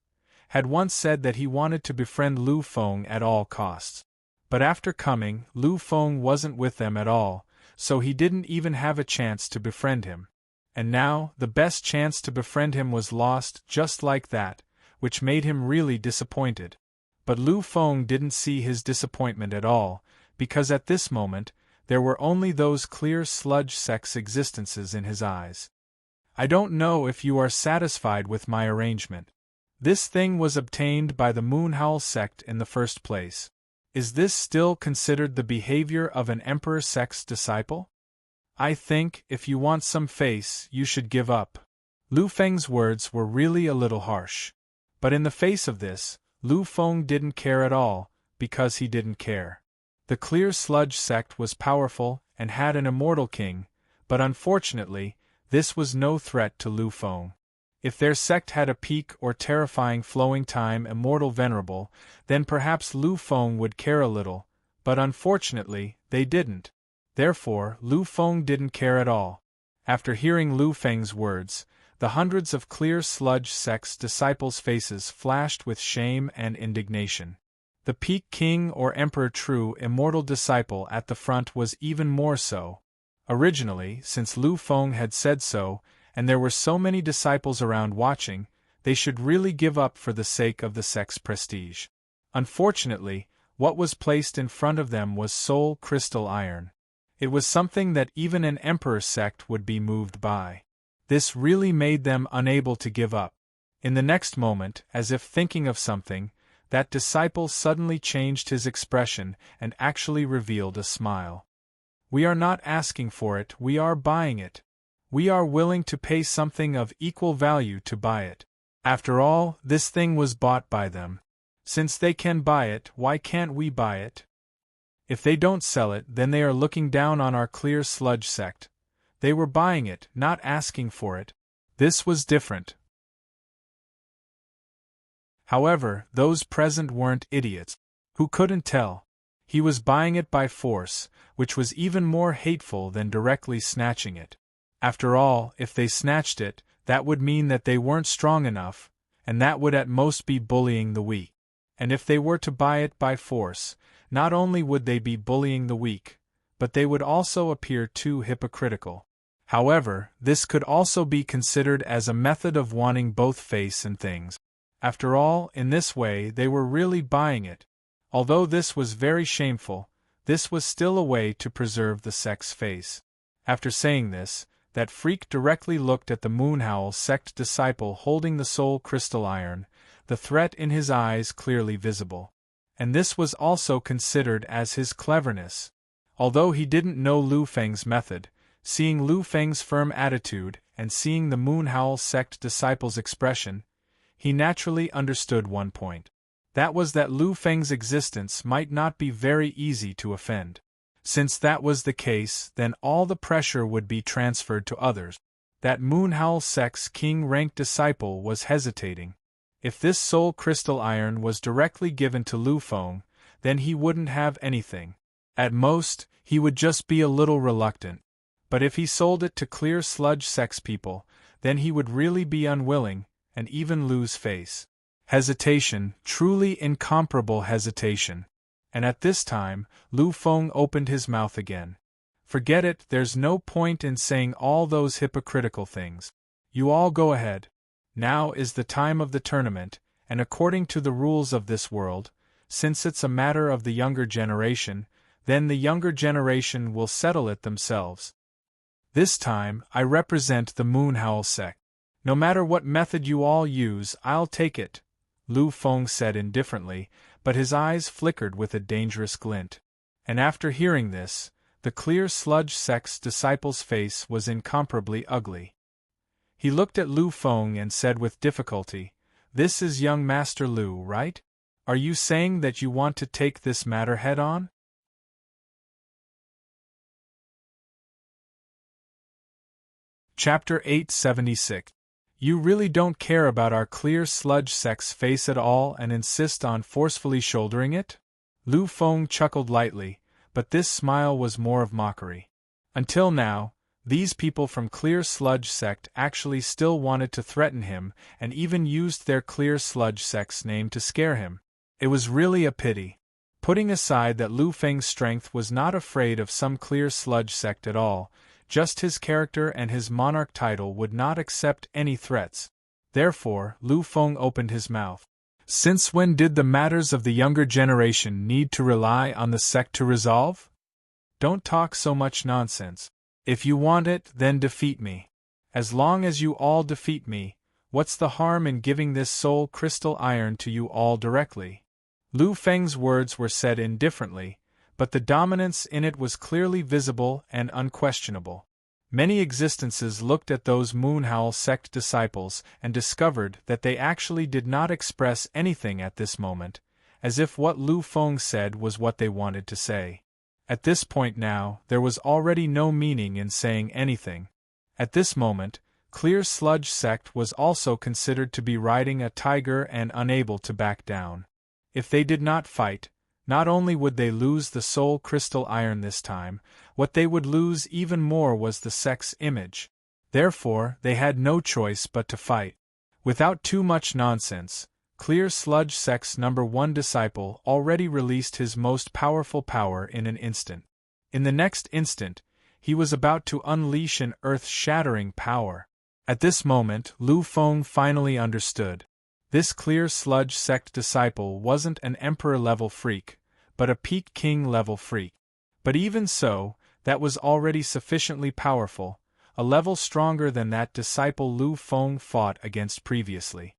had once said that he wanted to befriend Lu Feng at all costs. But after coming, Lu Feng wasn't with them at all, so he didn't even have a chance to befriend him. And now, the best chance to befriend him was lost just like that, which made him really disappointed. But Lu Feng didn't see his disappointment at all, because at this moment, there were only those Clear Sludge sect's existences in his eyes. "I don't know if you are satisfied with my arrangement. This thing was obtained by the Moonhowl sect in the first place. Is this still considered the behavior of an Emperor sect's disciple? I think, if you want some face, you should give up. Lu Feng's words were really a little harsh. But in the face of this, Lu Feng didn't care at all, because he didn't care. The Clear Sludge sect was powerful and had an immortal king, but unfortunately, this was no threat to Lu Feng. If their sect had a peak or terrifying flowing time immortal venerable, then perhaps Lu Feng would care a little, but unfortunately, they didn't. Therefore, Lu Feng didn't care at all. After hearing Lu Feng's words, the hundreds of Clear Sludge sect's disciples' faces flashed with shame and indignation. The peak king or emperor true immortal disciple at the front was even more so. Originally, since Lu Feng had said so, and there were so many disciples around watching, they should really give up for the sake of the sect's prestige. Unfortunately, what was placed in front of them was soul crystal iron. It was something that even an emperor sect would be moved by. This really made them unable to give up. In the next moment, as if thinking of something, that disciple suddenly changed his expression and actually revealed a smile. We are not asking for it, we are buying it. We are willing to pay something of equal value to buy it. After all, this thing was bought by them. Since they can buy it, why can't we buy it? If they don't sell it, then they are looking down on our Clear Sludge sect. They were buying it, not asking for it. This was different. However, those present weren't idiots. Who couldn't tell? He was buying it by force, which was even more hateful than directly snatching it. After all, if they snatched it, that would mean that they weren't strong enough, and that would at most be bullying the weak. And if they were to buy it by force, not only would they be bullying the weak, but they would also appear too hypocritical. However, this could also be considered as a method of wanting both face and things. After all, in this way they were really buying it. Although this was very shameful, this was still a way to preserve the sect's face. After saying this, that freak directly looked at the Moonhowl sect disciple holding the soul crystal iron, the threat in his eyes clearly visible. And this was also considered as his cleverness. Although he didn't know Lu Feng's method, seeing Lu Feng's firm attitude and seeing the Moonhowl sect disciple's expression, he naturally understood one point. That was that Lu Feng's existence might not be very easy to offend. Since that was the case, then all the pressure would be transferred to others. That Moonhowl sect's king-ranked disciple was hesitating. If this soul crystal iron was directly given to Lu Feng, then he wouldn't have anything. At most, he would just be a little reluctant. But if he sold it to Clear Sludge sect's people, then he would really be unwilling, and even lose face. Hesitation, truly incomparable hesitation. And at this time, Lu Feng opened his mouth again. Forget it, there's no point in saying all those hypocritical things. You all go ahead. Now is the time of the tournament, and according to the rules of this world, since it's a matter of the younger generation, then the younger generation will settle it themselves. This time, I represent the Moonhowl sect. No matter what method you all use, I'll take it, Lu Feng said indifferently, but his eyes flickered with a dangerous glint. And after hearing this, the Clear Sludge sect's disciple's face was incomparably ugly. He looked at Lu Feng and said with difficulty, "This is young Master Lu, right? Are you saying that you want to take this matter head-on?" Chapter 876. You really don't care about our Clear Sludge sect's face at all and insist on forcefully shouldering it? Lu Feng chuckled lightly, but this smile was more of mockery. Until now, these people from Clear Sludge sect actually still wanted to threaten him and even used their Clear Sludge sect's name to scare him. It was really a pity. Putting aside that Lu Feng's strength was not afraid of some Clear Sludge sect at all, just his character and his monarch title would not accept any threats. Therefore, Lu Feng opened his mouth. Since when did the matters of the younger generation need to rely on the sect to resolve? Don't talk so much nonsense. If you want it, then defeat me. As long as you all defeat me, What's the harm in giving this soul crystal iron to you all directly? Lu Feng's words were said indifferently, but the dominance in it was clearly visible and unquestionable. Many existences looked at those Moonhowl sect disciples and discovered that they actually did not express anything at this moment, as if what Lu Feng said was what they wanted to say. At this point now, there was already no meaning in saying anything. At this moment, Clear Sludge Sect was also considered to be riding a tiger and unable to back down. If they did not fight, not only would they lose the soul crystal iron this time, what they would lose even more was the sect's image. Therefore, they had no choice but to fight. Without too much nonsense, Clear Sludge Sect's #1 disciple already released his most powerful power in an instant. In the next instant, he was about to unleash an earth-shattering power. At this moment, Lu Feng finally understood. This Clear Sludge Sect disciple wasn't an Emperor-level freak, but a Peak King-level freak. But even so, that was already sufficiently powerful, a level stronger than that disciple Lu Feng fought against previously.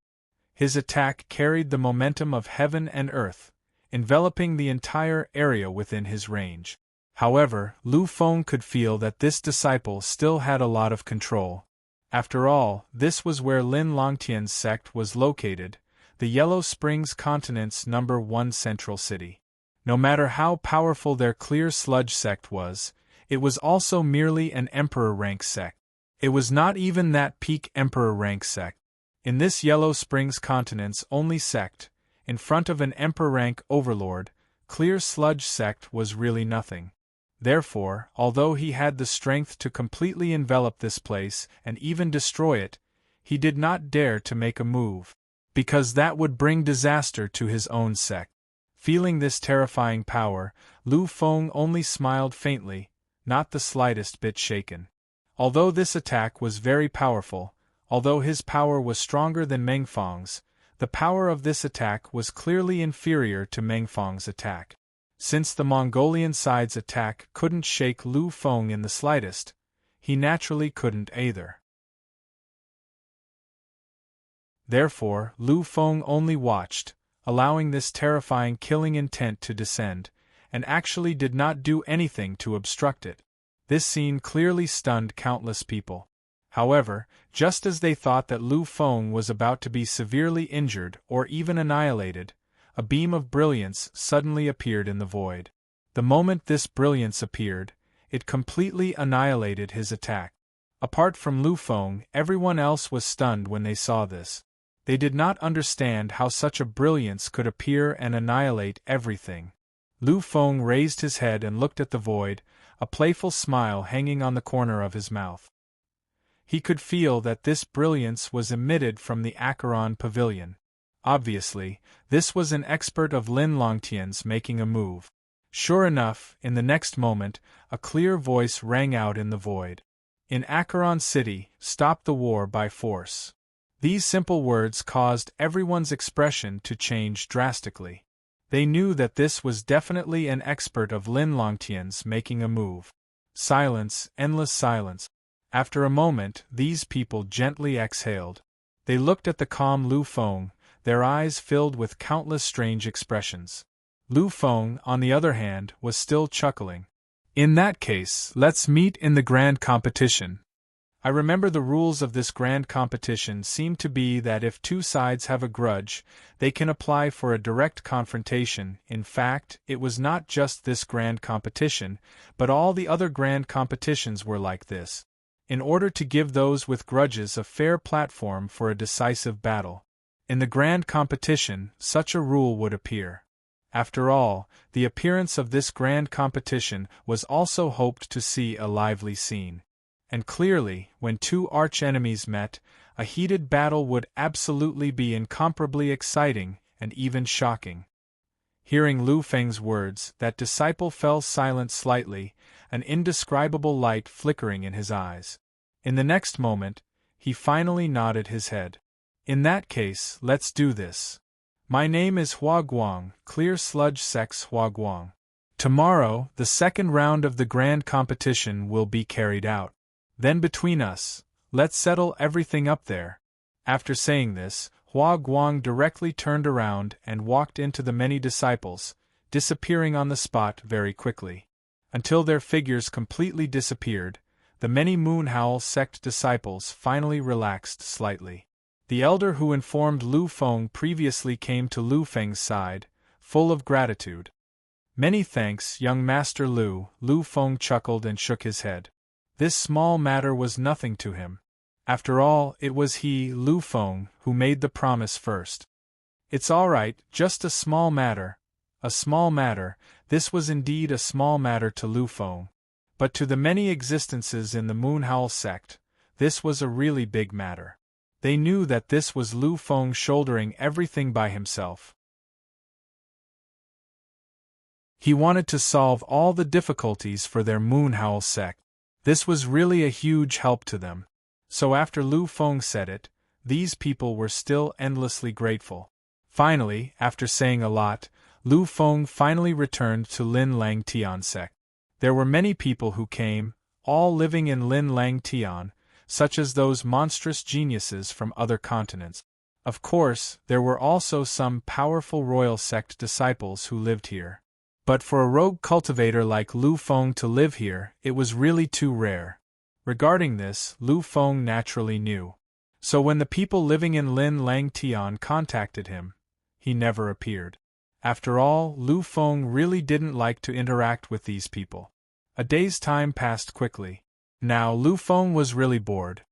His attack carried the momentum of heaven and earth, enveloping the entire area within his range. However, Lu Feng could feel that this disciple still had a lot of control. After all, this was where Lin Longtian's sect was located, the Yellow Springs continent's #1 central city. No matter how powerful their Clear Sludge sect was, it was also merely an Emperor-rank sect. It was not even that peak Emperor-rank sect. In this Yellow Springs continent's only sect, in front of an Emperor-rank Overlord, Clear Sludge sect was really nothing. Therefore, although he had the strength to completely envelop this place and even destroy it, he did not dare to make a move, because that would bring disaster to his own sect. Feeling this terrifying power, Lu Feng only smiled faintly, not the slightest bit shaken. Although this attack was very powerful, although his power was stronger than Meng Fang's, the power of this attack was clearly inferior to Meng Fang's attack. Since the Mongolian side's attack couldn't shake Lu Feng in the slightest, he naturally couldn't either. Therefore, Lu Feng only watched, allowing this terrifying killing intent to descend, and actually did not do anything to obstruct it. This scene clearly stunned countless people. However, just as they thought that Lu Feng was about to be severely injured or even annihilated, a beam of brilliance suddenly appeared in the void. The moment this brilliance appeared, it completely annihilated his attack. Apart from Lu Feng, everyone else was stunned when they saw this. They did not understand how such a brilliance could appear and annihilate everything. Lu Feng raised his head and looked at the void, a playful smile hanging on the corner of his mouth. He could feel that this brilliance was emitted from the Acheron Pavilion. Obviously, this was an expert of Lin Longtian's making a move. Sure enough, in the next moment, a clear voice rang out in the void. In Acheron City, stop the war by force. These simple words caused everyone's expression to change drastically. They knew that this was definitely an expert of Lin Longtian's making a move. Silence, endless silence. After a moment, these people gently exhaled. They looked at the calm Lu Feng, their eyes filled with countless strange expressions. Lu Feng, on the other hand, was still chuckling. In that case, let's meet in the grand competition. I remember the rules of this grand competition seem to be that if two sides have a grudge, they can apply for a direct confrontation. In fact, it was not just this grand competition, but all the other grand competitions were like this. In order to give those with grudges a fair platform for a decisive battle. In the grand competition, such a rule would appear. After all, the appearance of this grand competition was also hoped to see a lively scene. And clearly, when two arch-enemies met, a heated battle would absolutely be incomparably exciting and even shocking. Hearing Lu Feng's words, that disciple fell silent slightly, an indescribable light flickering in his eyes. In the next moment, he finally nodded his head. In that case, let's do this. My name is Hua Guang, Clear Sludge Sect's Hua Guang. Tomorrow, the second round of the grand competition will be carried out. Then between us, let's settle everything up there. After saying this, Hua Guang directly turned around and walked into the many disciples, disappearing on the spot very quickly. Until their figures completely disappeared, the many Moonhowl sect disciples finally relaxed slightly. The elder who informed Lu Feng previously came to Lu Feng's side, full of gratitude. "Many thanks, young Master Lu," Lu Feng chuckled and shook his head. This small matter was nothing to him. After all, it was he, Lu Feng, who made the promise first. "It's all right, just a small matter." A small matter, this was indeed a small matter to Lu Feng. But to the many existences in the Moonhowl sect, this was a really big matter. They knew that this was Lu Feng shouldering everything by himself. He wanted to solve all the difficulties for their Moonhowl sect. This was really a huge help to them. So after Lu Feng said it, these people were still endlessly grateful. Finally, after saying a lot, Lu Feng finally returned to Lin Lang Tian sect. There were many people who came, all living in Lin Lang Tian, such as those monstrous geniuses from other continents. Of course, there were also some powerful royal sect disciples who lived here. But for a rogue cultivator like Lu Feng to live here, it was really too rare. Regarding this, Lu Feng naturally knew. So when the people living in Lin Lang Tian contacted him, he never appeared. After all, Lu Feng really didn't like to interact with these people. A day's time passed quickly. Now Lu Feng was really bored.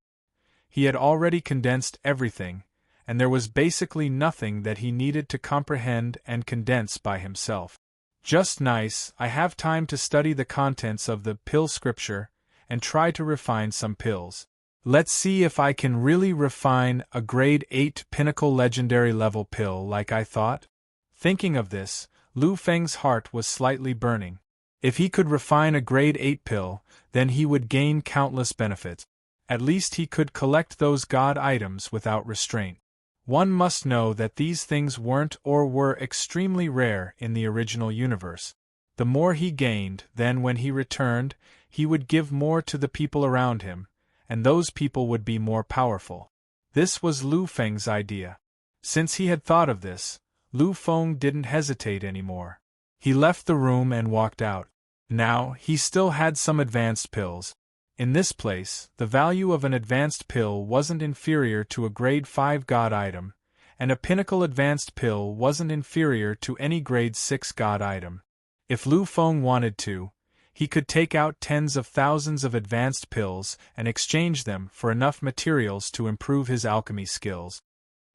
He had already condensed everything, and there was basically nothing that he needed to comprehend and condense by himself. Just nice, I have time to study the contents of the pill scripture, and try to refine some pills. Let's see if I can really refine a grade 8 pinnacle legendary level pill like I thought. Thinking of this, Lu Feng's heart was slightly burning. If he could refine a grade 8 pill, then he would gain countless benefits. At least he could collect those god items without restraint. One must know that these things weren't or were extremely rare in the original universe. The more he gained, then when he returned, he would give more to the people around him, and those people would be more powerful. This was Lu Feng's idea. Since he had thought of this, Lu Feng didn't hesitate anymore. He left the room and walked out. Now, he still had some advanced pills. In this place, the value of an advanced pill wasn't inferior to a grade 5 god item, and a pinnacle advanced pill wasn't inferior to any grade 6 god item. If Lu Feng wanted to, he could take out tens of thousands of advanced pills and exchange them for enough materials to improve his alchemy skills.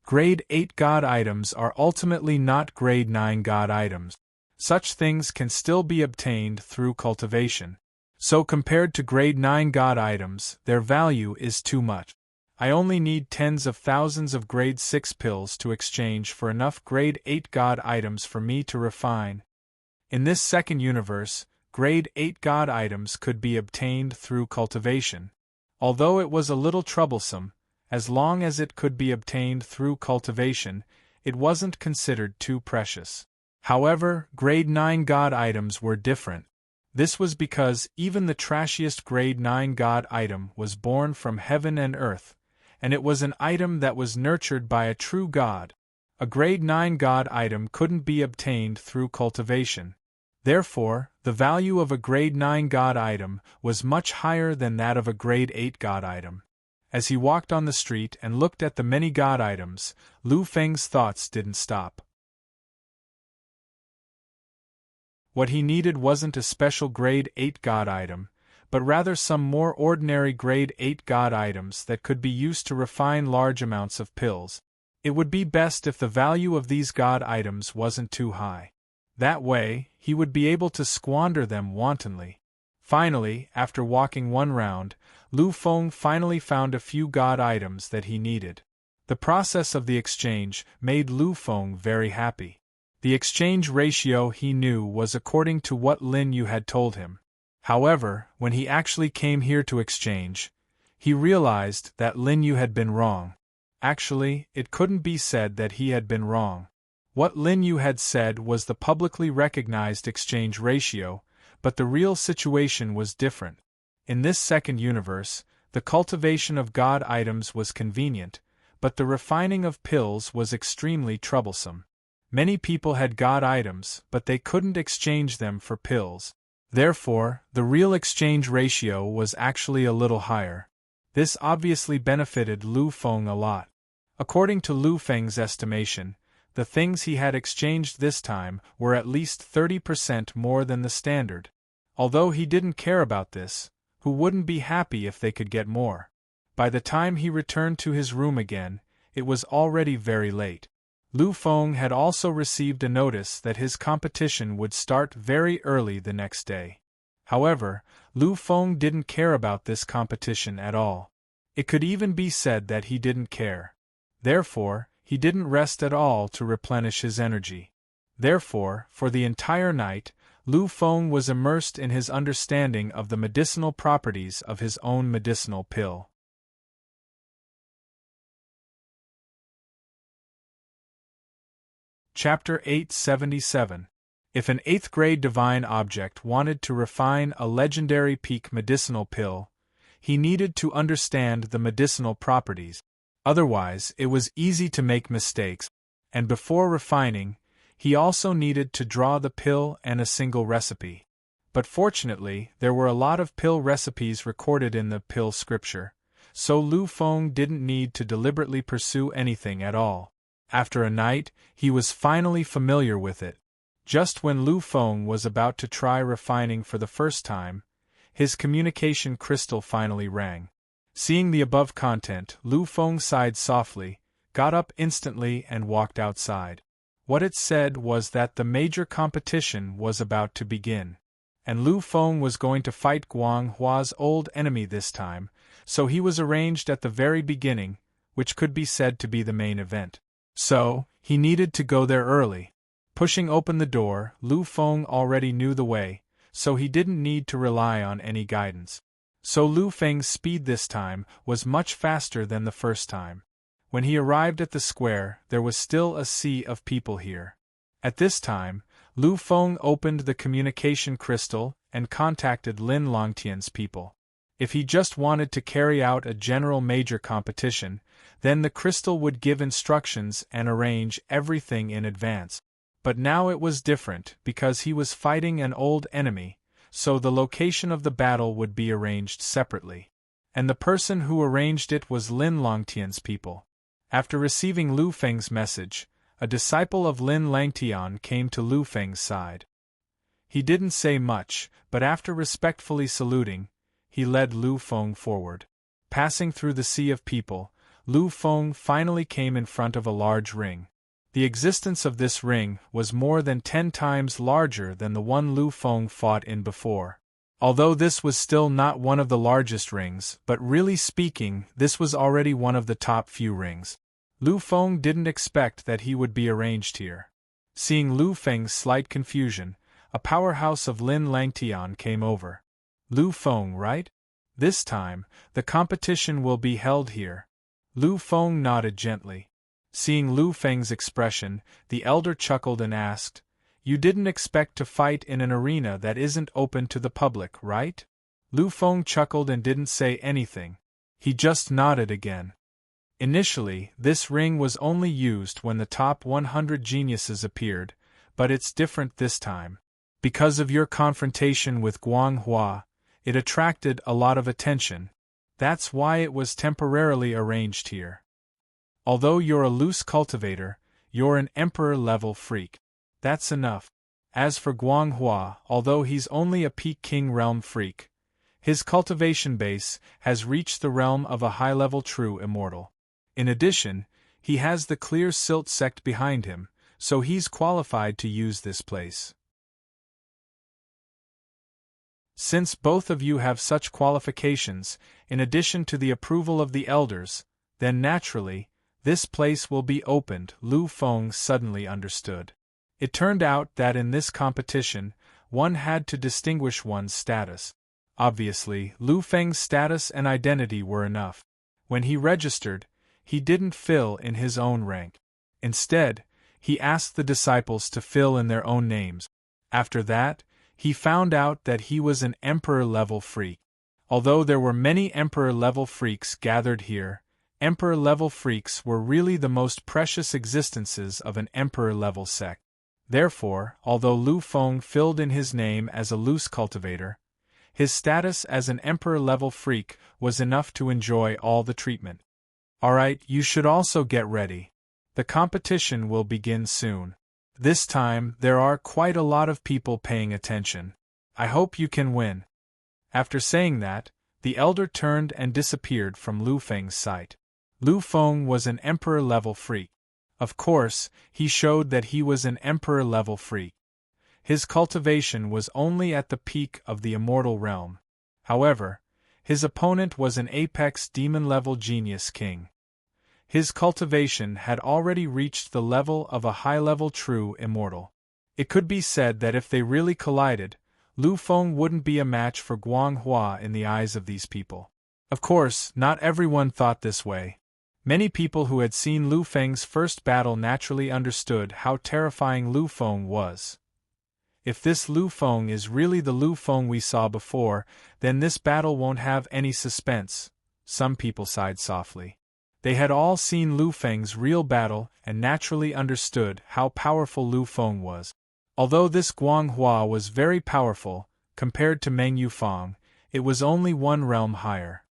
Grade 8 god items are ultimately not grade 9 god items. Such things can still be obtained through cultivation. So compared to grade 9 god items, their value is too much. I only need tens of thousands of grade 6 pills to exchange for enough grade 8 god items for me to refine. In this second universe, grade 8 god items could be obtained through cultivation. Although it was a little troublesome, as long as it could be obtained through cultivation, it wasn't considered too precious. However, grade 9 god items were different. This was because even the trashiest grade 9 god item was born from heaven and earth, and it was an item that was nurtured by a true god. A grade 9 god item couldn't be obtained through cultivation. Therefore, the value of a grade 9 god item was much higher than that of a grade 8 god item. As he walked on the street and looked at the many god items, Lu Feng's thoughts didn't stop. What he needed wasn't a special grade 8 god item, but rather some more ordinary grade 8 god items that could be used to refine large amounts of pills. It would be best if the value of these god items wasn't too high. That way, he would be able to squander them wantonly. Finally, after walking one round, Lu Feng finally found a few god items that he needed. The process of the exchange made Lu Feng very happy. The exchange ratio he knew was according to what Lin Yu had told him. However, when he actually came here to exchange, he realized that Lin Yu had been wrong. Actually, it couldn't be said that he had been wrong. What Lin Yu had said was the publicly recognized exchange ratio, but the real situation was different. In this second universe, the cultivation of god items was convenient, but the refining of pills was extremely troublesome. Many people had god items, but they couldn't exchange them for pills. Therefore, the real exchange ratio was actually a little higher. This obviously benefited Lu Feng a lot. According to Lu Feng's estimation, the things he had exchanged this time were at least 30% more than the standard. Although he didn't care about this, who wouldn't be happy if they could get more? By the time he returned to his room again, it was already very late. Lu Feng had also received a notice that his competition would start very early the next day. However, Lu Feng didn't care about this competition at all. It could even be said that he didn't care. Therefore, he didn't rest at all to replenish his energy. Therefore, for the entire night, Lu Feng was immersed in his understanding of the medicinal properties of his own medicinal pill. Chapter 877. If an 8th grade divine object wanted to refine a legendary peak medicinal pill, he needed to understand the medicinal properties. Otherwise, it was easy to make mistakes, and before refining, he also needed to draw the pill and a single recipe. But fortunately, there were a lot of pill recipes recorded in the pill scripture, so Lu Feng didn't need to deliberately pursue anything at all. After a night, he was finally familiar with it. Just when Lu Feng was about to try refining for the first time, his communication crystal finally rang. Seeing the above content, Lu Feng sighed softly, got up instantly and walked outside. What it said was that the major competition was about to begin. And Lu Feng was going to fight Guang Hua's old enemy this time, so he was arranged at the very beginning, which could be said to be the main event. So, he needed to go there early. Pushing open the door, Lu Feng already knew the way, so he didn't need to rely on any guidance. So Lu Feng's speed this time was much faster than the first time. When he arrived at the square, there was still a sea of people here. At this time, Lu Feng opened the communication crystal and contacted Lin Longtian's people. If he just wanted to carry out a general major competition, then the crystal would give instructions and arrange everything in advance. But now it was different because he was fighting an old enemy, so the location of the battle would be arranged separately. And the person who arranged it was Lin Longtian's people. After receiving Lu Feng's message, a disciple of Lin Langtian came to Lu Feng's side. He didn't say much, but after respectfully saluting, he led Lu Feng forward. Passing through the sea of people, Lu Feng finally came in front of a large ring. The existence of this ring was more than 10 times larger than the one Lu Feng fought in before. Although this was still not one of the largest rings, but really speaking, this was already one of the top few rings. Lu Feng didn't expect that he would be arranged here. Seeing Lu Feng's slight confusion, a powerhouse of Lin Langtian came over. Lu Feng, right? This time, the competition will be held here. Lu Feng nodded gently. Seeing Lu Feng's expression, the elder chuckled and asked, "You didn't expect to fight in an arena that isn't open to the public, right?" Lu Feng chuckled and didn't say anything. He just nodded again. Initially, this ring was only used when the top 100 geniuses appeared, but it's different this time. Because of your confrontation with Guang Hua, it attracted a lot of attention. That's why it was temporarily arranged here. Although you're a loose cultivator, you're an emperor-level freak. That's enough. As for Guang Hua, although he's only a peak king realm freak, his cultivation base has reached the realm of a high-level true immortal. In addition, he has the clear silt sect behind him, so he's qualified to use this place. Since both of you have such qualifications, in addition to the approval of the elders, then naturally, this place will be opened, Lu Feng suddenly understood. It turned out that in this competition, one had to distinguish one's status. Obviously, Lu Feng's status and identity were enough. When he registered, he didn't fill in his own rank. Instead, he asked the disciples to fill in their own names. After that, he found out that he was an emperor-level freak. Although there were many emperor-level freaks gathered here, Emperor-level freaks were really the most precious existences of an Emperor-level sect. Therefore, although Lu Feng filled in his name as a loose cultivator, his status as an Emperor-level freak was enough to enjoy all the treatment. Alright, you should also get ready. The competition will begin soon. This time, there are quite a lot of people paying attention. I hope you can win. After saying that, the elder turned and disappeared from Lu Feng's sight. Lu Feng was an Emperor-level freak. Of course, he showed that he was an Emperor-level freak. His cultivation was only at the peak of the immortal realm. However, his opponent was an apex demon-level genius king. His cultivation had already reached the level of a high-level true immortal. It could be said that if they really collided, Lu Feng wouldn't be a match for Guang Hua in the eyes of these people. Of course, not everyone thought this way. Many people who had seen Lu Feng's first battle naturally understood how terrifying Lu Feng was. If this Lu Feng is really the Lu Feng we saw before, then this battle won't have any suspense, some people sighed softly. They had all seen Lu Feng's real battle and naturally understood how powerful Lu Feng was. Although this Guang Hua was very powerful, compared to Meng Yufang, it was only one realm higher.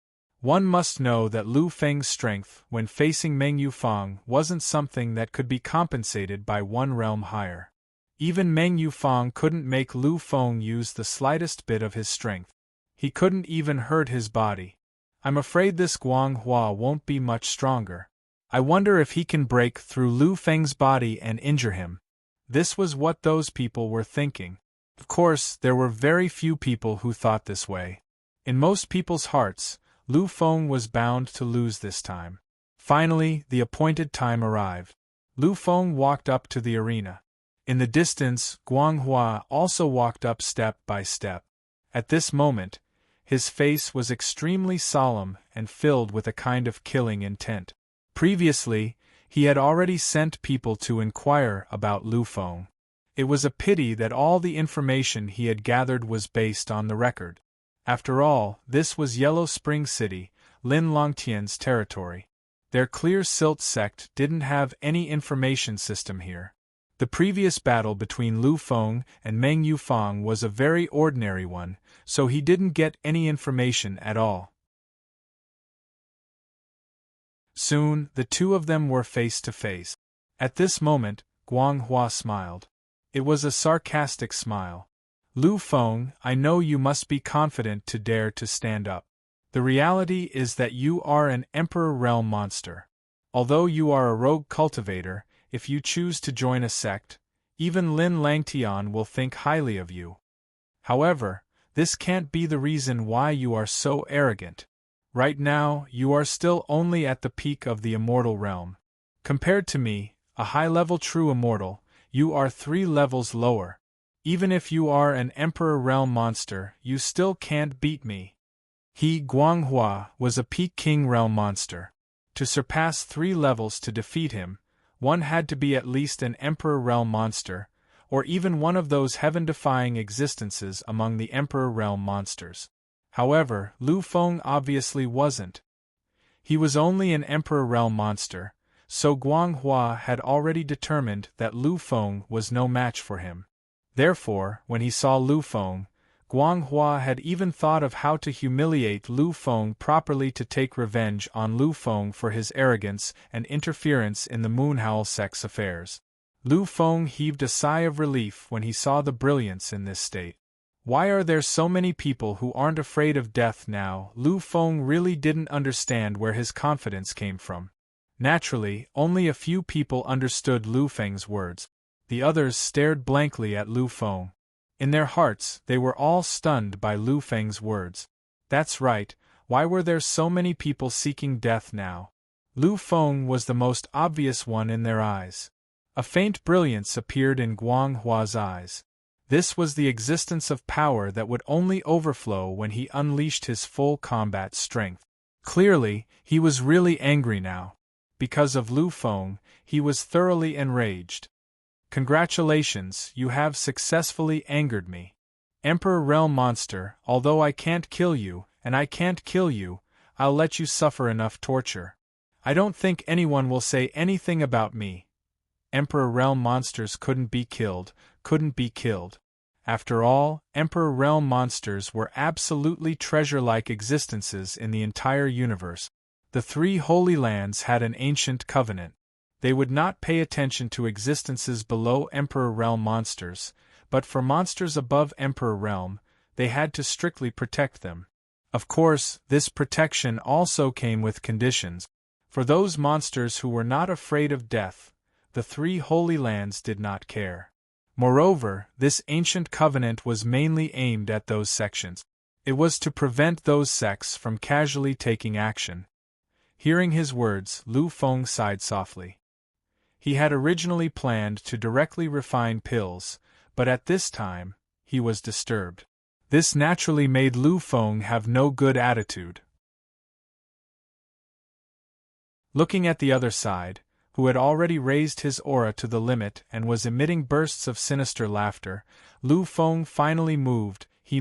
One must know that Lu Feng's strength when facing Meng Yufang wasn't something that could be compensated by one realm higher. Even Meng Yufang couldn't make Lu Feng use the slightest bit of his strength. He couldn't even hurt his body. I'm afraid this Guang Hua won't be much stronger. I wonder if he can break through Lu Feng's body and injure him. This was what those people were thinking. Of course, there were very few people who thought this way. In most people's hearts, Lu Feng was bound to lose this time. Finally, the appointed time arrived. Lu Feng walked up to the arena. In the distance, Guang Hua also walked up step by step. At this moment, his face was extremely solemn and filled with a kind of killing intent. Previously, he had already sent people to inquire about Lu Feng. It was a pity that all the information he had gathered was based on the record. After all, this was Yellow Spring City, Lin Longtian's territory. Their Clear Silt sect didn't have any information system here. The previous battle between Lu Feng and Meng Yufang was a very ordinary one, so he didn't get any information at all. Soon, the two of them were face to face. At this moment, Guang Hua smiled. It was a sarcastic smile. Lu Feng, I know you must be confident to dare to stand up. The reality is that you are an Emperor Realm monster. Although you are a rogue cultivator, if you choose to join a sect, even Lin Langtian will think highly of you. However, this can't be the reason why you are so arrogant. Right now, you are still only at the peak of the immortal realm. Compared to me, a high-level true immortal, you are 3 levels lower. Even if you are an Emperor Realm monster, you still can't beat me. He, Guang Hua, was a peak King Realm monster. To surpass 3 levels to defeat him, one had to be at least an Emperor Realm monster, or even one of those heaven-defying existences among the Emperor Realm monsters. However, Lu Feng obviously wasn't. He was only an Emperor Realm monster, so Guang Hua had already determined that Lu Feng was no match for him. Therefore, when he saw Lu Feng, Guang Hua had even thought of how to humiliate Lu Feng properly to take revenge on Lu Feng for his arrogance and interference in the Moonhowl sect's affairs. Lu Feng heaved a sigh of relief when he saw the brilliance in this state. Why are there so many people who aren't afraid of death now? Lu Feng really didn't understand where his confidence came from. Naturally, only a few people understood Lu Feng's words. The others stared blankly at Lu Feng. In their hearts, they were all stunned by Lu Feng's words. That's right, why were there so many people seeking death now? Lu Feng was the most obvious one in their eyes. A faint brilliance appeared in Guang Hua's eyes. This was the existence of power that would only overflow when he unleashed his full combat strength. Clearly, he was really angry now. Because of Lu Feng, he was thoroughly enraged. Congratulations, you have successfully angered me. Emperor Realm Monster, although I can't kill you, and I can't kill you, I'll let you suffer enough torture. I don't think anyone will say anything about me. Emperor Realm monsters couldn't be killed. After all, Emperor Realm monsters were absolutely treasure-like existences in the entire universe. The three Holy Lands had an ancient covenant. They would not pay attention to existences below Emperor Realm monsters, but for monsters above Emperor Realm, they had to strictly protect them. Of course, this protection also came with conditions. For those monsters who were not afraid of death, the three Holy Lands did not care. Moreover, this ancient covenant was mainly aimed at those sections. It was to prevent those sects from casually taking action. Hearing his words, Lu Feng sighed softly. He had originally planned to directly refine pills, but at this time, he was disturbed. This naturally made Lu Feng have no good attitude. Looking at the other side, who had already raised his aura to the limit and was emitting bursts of sinister laughter, Lu Feng finally moved, he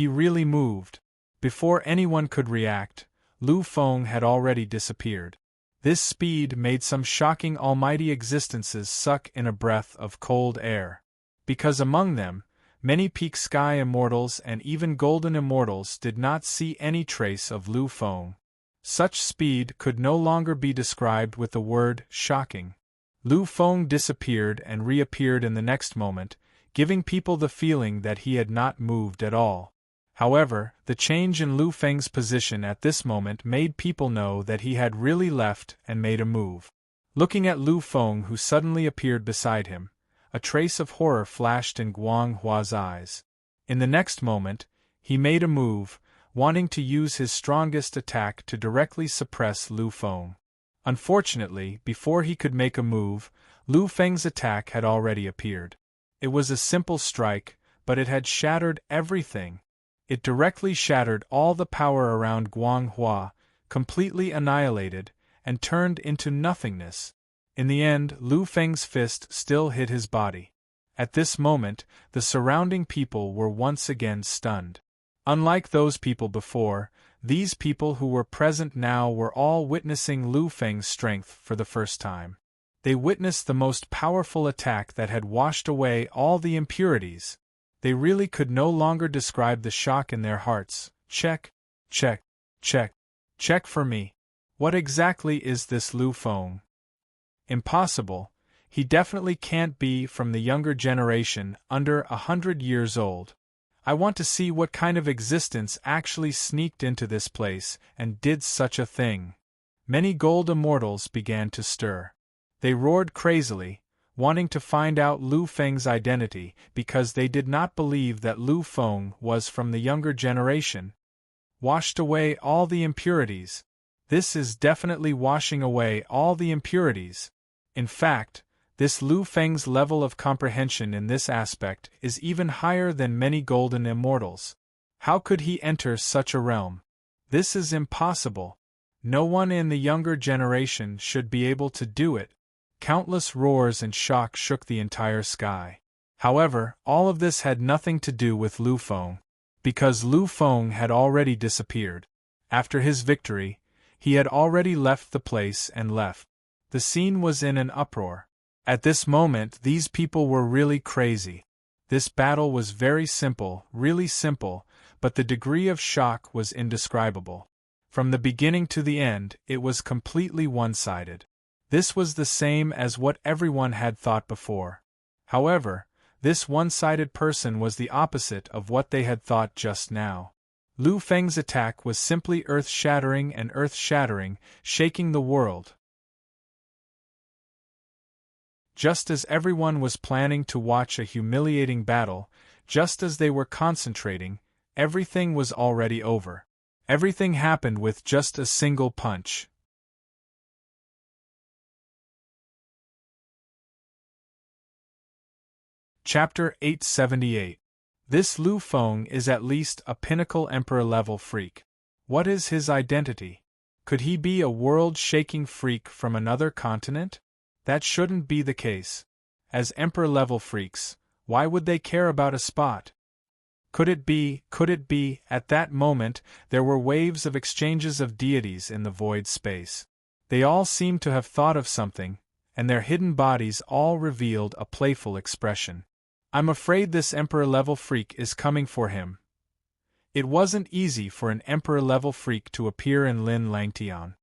really moved. Before anyone could react, Lu Feng had already disappeared. This speed made some shocking almighty existences suck in a breath of cold air. Because among them, many peak sky immortals and even golden immortals did not see any trace of Lu Feng. Such speed could no longer be described with the word shocking. Lu Feng disappeared and reappeared in the next moment, giving people the feeling that he had not moved at all. However, the change in Lu Feng's position at this moment made people know that he had really left and made a move. Looking at Lu Feng, who suddenly appeared beside him, a trace of horror flashed in Guang Hua's eyes. In the next moment, he made a move, wanting to use his strongest attack to directly suppress Lu Feng. Unfortunately, before he could make a move, Lu Feng's attack had already appeared. It was a simple strike, but it had shattered everything. It directly shattered all the power around Guang Hua, completely annihilated, and turned into nothingness. In the end, Lu Feng's fist still hit his body. At this moment, the surrounding people were once again stunned. Unlike those people before, these people who were present now were all witnessing Lu Feng's strength for the first time. They witnessed the most powerful attack that had washed away all the impurities. They really could no longer describe the shock in their hearts. Check for me. What exactly is this Lu Feng? Impossible. He definitely can't be from the younger generation, under 100 years old. I want to see what kind of existence actually sneaked into this place and did such a thing. Many gold immortals began to stir. They roared crazily, wanting to find out Lu Feng's identity because they did not believe that Lu Feng was from the younger generation. Washed away all the impurities. This is definitely washing away all the impurities. In fact, this Lu Feng's level of comprehension in this aspect is even higher than many golden immortals. How could he enter such a realm? This is impossible. No one in the younger generation should be able to do it. Countless roars and shock shook the entire sky. However, all of this had nothing to do with Lu Feng, because Lu Feng had already disappeared. After his victory, he had already left the place and left. The scene was in an uproar. At this moment, these people were really crazy. This battle was very simple, really simple, but the degree of shock was indescribable. From the beginning to the end, it was completely one-sided. This was the same as what everyone had thought before. However, this one-sided person was the opposite of what they had thought just now. Lu Feng's attack was simply earth-shattering and earth-shattering, shaking the world. Just as everyone was planning to watch a humiliating battle, just as they were concentrating, everything was already over. Everything happened with just a single punch. Chapter 878. This Lu Feng is at least a pinnacle emperor-level freak. What is his identity? Could he be a world-shaking freak from another continent? That shouldn't be the case. As emperor-level freaks, why would they care about a spot? Could it be, at that moment, there were waves of exchanges of deities in the void space. They all seemed to have thought of something, and their hidden bodies all revealed a playful expression. I'm afraid this Emperor-level freak is coming for him. It wasn't easy for an Emperor-level freak to appear in Lin Langtian.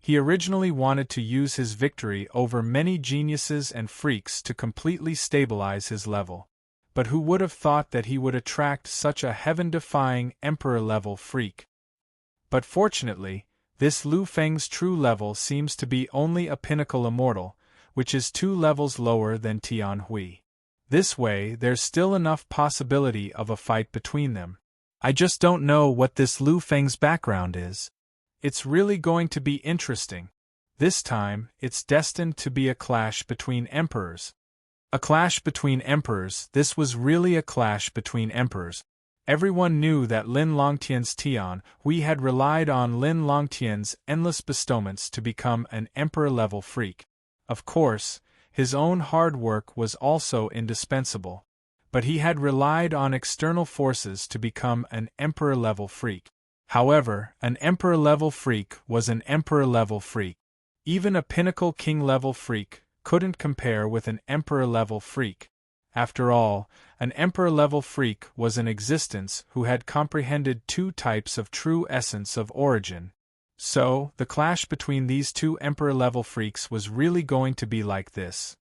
He originally wanted to use his victory over many geniuses and freaks to completely stabilize his level. But who would have thought that he would attract such a heaven-defying Emperor-level freak? But fortunately, this Lu Feng's true level seems to be only a pinnacle immortal, which is 2 levels lower than Tian Hui. This way there's still enough possibility of a fight between them. I just don't know what this Lu Feng's background is. It's really going to be interesting. This time, it's destined to be a clash between emperors. A clash between emperors. This was really a clash between emperors. Everyone knew that Lin Longtian's Tian Hui had relied on Lin Longtian's endless bestowments to become an emperor-level freak. Of course, his own hard work was also indispensable. But he had relied on external forces to become an emperor-level freak. However, an emperor-level freak was an emperor-level freak. Even a pinnacle king-level freak couldn't compare with an emperor-level freak. After all, an emperor-level freak was in existence who had comprehended 2 types of true essence of origin. So, the clash between these 2 emperor-level freaks was really going to be like this.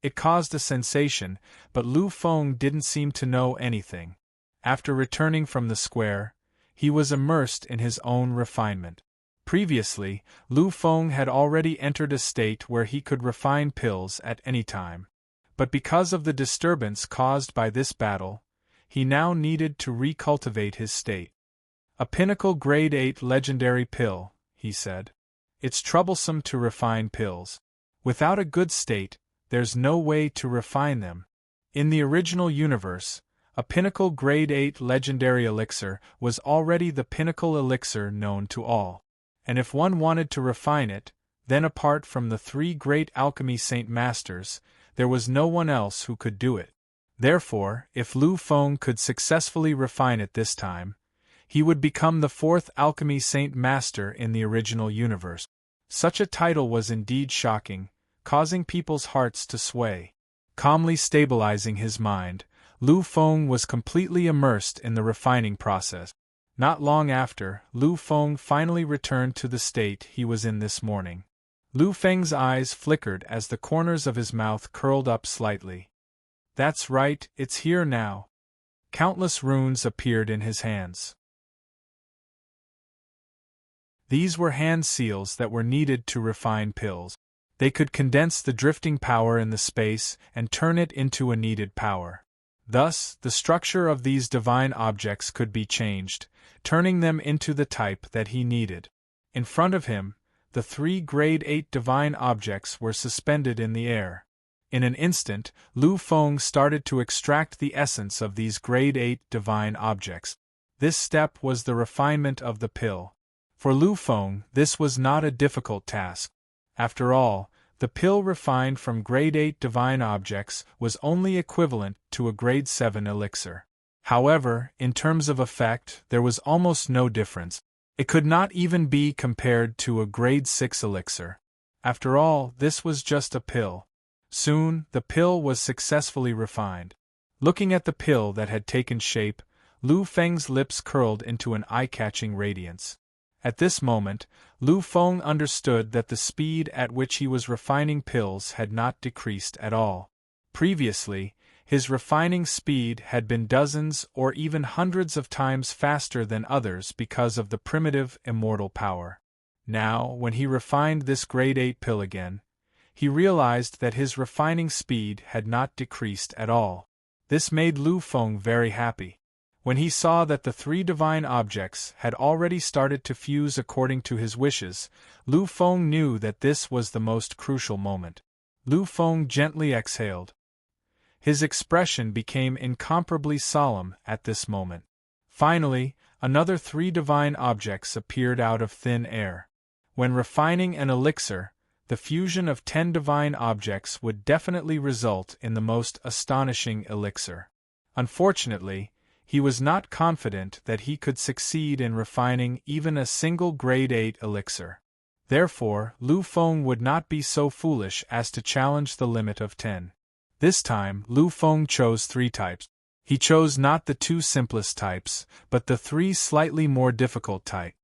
It caused a sensation, but Lu Feng didn't seem to know anything. After returning from the square, he was immersed in his own refinement. Previously, Lu Feng had already entered a state where he could refine pills at any time. But because of the disturbance caused by this battle, he now needed to recultivate his state. A pinnacle grade 8 legendary pill, he said. It's troublesome to refine pills. Without a good state, there's no way to refine them. In the original universe, a pinnacle grade 8 legendary elixir was already the pinnacle elixir known to all. And if one wanted to refine it, then apart from the 3 great alchemy saint masters, there was no one else who could do it. Therefore, if Lu Feng could successfully refine it this time, he would become the 4th alchemy saint master in the original universe. Such a title was indeed shocking, causing people's hearts to sway. Calmly stabilizing his mind, Lu Feng was completely immersed in the refining process. Not long after, Lu Feng finally returned to the state he was in this morning. Lu Feng's eyes flickered as the corners of his mouth curled up slightly. That's right, it's here now. Countless runes appeared in his hands. These were hand seals that were needed to refine pills. They could condense the drifting power in the space and turn it into a needed power. Thus, the structure of these divine objects could be changed, turning them into the type that he needed. In front of him, the 3 grade 8 divine objects were suspended in the air. In an instant, Lu Feng started to extract the essence of these grade 8 divine objects. This step was the refinement of the pill. For Lu Feng, this was not a difficult task. After all, the pill refined from grade 8 divine objects was only equivalent to a grade 7 elixir. However, in terms of effect, there was almost no difference. It could not even be compared to a grade 6 elixir. After all, this was just a pill. Soon, the pill was successfully refined. Looking at the pill that had taken shape, Lu Feng's lips curled into an eye-catching radiance. At this moment, Lu Feng understood that the speed at which he was refining pills had not decreased at all. Previously, his refining speed had been dozens or even hundreds of times faster than others because of the primitive immortal power. Now, when he refined this grade 8 pill again, he realized that his refining speed had not decreased at all. This made Lu Feng very happy. When he saw that the 3 divine objects had already started to fuse according to his wishes, Lu Feng knew that this was the most crucial moment. Lu Feng gently exhaled. His expression became incomparably solemn at this moment. Finally, another 3 divine objects appeared out of thin air. When refining an elixir, the fusion of 10 divine objects would definitely result in the most astonishing elixir. Unfortunately, he was not confident that he could succeed in refining even a single grade 8 elixir. Therefore, Lu Feng would not be so foolish as to challenge the limit of 10. This time, Lu Feng chose 3 types. He chose not the 2 simplest types, but the 3 slightly more difficult types.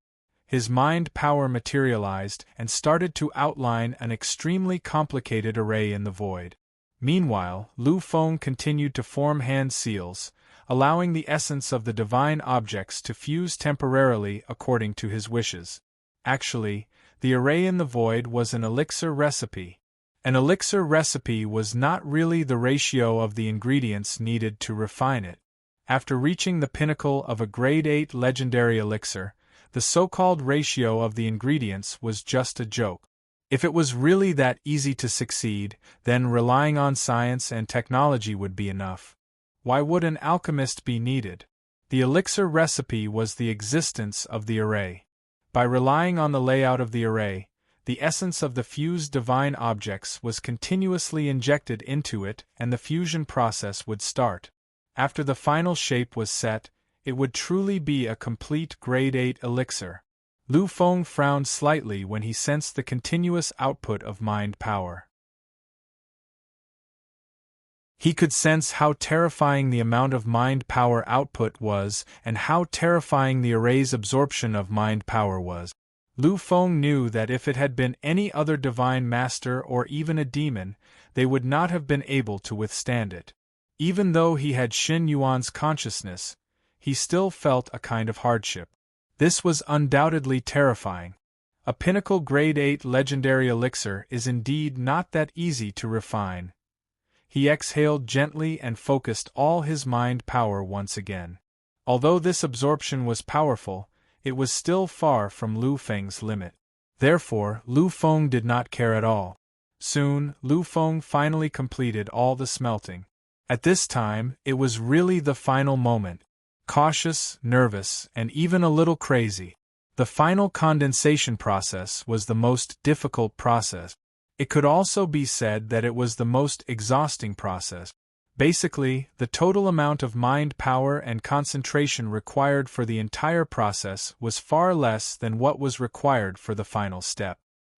His mind power materialized and started to outline an extremely complicated array in the void. Meanwhile, Lu Feng continued to form hand seals, allowing the essence of the divine objects to fuse temporarily according to his wishes. Actually, the array in the void was an elixir recipe. An elixir recipe was not really the ratio of the ingredients needed to refine it. After reaching the pinnacle of a grade 8 legendary elixir, the so-called ratio of the ingredients was just a joke. If it was really that easy to succeed, then relying on science and technology would be enough. Why would an alchemist be needed? The elixir recipe was the existence of the array. By relying on the layout of the array, the essence of the fused divine objects was continuously injected into it and the fusion process would start. After the final shape was set, it would truly be a complete grade 8 elixir. Lu Feng frowned slightly when he sensed the continuous output of mind power. He could sense how terrifying the amount of mind power output was and how terrifying the array's absorption of mind power was. Lu Feng knew that if it had been any other divine master or even a demon, they would not have been able to withstand it. Even though he had Xin Yuan's consciousness, he still felt a kind of hardship. This was undoubtedly terrifying. A pinnacle grade 8 legendary elixir is indeed not that easy to refine. He exhaled gently and focused all his mind power once again. Although this absorption was powerful, it was still far from Lu Feng's limit. Therefore, Lu Feng did not care at all. Soon, Lu Feng finally completed all the smelting. At this time, it was really the final moment. Cautious, nervous, and even a little crazy. The final condensation process was the most difficult process. It could also be said that it was the most exhausting process. Basically, the total amount of mind power and concentration required for the entire process was far less than what was required for the final step.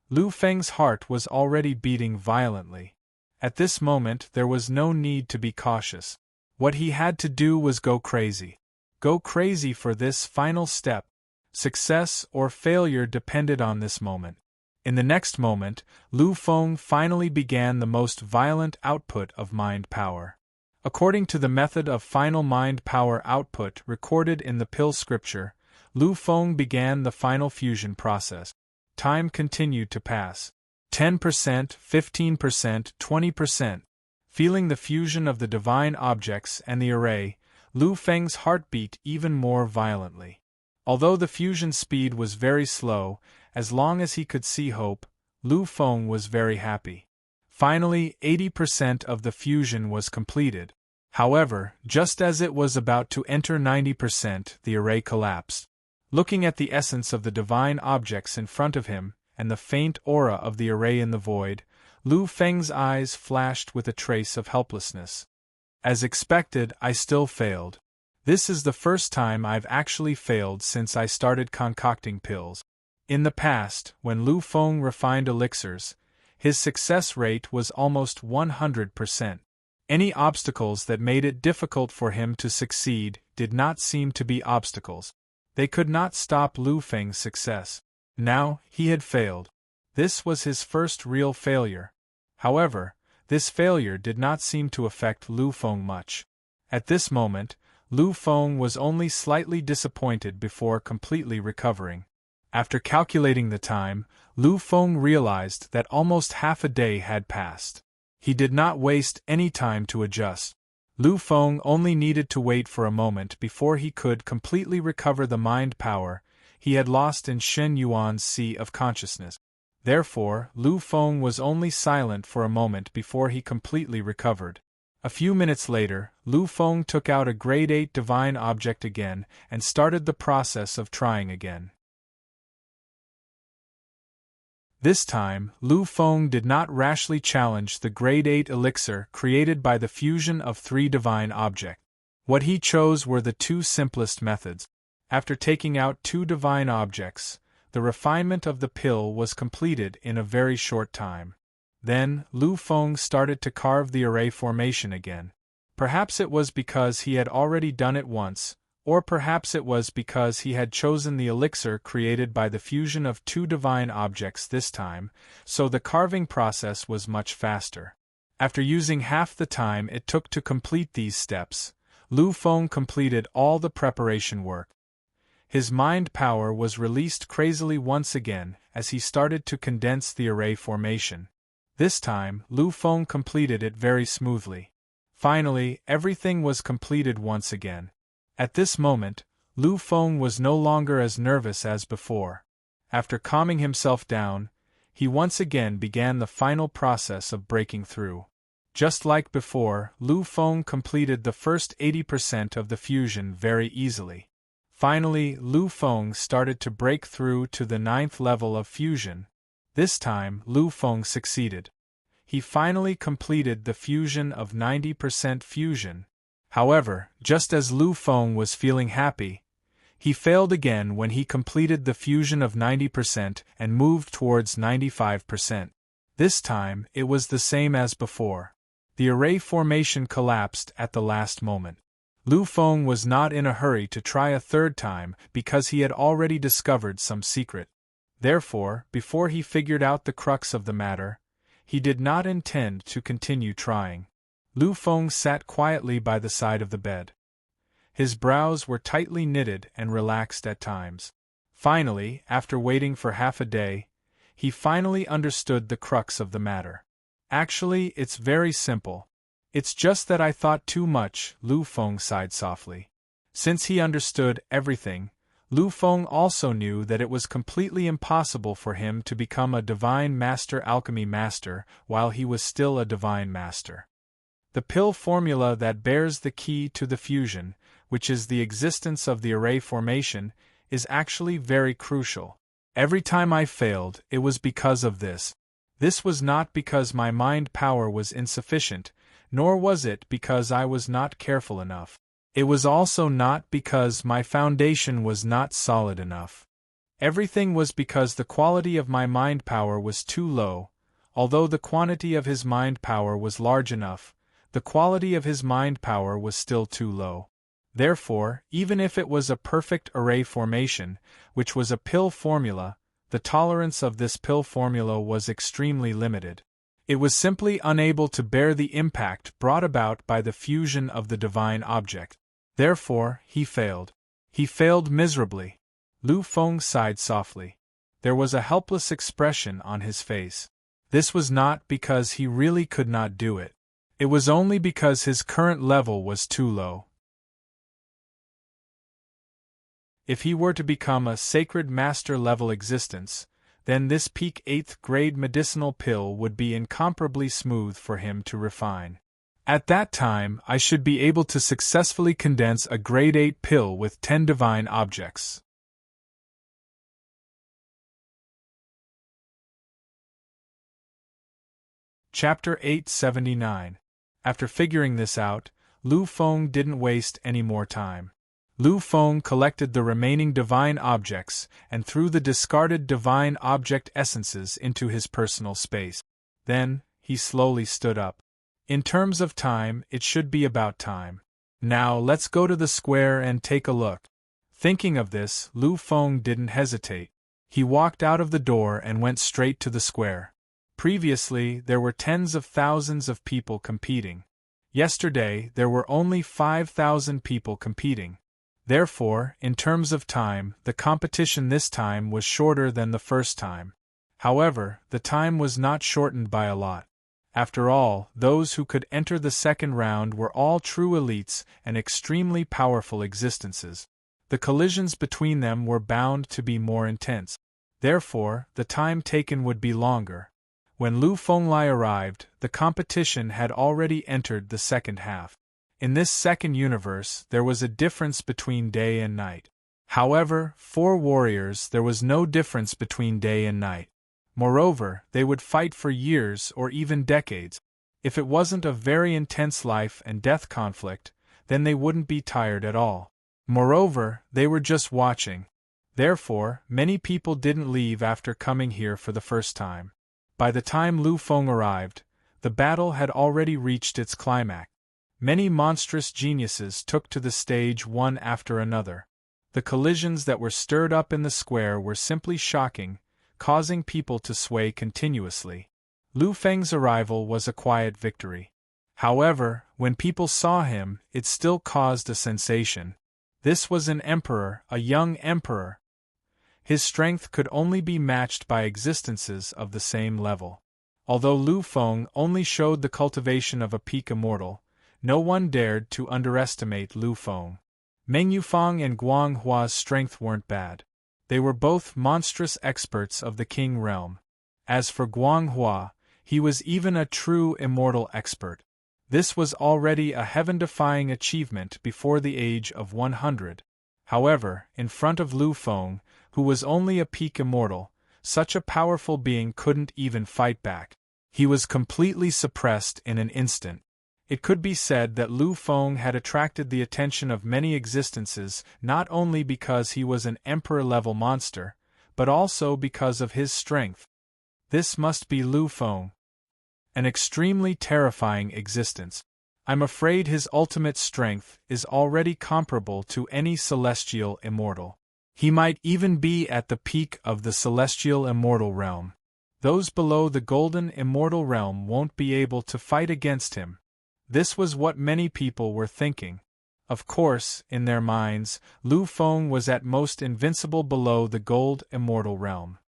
Lu Feng's heart was already beating violently. At this moment there was no need to be cautious. What he had to do was go crazy. Go crazy for this final step. Success or failure depended on this moment. In the next moment, Lu Feng finally began the most violent output of mind power. According to the method of final mind power output recorded in the pill scripture, Lu Feng began the final fusion process. Time continued to pass. 10%, 15%, 20%. Feeling the fusion of the divine objects and the array, Lu Feng's heart beat even more violently. Although the fusion speed was very slow, as long as he could see hope, Lu Feng was very happy. Finally, 80% of the fusion was completed. However, just as it was about to enter 90%, the array collapsed. Looking at the essence of the divine objects in front of him, and the faint aura of the array in the void, Lu Feng's eyes flashed with a trace of helplessness. As expected, I still failed. This is the first time I've actually failed since I started concocting pills. In the past, when Lu Feng refined elixirs, his success rate was almost 100%. Any obstacles that made it difficult for him to succeed did not seem to be obstacles. They could not stop Lu Feng's success. Now, he had failed. This was his first real failure. However, this failure did not seem to affect Lu Feng much. At this moment, Lu Feng was only slightly disappointed before completely recovering. After calculating the time, Lu Feng realized that almost half a day had passed. He did not waste any time to adjust. Lu Feng only needed to wait for a moment before he could completely recover the mind power he had lost in Shen Yuan's sea of consciousness. Therefore, Lu Feng was only silent for a moment before he completely recovered. A few minutes later, Lu Feng took out a grade 8 divine object again and started the process of trying again. This time, Lu Feng did not rashly challenge the grade 8 elixir created by the fusion of 3 divine objects. What he chose were the 2 simplest methods. After taking out 2 divine objects, the refinement of the pill was completed in a very short time. Then, Lu Feng started to carve the array formation again. Perhaps it was because he had already done it once, or perhaps it was because he had chosen the elixir created by the fusion of two divine objects this time, so the carving process was much faster. After using half the time it took to complete these steps, Lu Feng completed all the preparation work. His mind power was released crazily once again as he started to condense the array formation. This time, Lu Feng completed it very smoothly. Finally, everything was completed once again. At this moment, Lu Feng was no longer as nervous as before. After calming himself down, he once again began the final process of breaking through. Just like before, Lu Feng completed the first 80% of the fusion very easily. Finally, Lu Feng started to break through to the 9th level of fusion. This time, Lu Feng succeeded. He finally completed the fusion of 90% fusion. However, just as Lu Feng was feeling happy, he failed again when he completed the fusion of 90% and moved towards 95%. This time, it was the same as before. The array formation collapsed at the last moment. Lu Feng was not in a hurry to try a third time because he had already discovered some secret. Therefore, before he figured out the crux of the matter, he did not intend to continue trying. Lu Feng sat quietly by the side of the bed. His brows were tightly knitted and relaxed at times. Finally, after waiting for half a day, he finally understood the crux of the matter. Actually, it's very simple. It's just that I thought too much, Lu Feng sighed softly. Since he understood everything, Lu Feng also knew that it was completely impossible for him to become a divine alchemy master while he was still a divine master. The pill formula that bears the key to the fusion, which is the existence of the array formation, is actually very crucial. Every time I failed, it was because of this. This was not because my mind power was insufficient, nor was it because I was not careful enough. It was also not because my foundation was not solid enough. Everything was because the quality of my mind power was too low. Although the quantity of his mind power was large enough, the quality of his mind power was still too low. Therefore, even if it was a perfect array formation, which was a pill formula, the tolerance of this pill formula was extremely limited. It was simply unable to bear the impact brought about by the fusion of the divine object. Therefore, he failed. He failed miserably. Lu Feng sighed softly. There was a helpless expression on his face. This was not because he really could not do it. It was only because his current level was too low. If he were to become a sacred master-level existence, then this peak 8th grade medicinal pill would be incomparably smooth for him to refine. At that time, I should be able to successfully condense a grade 8 pill with 10 divine objects. Chapter 879. After figuring this out, Lu Feng didn't waste any more time. Lu Feng collected the remaining divine objects and threw the discarded divine object essences into his personal space. Then, he slowly stood up. In terms of time, it should be about time. Now let's go to the square and take a look. Thinking of this, Lu Feng didn't hesitate. He walked out of the door and went straight to the square. Previously, there were tens of thousands of people competing. Yesterday, there were only 5,000 people competing. Therefore, in terms of time, the competition this time was shorter than the first time. However, the time was not shortened by a lot. After all, those who could enter the second round were all true elites and extremely powerful existences. The collisions between them were bound to be more intense. Therefore, the time taken would be longer. When Lu Fenglai arrived, the competition had already entered the second half. In this second universe, there was a difference between day and night. However, for warriors, there was no difference between day and night. Moreover, they would fight for years or even decades. If it wasn't a very intense life and death conflict, then they wouldn't be tired at all. Moreover, they were just watching. Therefore, many people didn't leave after coming here for the first time. By the time Lu Feng arrived, the battle had already reached its climax. Many monstrous geniuses took to the stage one after another. The collisions that were stirred up in the square were simply shocking, causing people to sway continuously. Lu Feng's arrival was a quiet victory. However, when people saw him, it still caused a sensation. This was an emperor, a young emperor. His strength could only be matched by existences of the same level. Although Lu Feng only showed the cultivation of a peak immortal, no one dared to underestimate Lu Feng. Meng Yufang and Guang Hua's strength weren't bad. They were both monstrous experts of the King realm. As for Guang Hua, he was even a true immortal expert. This was already a heaven-defying achievement before the age of 100. However, in front of Lu Feng, who was only a peak immortal, such a powerful being couldn't even fight back. He was completely suppressed in an instant. It could be said that Lu Feng had attracted the attention of many existences not only because he was an emperor-level monster, but also because of his strength. This must be Lu Feng. An extremely terrifying existence. I'm afraid his ultimate strength is already comparable to any celestial immortal. He might even be at the peak of the celestial immortal realm. Those below the golden immortal realm won't be able to fight against him. This was what many people were thinking. Of course, in their minds, Lu Feng was at most invincible below the gold immortal realm.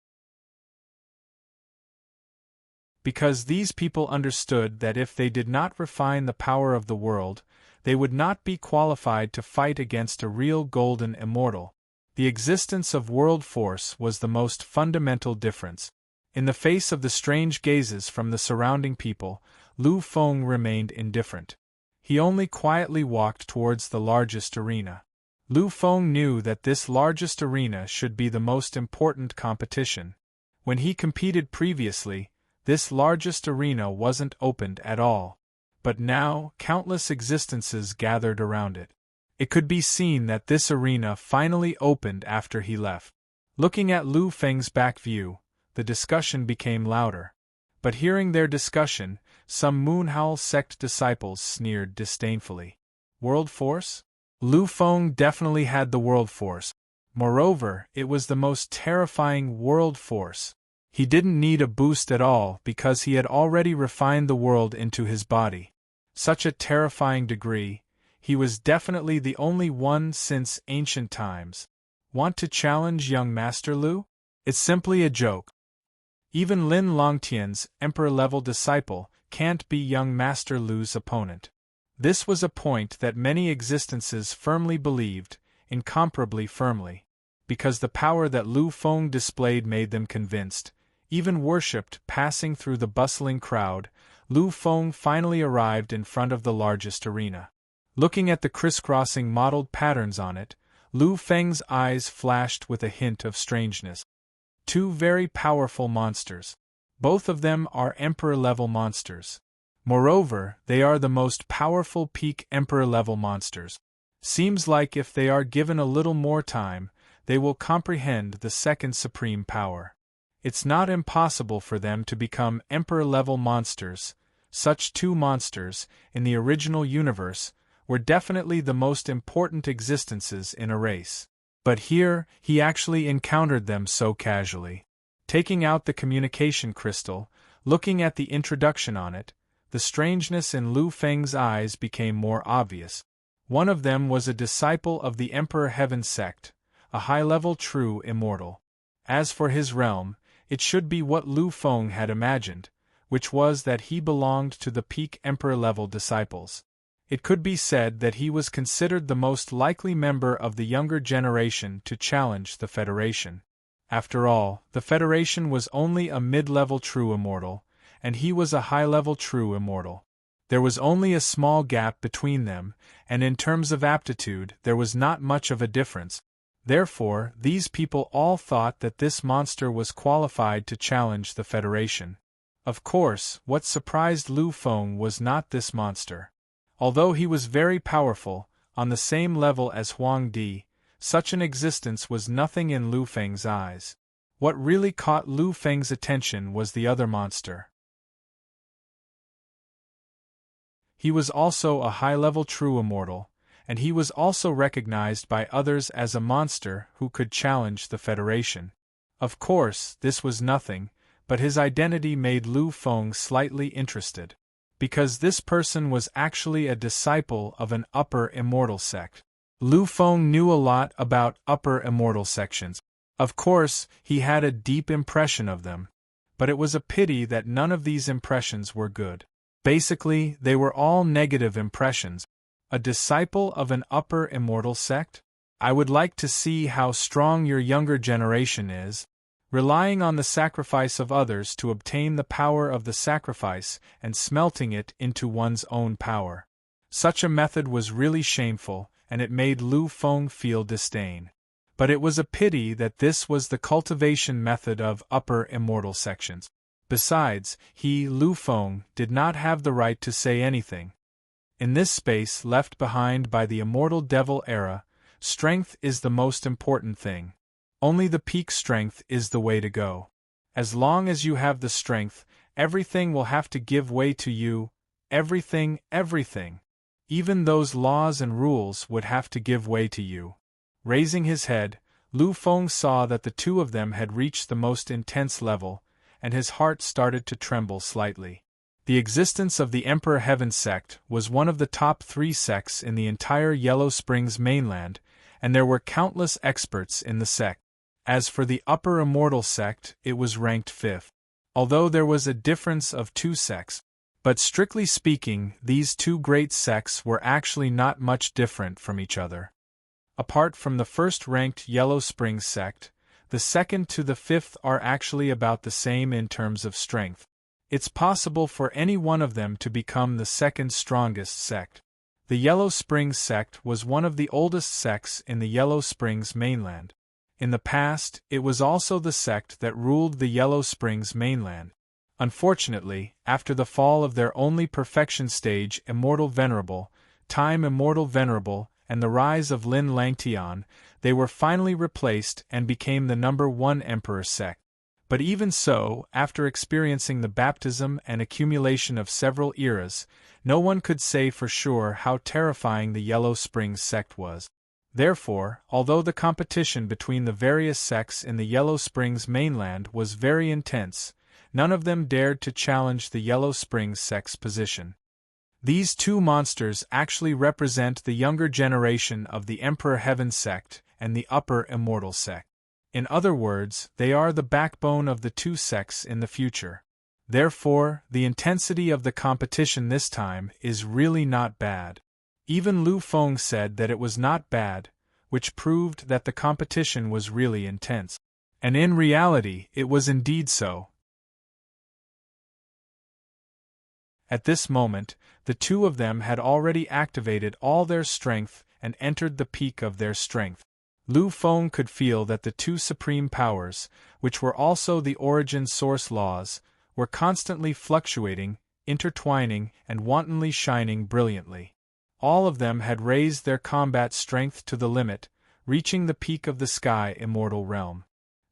Because these people understood that if they did not refine the power of the world, they would not be qualified to fight against a real golden immortal. The existence of world force was the most fundamental difference. In the face of the strange gazes from the surrounding people, Lu Feng remained indifferent. He only quietly walked towards the largest arena. Lu Feng knew that this largest arena should be the most important competition. When he competed previously, this largest arena wasn't opened at all. But now, countless existences gathered around it. It could be seen that this arena finally opened after he left. Looking at Lu Feng's back view, the discussion became louder. But hearing their discussion, some Moonhowl sect disciples sneered disdainfully. World Force? Lu Feng definitely had the World Force. Moreover, it was the most terrifying World Force. He didn't need a boost at all because he had already refined the world into his body. Such a terrifying degree, he was definitely the only one since ancient times. Want to challenge young Master Lu? It's simply a joke. Even Lin Longtian's emperor-level disciple can't be young Master Lu's opponent. This was a point that many existences firmly believed, incomparably firmly. Because the power that Lu Feng displayed made them convinced, even worshipped. Passing through the bustling crowd, Lu Feng finally arrived in front of the largest arena. Looking at the crisscrossing mottled patterns on it, Lu Feng's eyes flashed with a hint of strangeness. Two very powerful monsters. Both of them are emperor-level monsters. Moreover, they are the most powerful peak emperor-level monsters. Seems like if they are given a little more time, they will comprehend the second supreme power. It's not impossible for them to become emperor-level monsters. Such two monsters, in the original universe, were definitely the most important existences in a race. But here, he actually encountered them so casually. Taking out the communication crystal, looking at the introduction on it, the strangeness in Lu Feng's eyes became more obvious. One of them was a disciple of the Emperor Heaven sect, a high-level true immortal. As for his realm, it should be what Lu Feng had imagined, which was that he belonged to the peak emperor-level disciples. It could be said that he was considered the most likely member of the younger generation to challenge the Federation. After all, the Federation was only a mid-level true immortal, and he was a high-level true immortal. There was only a small gap between them, and in terms of aptitude there was not much of a difference. Therefore, these people all thought that this monster was qualified to challenge the Federation. Of course, what surprised Lu Feng was not this monster. Although he was very powerful, on the same level as Huang Di, Such an existence was nothing in Lu Feng's eyes. What really caught Lu Feng's attention was the other monster. He was also a high-level true immortal, and he was also recognized by others as a monster who could challenge the Federation. Of course, this was nothing, but his identity made Lu Feng slightly interested. Because this person was actually a disciple of an upper immortal sect. Lu Feng knew a lot about upper immortal sections. Of course, he had a deep impression of them. But it was a pity that none of these impressions were good. Basically, they were all negative impressions. A disciple of an upper immortal sect? I would like to see how strong your younger generation is. Relying on the sacrifice of others to obtain the power of the sacrifice and smelting it into one's own power. Such a method was really shameful, and it made Lu Feng feel disdain. But it was a pity that this was the cultivation method of upper immortal sections. Besides, he, Lu Feng, did not have the right to say anything. In this space left behind by the immortal devil era, strength is the most important thing. Only the peak strength is the way to go. As long as you have the strength, everything will have to give way to you. Everything. Even those laws and rules would have to give way to you. Raising his head, Lu Feng saw that the two of them had reached the most intense level, and his heart started to tremble slightly. The existence of the Emperor Heaven sect was one of the top 3 sects in the entire Yellow Springs mainland, and there were countless experts in the sect. As for the Upper Immortal sect, it was ranked 5th. Although there was a difference of 2 sects. But strictly speaking, these 2 great sects were actually not much different from each other. Apart from the first-ranked Yellow Springs sect, the 2nd to the 5th are actually about the same in terms of strength. It's possible for any one of them to become the 2nd strongest sect. The Yellow Springs sect was one of the oldest sects in the Yellow Springs mainland. In the past, it was also the sect that ruled the Yellow Springs mainland. Unfortunately, after the fall of their only perfection stage Immortal Venerable, Time Immortal Venerable, and the rise of Lin Langtian, they were finally replaced and became the number 1 Emperor sect. But even so, after experiencing the baptism and accumulation of several eras, no one could say for sure how terrifying the Yellow Springs sect was. Therefore, although the competition between the various sects in the Yellow Springs mainland was very intense, none of them dared to challenge the Yellow Springs sect's position. These 2 monsters actually represent the younger generation of the Emperor Heaven sect and the Upper Immortal sect. In other words, they are the backbone of the 2 sects in the future. Therefore, the intensity of the competition this time is really not bad. Even Lu Feng said that it was not bad, which proved that the competition was really intense. And in reality, it was indeed so. At this moment, the 2 of them had already activated all their strength and entered the peak of their strength. Lu Feng could feel that the 2 supreme powers, which were also the origin source laws, were constantly fluctuating, intertwining, and wantonly shining brilliantly. All of them had raised their combat strength to the limit, reaching the peak of the sky immortal realm.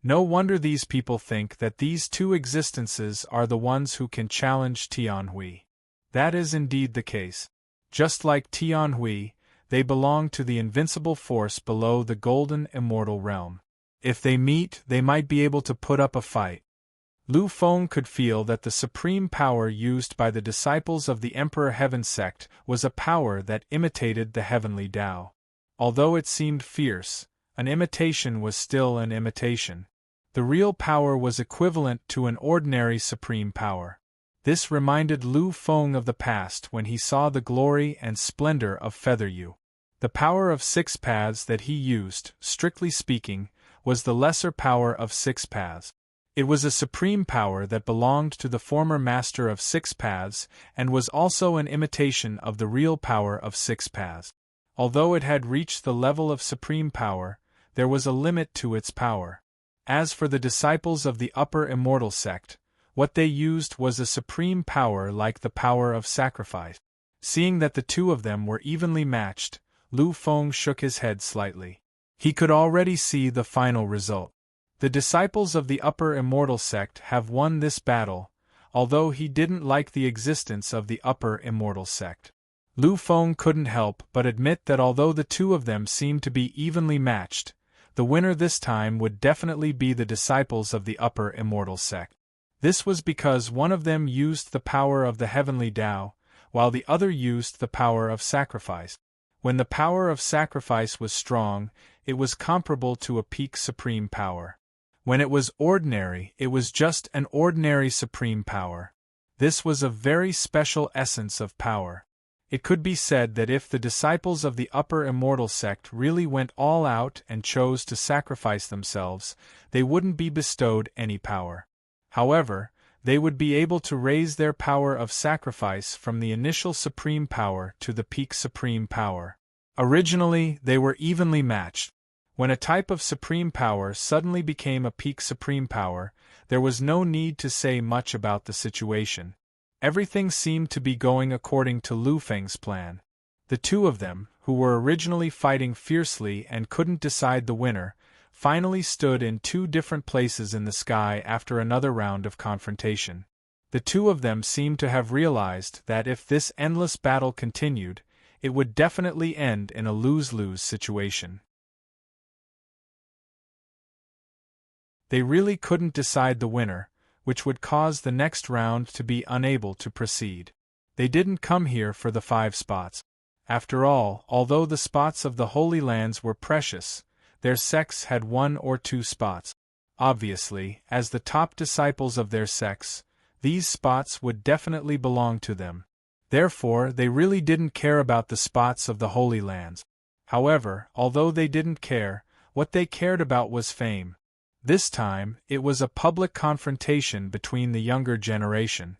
No wonder these people think that these 2 existences are the ones who can challenge Tianhui. That is indeed the case. Just like Tianhui, they belong to the invincible force below the golden immortal realm. If they meet, they might be able to put up a fight. Lu Feng could feel that the supreme power used by the disciples of the Emperor Heaven sect was a power that imitated the heavenly Tao. Although it seemed fierce, an imitation was still an imitation. The real power was equivalent to an ordinary supreme power. This reminded Lu Feng of the past when he saw the glory and splendor of Featheryu. The power of 6 paths that he used, strictly speaking, was the lesser power of 6 paths. It was a supreme power that belonged to the former master of 6 paths and was also an imitation of the real power of 6 paths. Although it had reached the level of supreme power, there was a limit to its power. As for the disciples of the Upper Immortal sect, what they used was a supreme power like the power of sacrifice. Seeing that the 2 of them were evenly matched, Lu Feng shook his head slightly. He could already see the final result. The disciples of the Upper Immortal sect have won this battle, although he didn't like the existence of the Upper Immortal sect. Lu Feng couldn't help but admit that although the two of them seemed to be evenly matched, the winner this time would definitely be the disciples of the Upper Immortal sect. This was because one of them used the power of the heavenly Tao, while the other used the power of sacrifice. When the power of sacrifice was strong, it was comparable to a peak supreme power. When it was ordinary, it was just an ordinary supreme power. This was a very special essence of power. It could be said that if the disciples of the Upper Immortal sect really went all out and chose to sacrifice themselves, they wouldn't be bestowed any power. However, they would be able to raise their power of sacrifice from the initial supreme power to the peak supreme power. Originally, they were evenly matched. When a type of supreme power suddenly became a peak supreme power, there was no need to say much about the situation. Everything seemed to be going according to Lu Feng's plan. The two of them, who were originally fighting fiercely and couldn't decide the winner, finally stood in two different places in the sky after another round of confrontation. The two of them seemed to have realized that if this endless battle continued, it would definitely end in a lose-lose situation. They really couldn't decide the winner, which would cause the next round to be unable to proceed. They didn't come here for the 5 spots. After all, although the spots of the Holy Lands were precious, their sects had 1 or 2 spots. Obviously, as the top disciples of their sects, these spots would definitely belong to them. Therefore, they really didn't care about the spots of the Holy Lands. However, although they didn't care, what they cared about was fame. This time, it was a public confrontation between the younger generation.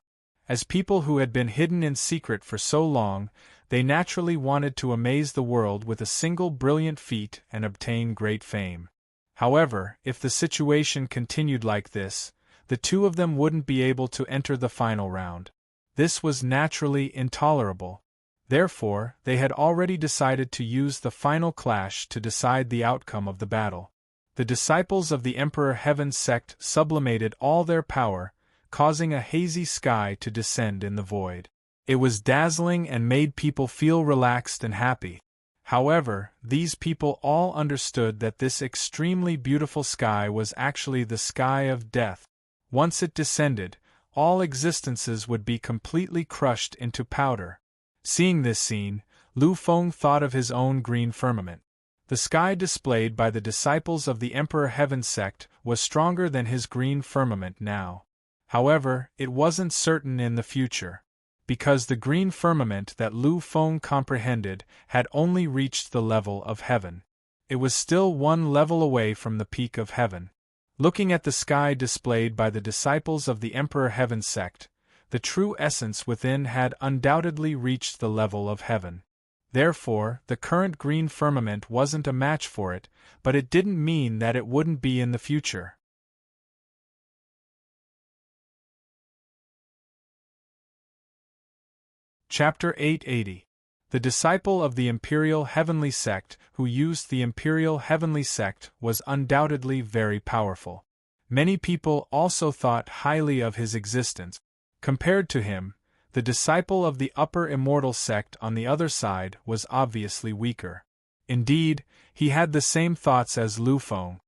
As people who had been hidden in secret for so long, they naturally wanted to amaze the world with a single brilliant feat and obtain great fame. However, if the situation continued like this, the two of them wouldn't be able to enter the final round. This was naturally intolerable. Therefore, they had already decided to use the final clash to decide the outcome of the battle. The disciples of the Emperor Heaven's sect sublimated all their power, causing a hazy sky to descend in the void. It was dazzling and made people feel relaxed and happy. However, these people all understood that this extremely beautiful sky was actually the sky of death. Once it descended, all existences would be completely crushed into powder. Seeing this scene, Lu Feng thought of his own green firmament. The sky displayed by the disciples of the Emperor Heaven's sect was stronger than his green firmament now. However, it wasn't certain in the future, because the green firmament that Lu Feng comprehended had only reached the level of heaven. It was still 1 level away from the peak of heaven. Looking at the sky displayed by the disciples of the Emperor Heaven's sect, the true essence within had undoubtedly reached the level of heaven. Therefore, the current green firmament wasn't a match for it, but it didn't mean that it wouldn't be in the future. Chapter 880. The disciple of the Imperial Heavenly Sect who used the Imperial Heavenly Sect was undoubtedly very powerful. Many people also thought highly of his existence. Compared to him, the disciple of the Upper Immortal Sect on the other side was obviously weaker. Indeed, he had the same thoughts as Lu Feng.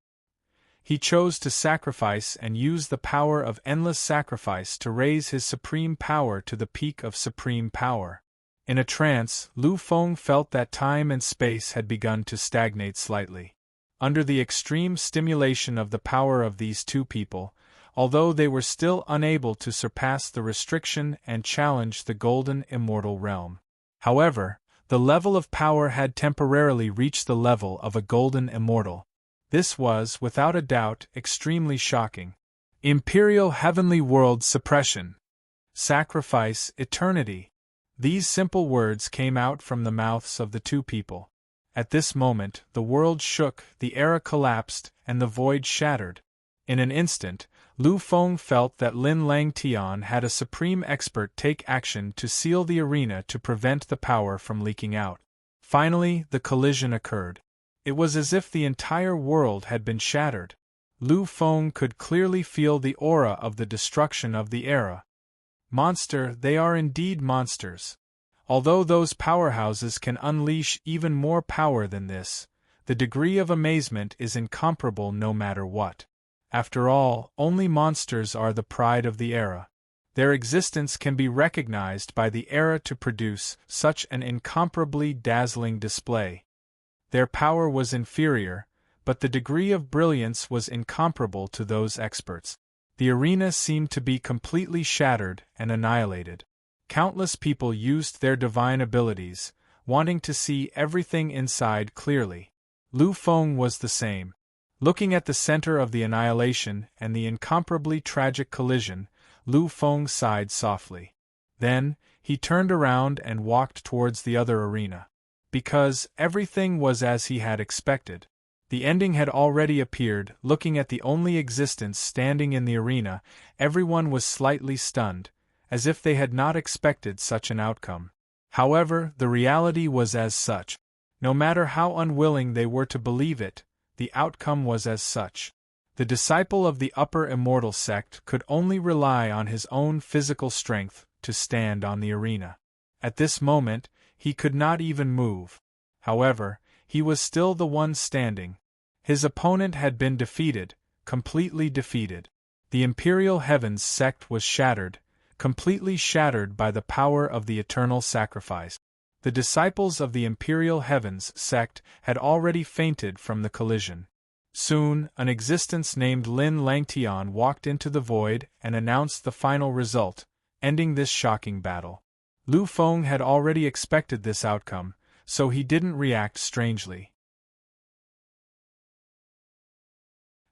He chose to sacrifice and use the power of endless sacrifice to raise his supreme power to the peak of supreme power. In a trance, Lu Feng felt that time and space had begun to stagnate slightly. Under the extreme stimulation of the power of these two people, although they were still unable to surpass the restriction and challenge the golden immortal realm. However, the level of power had temporarily reached the level of a golden immortal. This was, without a doubt, extremely shocking. Imperial Heavenly World Suppression. Sacrifice, Eternity. These simple words came out from the mouths of the two people. At this moment, the world shook, the era collapsed, and the void shattered. In an instant, Lu Feng felt that Lin Lang Tian had a supreme expert take action to seal the arena to prevent the power from leaking out. Finally, the collision occurred. It was as if the entire world had been shattered. Lu Feng could clearly feel the aura of the destruction of the era. Monster, they are indeed monsters. Although those powerhouses can unleash even more power than this, the degree of amazement is incomparable no matter what. After all, only monsters are the pride of the era. Their existence can be recognized by the era to produce such an incomparably dazzling display. Their power was inferior, but the degree of brilliance was incomparable to those experts. The arena seemed to be completely shattered and annihilated. Countless people used their divine abilities, wanting to see everything inside clearly. Lu Feng was the same. Looking at the center of the annihilation and the incomparably tragic collision, Lu Feng sighed softly. Then, he turned around and walked towards the other arena. Because everything was as he had expected. The ending had already appeared. Looking at the only existence standing in the arena, everyone was slightly stunned, as if they had not expected such an outcome. However, the reality was as such. No matter how unwilling they were to believe it, the outcome was as such. The disciple of the upper immortal sect could only rely on his own physical strength to stand on the arena. At this moment, he could not even move. However, he was still the one standing. His opponent had been defeated, completely defeated. The Imperial Heavens sect was shattered, completely shattered by the power of the eternal sacrifice. The disciples of the Imperial Heavens sect had already fainted from the collision. Soon, an existence named Lin Langtian walked into the void and announced the final result, ending this shocking battle. Lu Feng had already expected this outcome, so he didn't react strangely.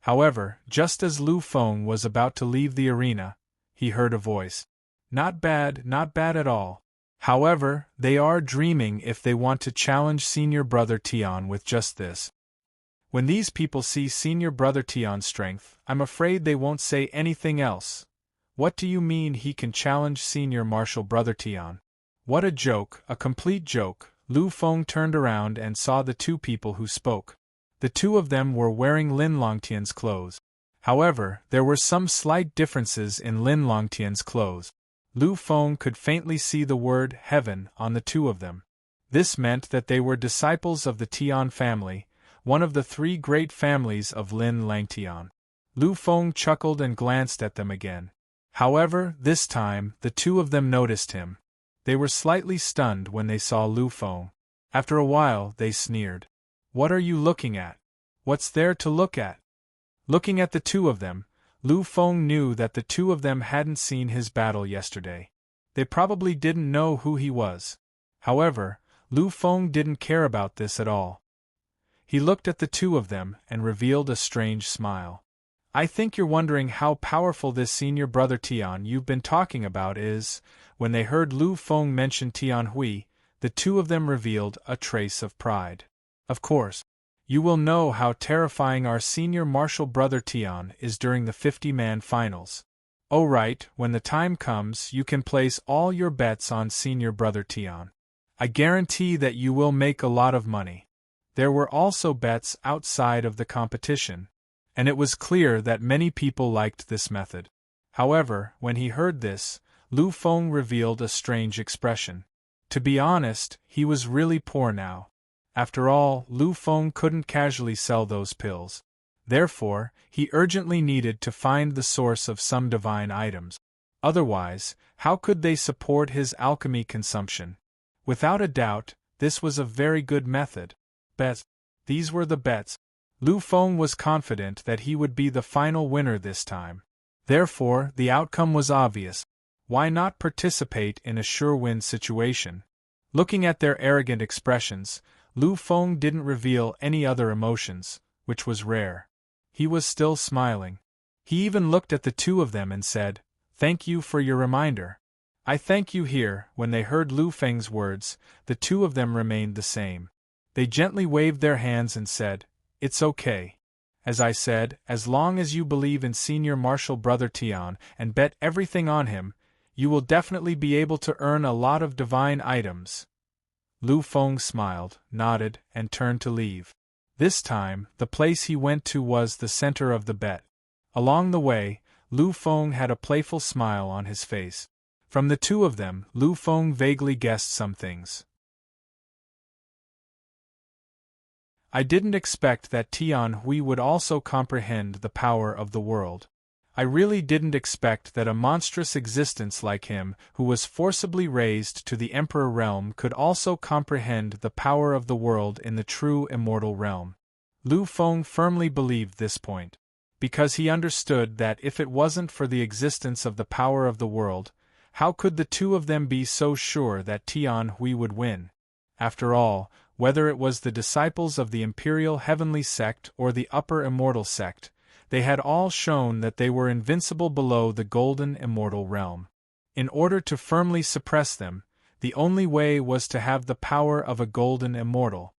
However, just as Lu Feng was about to leave the arena, he heard a voice. Not bad at all. However, they are dreaming if they want to challenge Senior Brother Tian with just this. When these people see Senior Brother Tian's strength, I'm afraid they won't say anything else. What do you mean he can challenge Senior Martial Brother Tian? What a joke, a complete joke. Lu Feng turned around and saw the two people who spoke. The two of them were wearing Lin Longtian's clothes. However, there were some slight differences in Lin Longtian's clothes. Lu Feng could faintly see the word heaven on the two of them. This meant that they were disciples of the Tian family, one of the three great families of Lin Langtian. Lu Feng chuckled and glanced at them again. However, this time, the two of them noticed him. They were slightly stunned when they saw Lu Feng. After a while, they sneered. What are you looking at? What's there to look at? Looking at the two of them, Lu Feng knew that the two of them hadn't seen his battle yesterday. They probably didn't know who he was. However, Lu Feng didn't care about this at all. He looked at the two of them and revealed a strange smile. I think you're wondering how powerful this Senior Brother Tian you've been talking about is. When they heard Lu Feng mention Tian Hui, the two of them revealed a trace of pride. Of course, you will know how terrifying our Senior Martial Brother Tian is during the 50-man finals. Oh right, when the time comes you can place all your bets on Senior Brother Tian. I guarantee that you will make a lot of money. There were also bets outside of the competition, and it was clear that many people liked this method. However, when he heard this, Lu Feng revealed a strange expression. To be honest, he was really poor now. After all, Lu Feng couldn't casually sell those pills. Therefore, he urgently needed to find the source of some divine items. Otherwise, how could they support his alchemy consumption? Without a doubt, this was a very good method. Bets. These were the bets. Lu Feng was confident that he would be the final winner this time. Therefore, the outcome was obvious. Why not participate in a sure-win situation? Looking at their arrogant expressions, Lu Feng didn't reveal any other emotions, which was rare. He was still smiling. He even looked at the two of them and said, "Thank you for your reminder." "I thank you here." When they heard Lu Feng's words, the two of them remained the same. They gently waved their hands and said, "It's okay. As I said, as long as you believe in Senior Martial Brother Tian and bet everything on him, you will definitely be able to earn a lot of divine items." Lu Feng smiled, nodded, and turned to leave. This time, the place he went to was the center of the bet. Along the way, Lu Feng had a playful smile on his face. From the two of them, Lu Feng vaguely guessed some things. I didn't expect that Tian Hui would also comprehend the power of the world. I really didn't expect that a monstrous existence like him, who was forcibly raised to the Emperor realm, could also comprehend the power of the world in the true immortal realm. Lu Feng firmly believed this point, because he understood that if it wasn't for the existence of the power of the world, how could the two of them be so sure that Tian Hui would win? After all, whether it was the disciples of the Imperial Heavenly Sect or the Upper Immortal Sect, they had all shown that they were invincible below the Golden Immortal Realm. In order to firmly suppress them, the only way was to have the power of a Golden Immortal.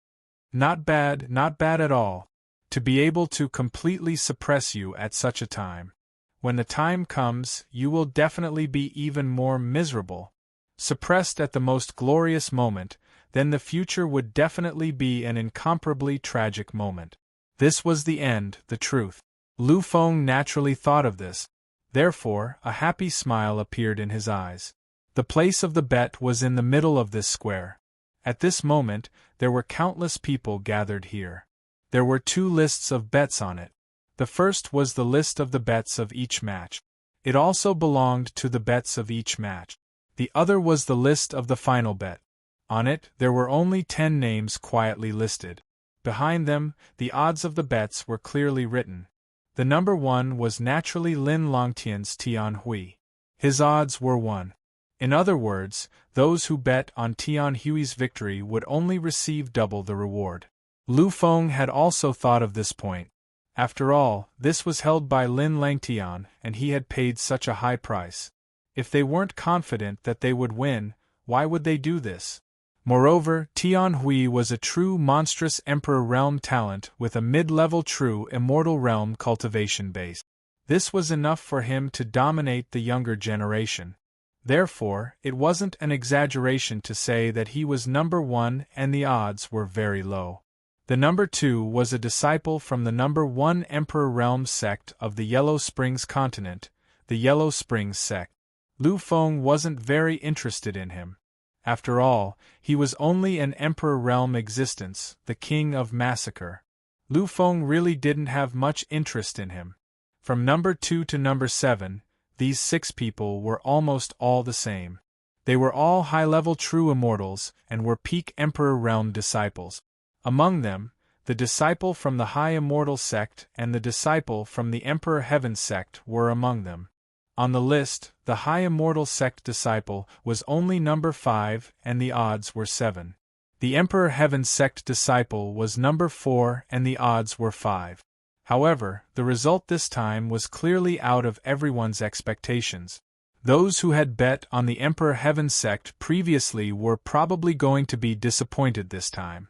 Not bad at all, to be able to completely suppress you at such a time. When the time comes, you will definitely be even more miserable. Suppressed at the most glorious moment, then the future would definitely be an incomparably tragic moment. This was the end, the truth. Lu Feng naturally thought of this. Therefore, a happy smile appeared in his eyes. The place of the bet was in the middle of this square. At this moment, there were countless people gathered here. There were two lists of bets on it. The first was the list of the bets of each match. It also belonged to the bets of each match. The other was the list of the final bet. On it, there were only 10 names quietly listed. Behind them, the odds of the bets were clearly written. The number 1 was naturally Lin Longtian's Tian Hui. His odds were 1. In other words, those who bet on Tian Hui's victory would only receive double the reward. Lu Feng had also thought of this point. After all, this was held by Lin Langtian, and he had paid such a high price. If they weren't confident that they would win, why would they do this? Moreover, Tian Hui was a true monstrous Emperor Realm talent with a mid-level true Immortal Realm cultivation base. This was enough for him to dominate the younger generation. Therefore, it wasn't an exaggeration to say that he was number 1 and the odds were very low. The number 2 was a disciple from the number 1 Emperor Realm sect of the Yellow Springs continent, the Yellow Springs sect. Lu Feng wasn't very interested in him. After all, he was only an Emperor Realm existence, the King of Massacre. Lu Feng really didn't have much interest in him. From number 2 to number 7, these 6 people were almost all the same. They were all high-level true immortals and were peak Emperor Realm disciples. Among them, the disciple from the High Immortal sect and the disciple from the Emperor Heaven sect were among them. On the list, the High Immortal sect disciple was only number 5 and the odds were 7. The Emperor Heaven sect disciple was number 4 and the odds were 5. However, the result this time was clearly out of everyone's expectations. Those who had bet on the Emperor Heaven sect previously were probably going to be disappointed this time.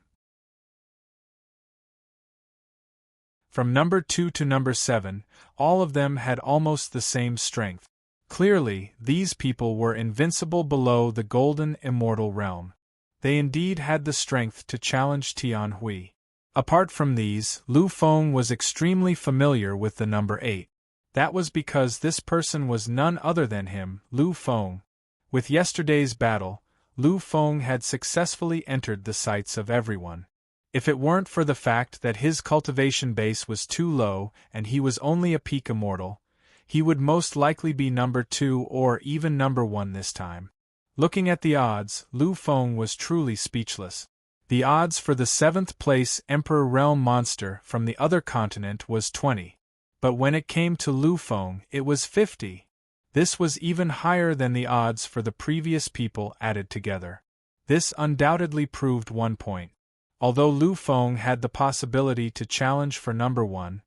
From number 2 to number 7, all of them had almost the same strength. Clearly, these people were invincible below the Golden Immortal Realm. They indeed had the strength to challenge Tian Hui. Apart from these, Lu Feng was extremely familiar with the number 8. That was because this person was none other than him, Lu Feng. With yesterday's battle, Lu Feng had successfully entered the sights of everyone. If it weren't for the fact that his cultivation base was too low and he was only a peak immortal, he would most likely be number 2 or even number 1 this time. Looking at the odds, Lu Feng was truly speechless. The odds for the 7th place Emperor Realm monster from the other continent was 20. But when it came to Lu Feng, it was 50. This was even higher than the odds for the previous people added together. This undoubtedly proved one point. Although Lu Feng had the possibility to challenge for number 1,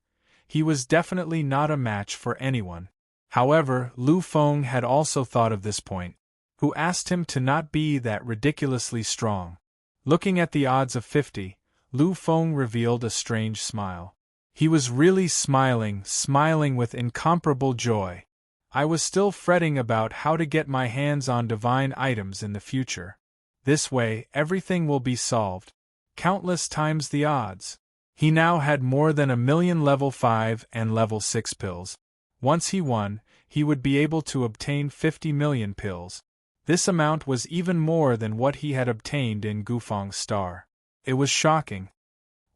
he was definitely not a match for anyone. However, Lu Feng had also thought of this point, who asked him to not be that ridiculously strong. Looking at the odds of 50, Lu Feng revealed a strange smile. He was really smiling with incomparable joy. I was still fretting about how to get my hands on divine items in the future. This way, everything will be solved. Countless times the odds. He now had more than 1,000,000 level 5 and level 6 pills. Once he won, he would be able to obtain 50 million pills. This amount was even more than what he had obtained in Gufang's star. It was shocking.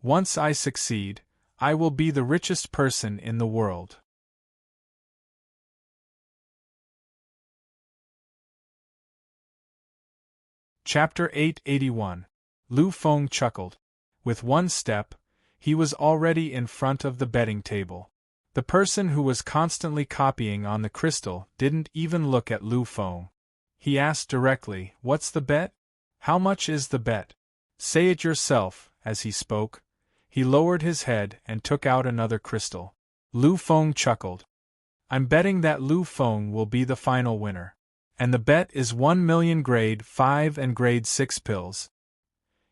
Once I succeed, I will be the richest person in the world. Chapter 881. Lu Feng chuckled. With one step, he was already in front of the betting table. The person who was constantly copying on the crystal didn't even look at Lu Feng. He asked directly, "What's the bet? How much is the bet? Say it yourself." As he spoke, he lowered his head and took out another crystal. Lu Feng chuckled. "I'm betting that Lu Feng will be the final winner. And the bet is 1,000,000 grade 5 and grade 6 pills."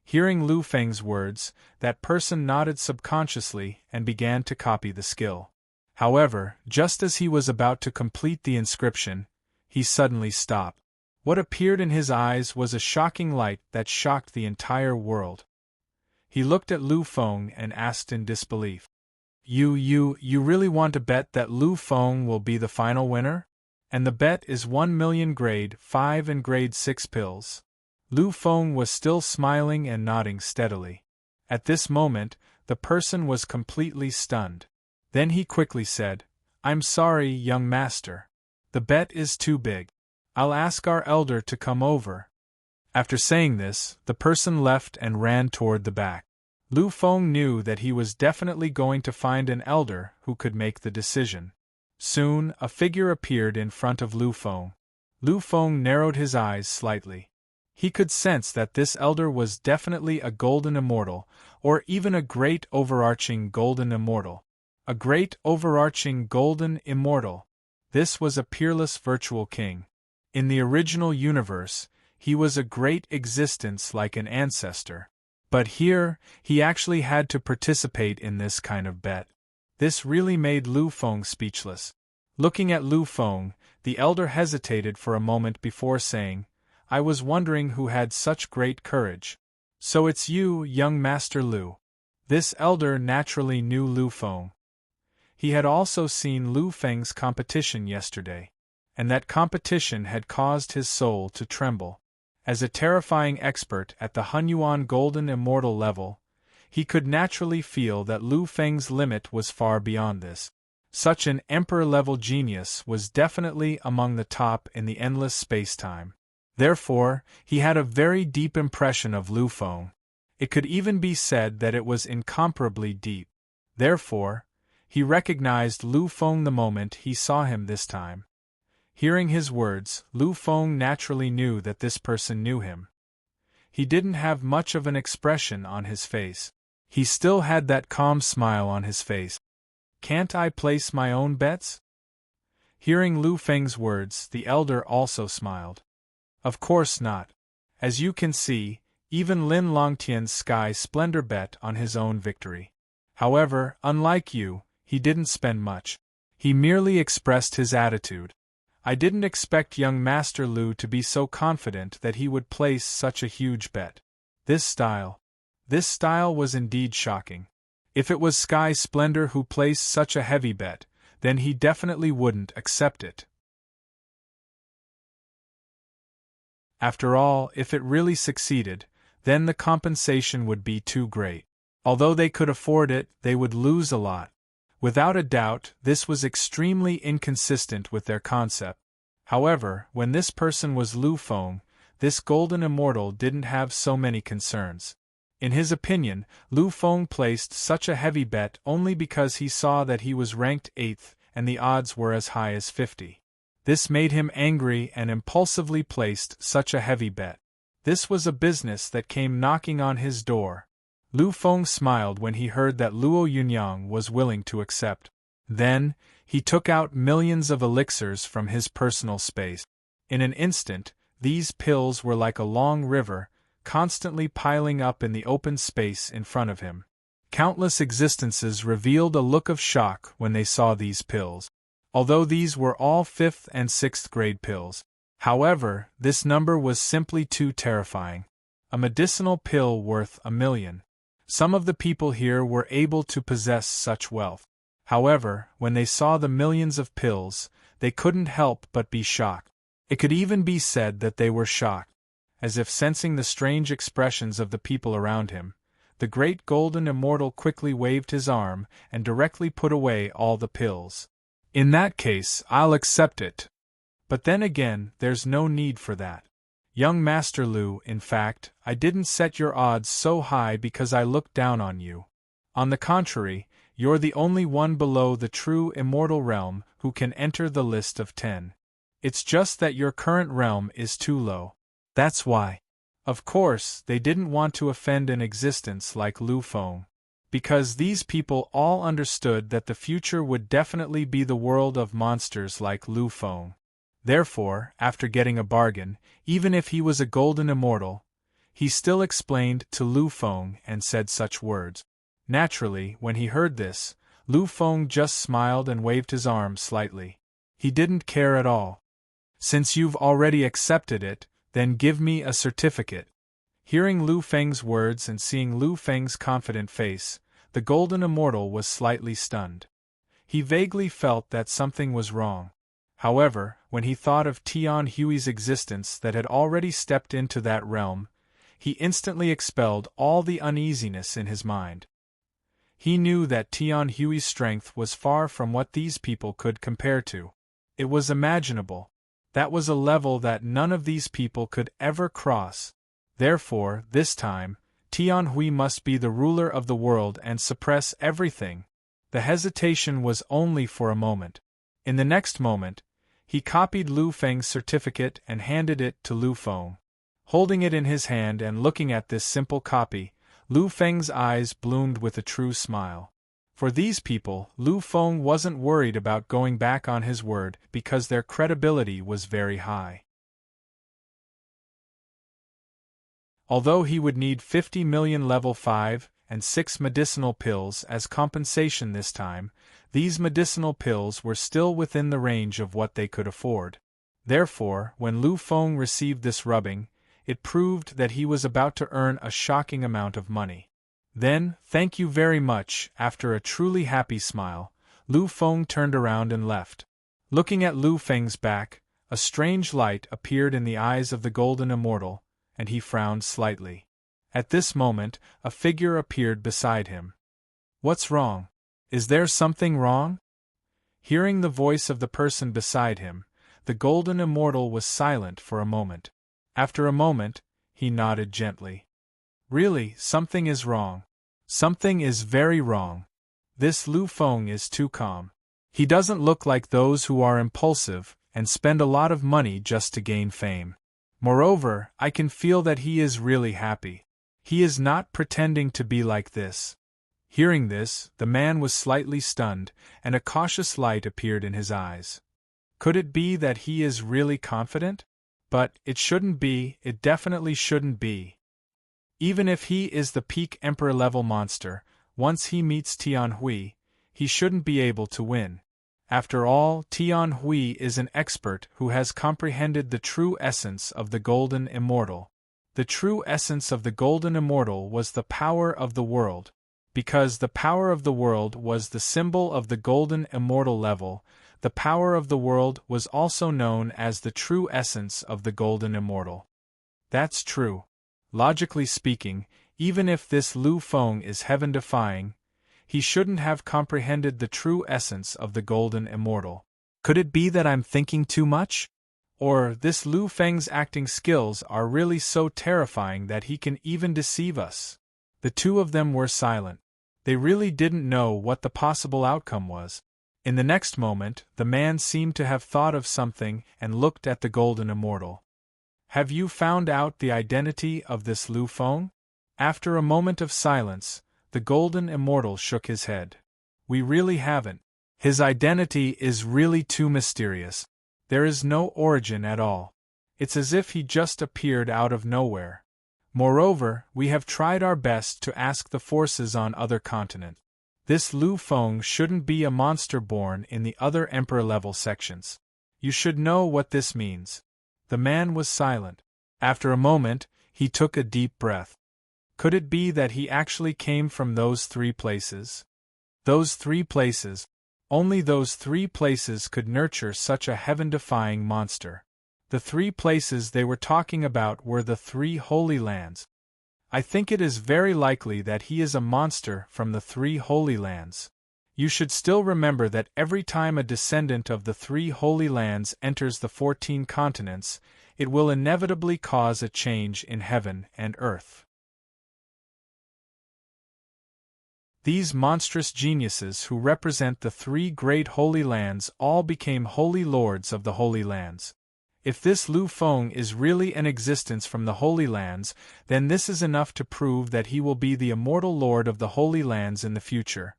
Hearing Lu Feng's words, that person nodded subconsciously and began to copy the skill. However, just as he was about to complete the inscription, he suddenly stopped. What appeared in his eyes was a shocking light that shocked the entire world. He looked at Lu Feng and asked in disbelief, You really want to bet that Lu Feng will be the final winner? And the bet is 1,000,000 grade 5 and grade 6 pills." Lu Feng was still smiling and nodding steadily. At this moment, the person was completely stunned. Then he quickly said, "I'm sorry, young master. The bet is too big. I'll ask our elder to come over." After saying this, the person left and ran toward the back. Lu Feng knew that he was definitely going to find an elder who could make the decision. Soon, a figure appeared in front of Lu Feng. Lu Feng narrowed his eyes slightly. He could sense that this elder was definitely a golden immortal, or even a great overarching golden immortal. A great overarching golden immortal. This was a peerless virtual king. In the original universe, he was a great existence like an ancestor. But here, he actually had to participate in this kind of bet. This really made Lu Feng speechless. Looking at Lu Feng, the elder hesitated for a moment before saying, "I was wondering who had such great courage." "So it's you, young Master Lu." This elder naturally knew Lu Feng. He had also seen Lu Feng's competition yesterday, and that competition had caused his soul to tremble. As a terrifying expert at the Hunyuan Golden Immortal level, he could naturally feel that Lu Feng's limit was far beyond this. Such an emperor-level genius was definitely among the top in the endless space-time. Therefore, he had a very deep impression of Lu Feng. It could even be said that it was incomparably deep. Therefore, he recognized Lu Feng the moment he saw him this time. Hearing his words, Lu Feng naturally knew that this person knew him. He didn't have much of an expression on his face. He still had that calm smile on his face. "Can't I place my own bets?" Hearing Lu Feng's words, the elder also smiled. "Of course not. As you can see, even Lin Longtian's Sky Splendor bet on his own victory. However, unlike you, he didn't spend much. He merely expressed his attitude. I didn't expect young Master Lu to be so confident that he would place such a huge bet. This style was indeed shocking. If it was Sky Splendor who placed such a heavy bet, then he definitely wouldn't accept it. After all, if it really succeeded, then the compensation would be too great. Although they could afford it, they would lose a lot. Without a doubt, this was extremely inconsistent with their concept. However, when this person was Lu Feng, this golden immortal didn't have so many concerns. In his opinion, Lu Feng placed such a heavy bet only because he saw that he was ranked 8th and the odds were as high as 50. This made him angry and impulsively placed such a heavy bet. This was a business that came knocking on his door. Lu Feng smiled when he heard that Luo Yunyang was willing to accept. Then, he took out millions of elixirs from his personal space. In an instant, these pills were like a long river, constantly piling up in the open space in front of him. Countless existences revealed a look of shock when they saw these pills. Although these were all 5th and 6th grade pills. However, this number was simply too terrifying. A medicinal pill worth 1,000,000. Some of the people here were able to possess such wealth. However, when they saw the millions of pills, they couldn't help but be shocked. It could even be said that they were shocked. As if sensing the strange expressions of the people around him, the great golden immortal quickly waved his arm and directly put away all the pills. In that case, I'll accept it. But then again, there's no need for that. Young Master Lu, in fact, I didn't set your odds so high because I looked down on you. On the contrary, you're the only one below the true immortal realm who can enter the list of 10. It's just that your current realm is too low. That's why. Of course, they didn't want to offend an existence like Lu Feng. Because these people all understood that the future would definitely be the world of monsters like Lu Feng. Therefore, after getting a bargain, even if he was a golden immortal, he still explained to Lu Feng and said such words. Naturally, when he heard this, Lu Feng just smiled and waved his arm slightly. He didn't care at all. Since you've already accepted it, then give me a certificate. Hearing Lu Feng's words and seeing Lu Feng's confident face, the golden immortal was slightly stunned. He vaguely felt that something was wrong. However, when he thought of Tian Hui's existence that had already stepped into that realm, he instantly expelled all the uneasiness in his mind. He knew that Tian Hui's strength was far from what these people could compare to. It was imaginable. That was a level that none of these people could ever cross. Therefore, this time, Tian Hui must be the ruler of the world and suppress everything. The hesitation was only for a moment. In the next moment, he copied Lu Feng's certificate and handed it to Lu Feng. Holding it in his hand and looking at this simple copy, Lu Feng's eyes bloomed with a true smile. For these people, Lu Feng wasn't worried about going back on his word because their credibility was very high. Although he would need 50 million level 5 and 6 medicinal pills as compensation this time, these medicinal pills were still within the range of what they could afford. Therefore, when Lu Feng received this rubbing, it proved that he was about to earn a shocking amount of money. Then, thank you very much, after a truly happy smile, Lu Feng turned around and left. Looking at Lu Feng's back, a strange light appeared in the eyes of the golden immortal, and he frowned slightly. At this moment, a figure appeared beside him. What's wrong? Is there something wrong? Hearing the voice of the person beside him, the golden immortal was silent for a moment. After a moment, he nodded gently. Really, something is wrong. Something is very wrong. This Lu Feng is too calm. He doesn't look like those who are impulsive and spend a lot of money just to gain fame. Moreover, I can feel that he is really happy. He is not pretending to be like this. Hearing this, the man was slightly stunned, and a cautious light appeared in his eyes. Could it be that he is really confident? But it shouldn't be, it definitely shouldn't be. Even if he is the peak emperor-level monster, once he meets Tian Hui, he shouldn't be able to win. After all, Tian Hui is an expert who has comprehended the true essence of the Golden Immortal. The true essence of the Golden Immortal was the power of the world. Because the power of the world was the symbol of the Golden Immortal level, the power of the world was also known as the true essence of the Golden Immortal. That's true. Logically speaking, even if this Lu Feng is heaven-defying, he shouldn't have comprehended the true essence of the Golden Immortal. Could it be that I'm thinking too much? Or this Lu Feng's acting skills are really so terrifying that he can even deceive us? The two of them were silent. They really didn't know what the possible outcome was. In the next moment, the man seemed to have thought of something and looked at the Golden Immortal. Have you found out the identity of this Lu Feng? After a moment of silence, the Golden Immortal shook his head. We really haven't. His identity is really too mysterious. There is no origin at all. It's as if he just appeared out of nowhere. Moreover, we have tried our best to ask the forces on other continents. This Lu Feng shouldn't be a monster born in the other Emperor-level sections. You should know what this means. The man was silent. After a moment, he took a deep breath. Could it be that he actually came from those 3 places? Those 3 places. Only those 3 places could nurture such a heaven-defying monster. The 3 places they were talking about were the 3 Holy Lands. I think it is very likely that he is a monster from the 3 Holy Lands. You should still remember that every time a descendant of the 3 Holy Lands enters the 14 continents, it will inevitably cause a change in heaven and earth. These monstrous geniuses who represent the 3 great Holy Lands all became Holy Lords of the Holy Lands. If this Lu Feng is really an existence from the Holy Lands, then this is enough to prove that he will be the immortal Lord of the Holy Lands in the future.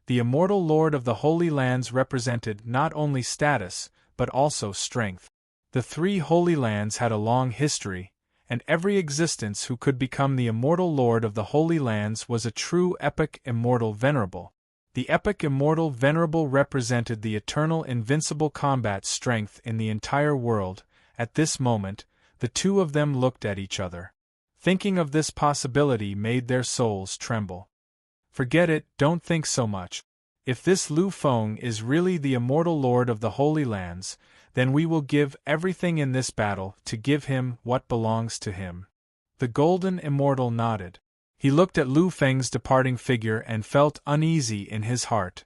The immortal Lord of the Holy Lands represented not only status, but also strength. The 3 Holy Lands had a long history, and every existence who could become the immortal Lord of the Holy Lands was a true epic immortal venerable. The epic immortal venerable represented the eternal invincible combat strength in the entire world. At this moment, the 2 of them looked at each other. Thinking of this possibility made their souls tremble. Forget it, don't think so much. If this Lu Feng is really the immortal Lord of the Holy Lands, then we will give everything in this battle to give him what belongs to him. The golden immortal nodded. He looked at Lu Feng's departing figure and felt uneasy in his heart.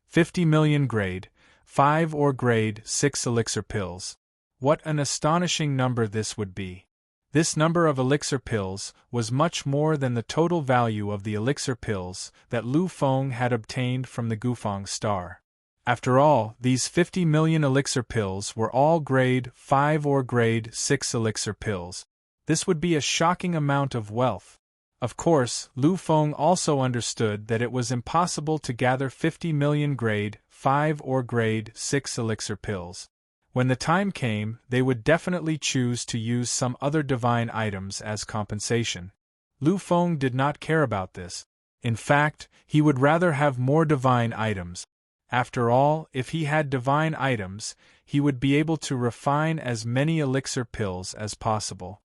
50 million grade 5 or grade 6 elixir pills. What an astonishing number this would be. This number of elixir pills was much more than the total value of the elixir pills that Lu Feng had obtained from the Gufang star. After all, these 50 million elixir pills were all grade 5 or grade 6 elixir pills. This would be a shocking amount of wealth. Of course, Lu Feng also understood that it was impossible to gather 50 million grade 5 or grade 6 elixir pills. When the time came, they would definitely choose to use some other divine items as compensation. Lu Feng did not care about this. In fact, he would rather have more divine items. After all, if he had divine items, he would be able to refine as many elixir pills as possible.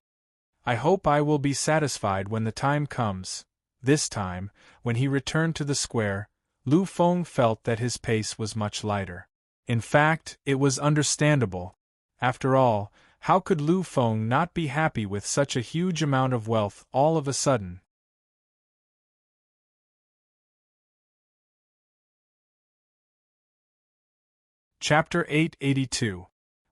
I hope I will be satisfied when the time comes. This time, when he returned to the square, Lu Feng felt that his pace was much lighter. In fact, it was understandable. After all, how could Lu Feng not be happy with such a huge amount of wealth all of a sudden? Chapter 882.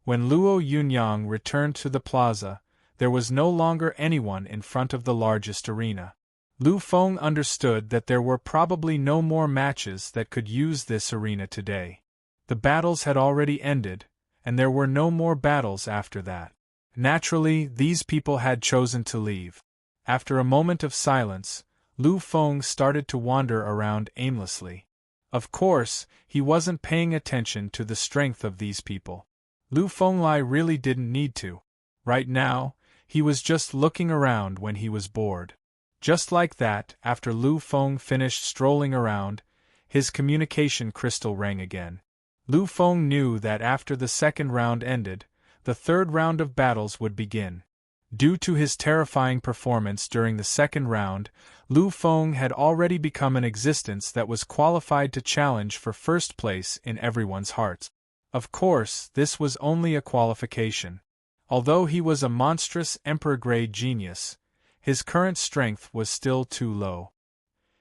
When Luo Yunyang returned to the plaza, there was no longer anyone in front of the largest arena. Lu Feng understood that there were probably no more matches that could use this arena today. The battles had already ended, and there were no more battles after that. Naturally, these people had chosen to leave. After a moment of silence, Lu Feng started to wander around aimlessly. Of course, he wasn't paying attention to the strength of these people. Lu Fenglai really didn't need to. Right now, he was just looking around when he was bored. Just like that, after Lu Feng finished strolling around, his communication crystal rang again. Lu Feng knew that after the second round ended, the third round of battles would begin. Due to his terrifying performance during the second round, Lu Feng had already become an existence that was qualified to challenge for first place in everyone's hearts. Of course, this was only a qualification. Although he was a monstrous emperor-grade genius, his current strength was still too low.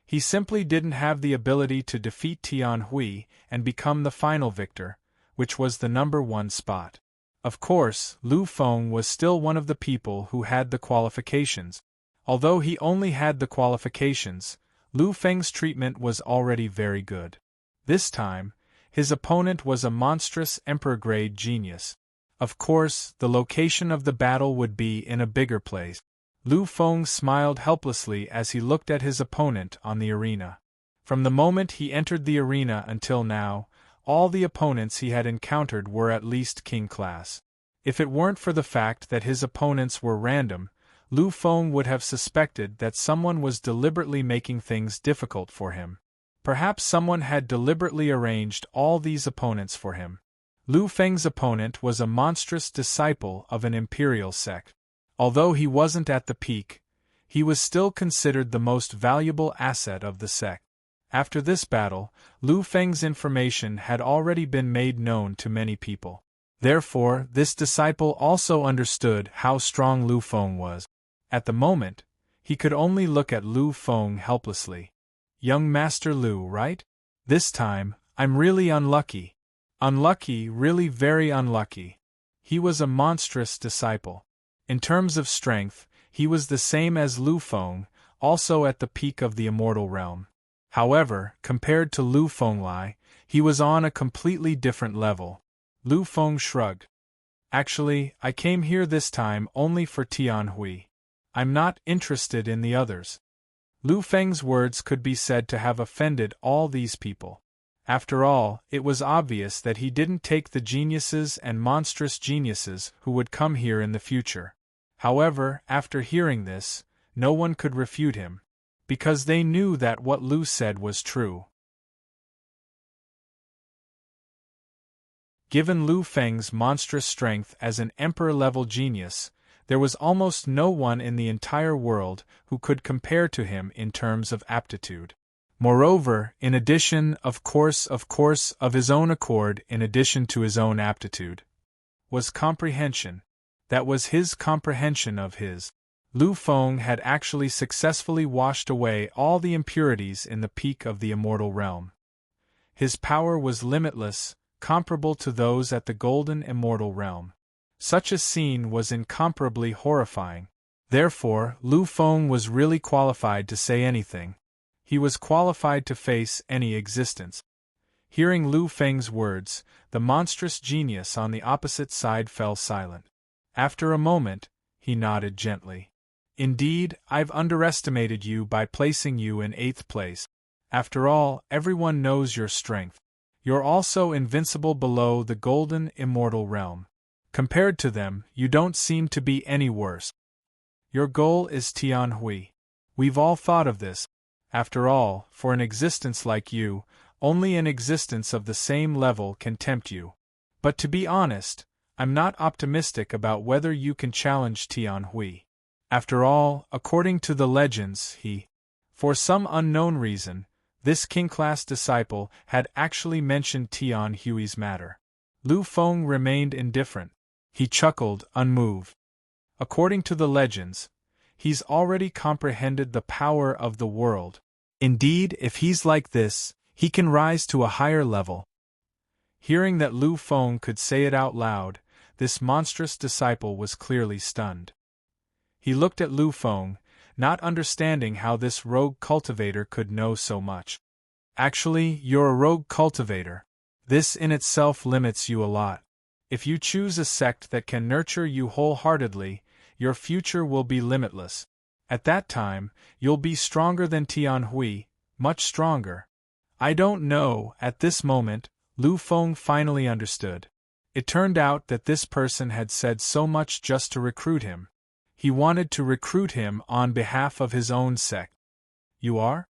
He simply didn't have the ability to defeat Tian Hui and become the final victor, which was the number 1 spot. Of course, Lu Feng was still one of the people who had the qualifications. Although he only had the qualifications, Lu Feng's treatment was already very good. This time, his opponent was a monstrous emperor-grade genius. Of course, the location of the battle would be in a bigger place. Lu Feng smiled helplessly as he looked at his opponent on the arena. From the moment he entered the arena until now, all the opponents he had encountered were at least king class. If it weren't for the fact that his opponents were random, Lu Feng would have suspected that someone was deliberately making things difficult for him. Perhaps someone had deliberately arranged all these opponents for him. Lu Feng's opponent was a monstrous disciple of an imperial sect. Although he wasn't at the peak, He was still considered the most valuable asset of the sect. After this battle, Lu Feng's information had already been made known to many people. Therefore, this disciple also understood how strong Lu Feng was. At the moment, he could only look at Lu Feng helplessly. Young Master Lu, right? This time, I'm really unlucky. Unlucky, really very unlucky. He was a monstrous disciple. In terms of strength, he was the same as Lu Feng, also at the peak of the immortal realm. However, compared to Lu Fenglai, he was on a completely different level. Lu Feng shrugged. Actually, I came here this time only for Tianhui. I'm not interested in the others. Lu Feng's words could be said to have offended all these people. After all, it was obvious that he didn't take the geniuses and monstrous geniuses who would come here in the future. However, after hearing this, no one could refute him, because they knew that what Lu said was true. Given Lu Feng's monstrous strength as an emperor-level genius, there was almost no one in the entire world who could compare to him in terms of aptitude. Moreover, in addition, of course, of his own accord, in addition to his own aptitude, was comprehension. That was his comprehension of his. Lu Feng had actually successfully washed away all the impurities in the peak of the immortal realm. His power was limitless, comparable to those at the golden immortal realm. Such a scene was incomparably horrifying. Therefore, Lu Feng was really qualified to say anything. He was qualified to face any existence. Hearing Lu Feng's words, the monstrous genius on the opposite side fell silent. After a moment, he nodded gently. Indeed, I've underestimated you by placing you in 8th place. After all, everyone knows your strength. You're also invincible below the golden immortal realm. Compared to them, you don't seem to be any worse. Your goal is Tianhui. We've all thought of this. After all, for an existence like you, only an existence of the same level can tempt you. But to be honest, I'm not optimistic about whether you can challenge Tianhui. After all, according to the legends, for some unknown reason, this king-class disciple had actually mentioned Tianhui's matter. Lu Feng remained indifferent. He chuckled, unmoved. According to the legends, he's already comprehended the power of the world. Indeed, if he's like this, he can rise to a higher level. Hearing that Lu Feng could say it out loud, this monstrous disciple was clearly stunned. He looked at Lu Feng, not understanding how this rogue cultivator could know so much. Actually, you're a rogue cultivator. This in itself limits you a lot. If you choose a sect that can nurture you wholeheartedly, your future will be limitless. At that time, you'll be stronger than Tianhui, much stronger. I don't know, at this moment, Lu Feng finally understood. It turned out that this person had said so much just to recruit him. He wanted to recruit him on behalf of his own sect. You are?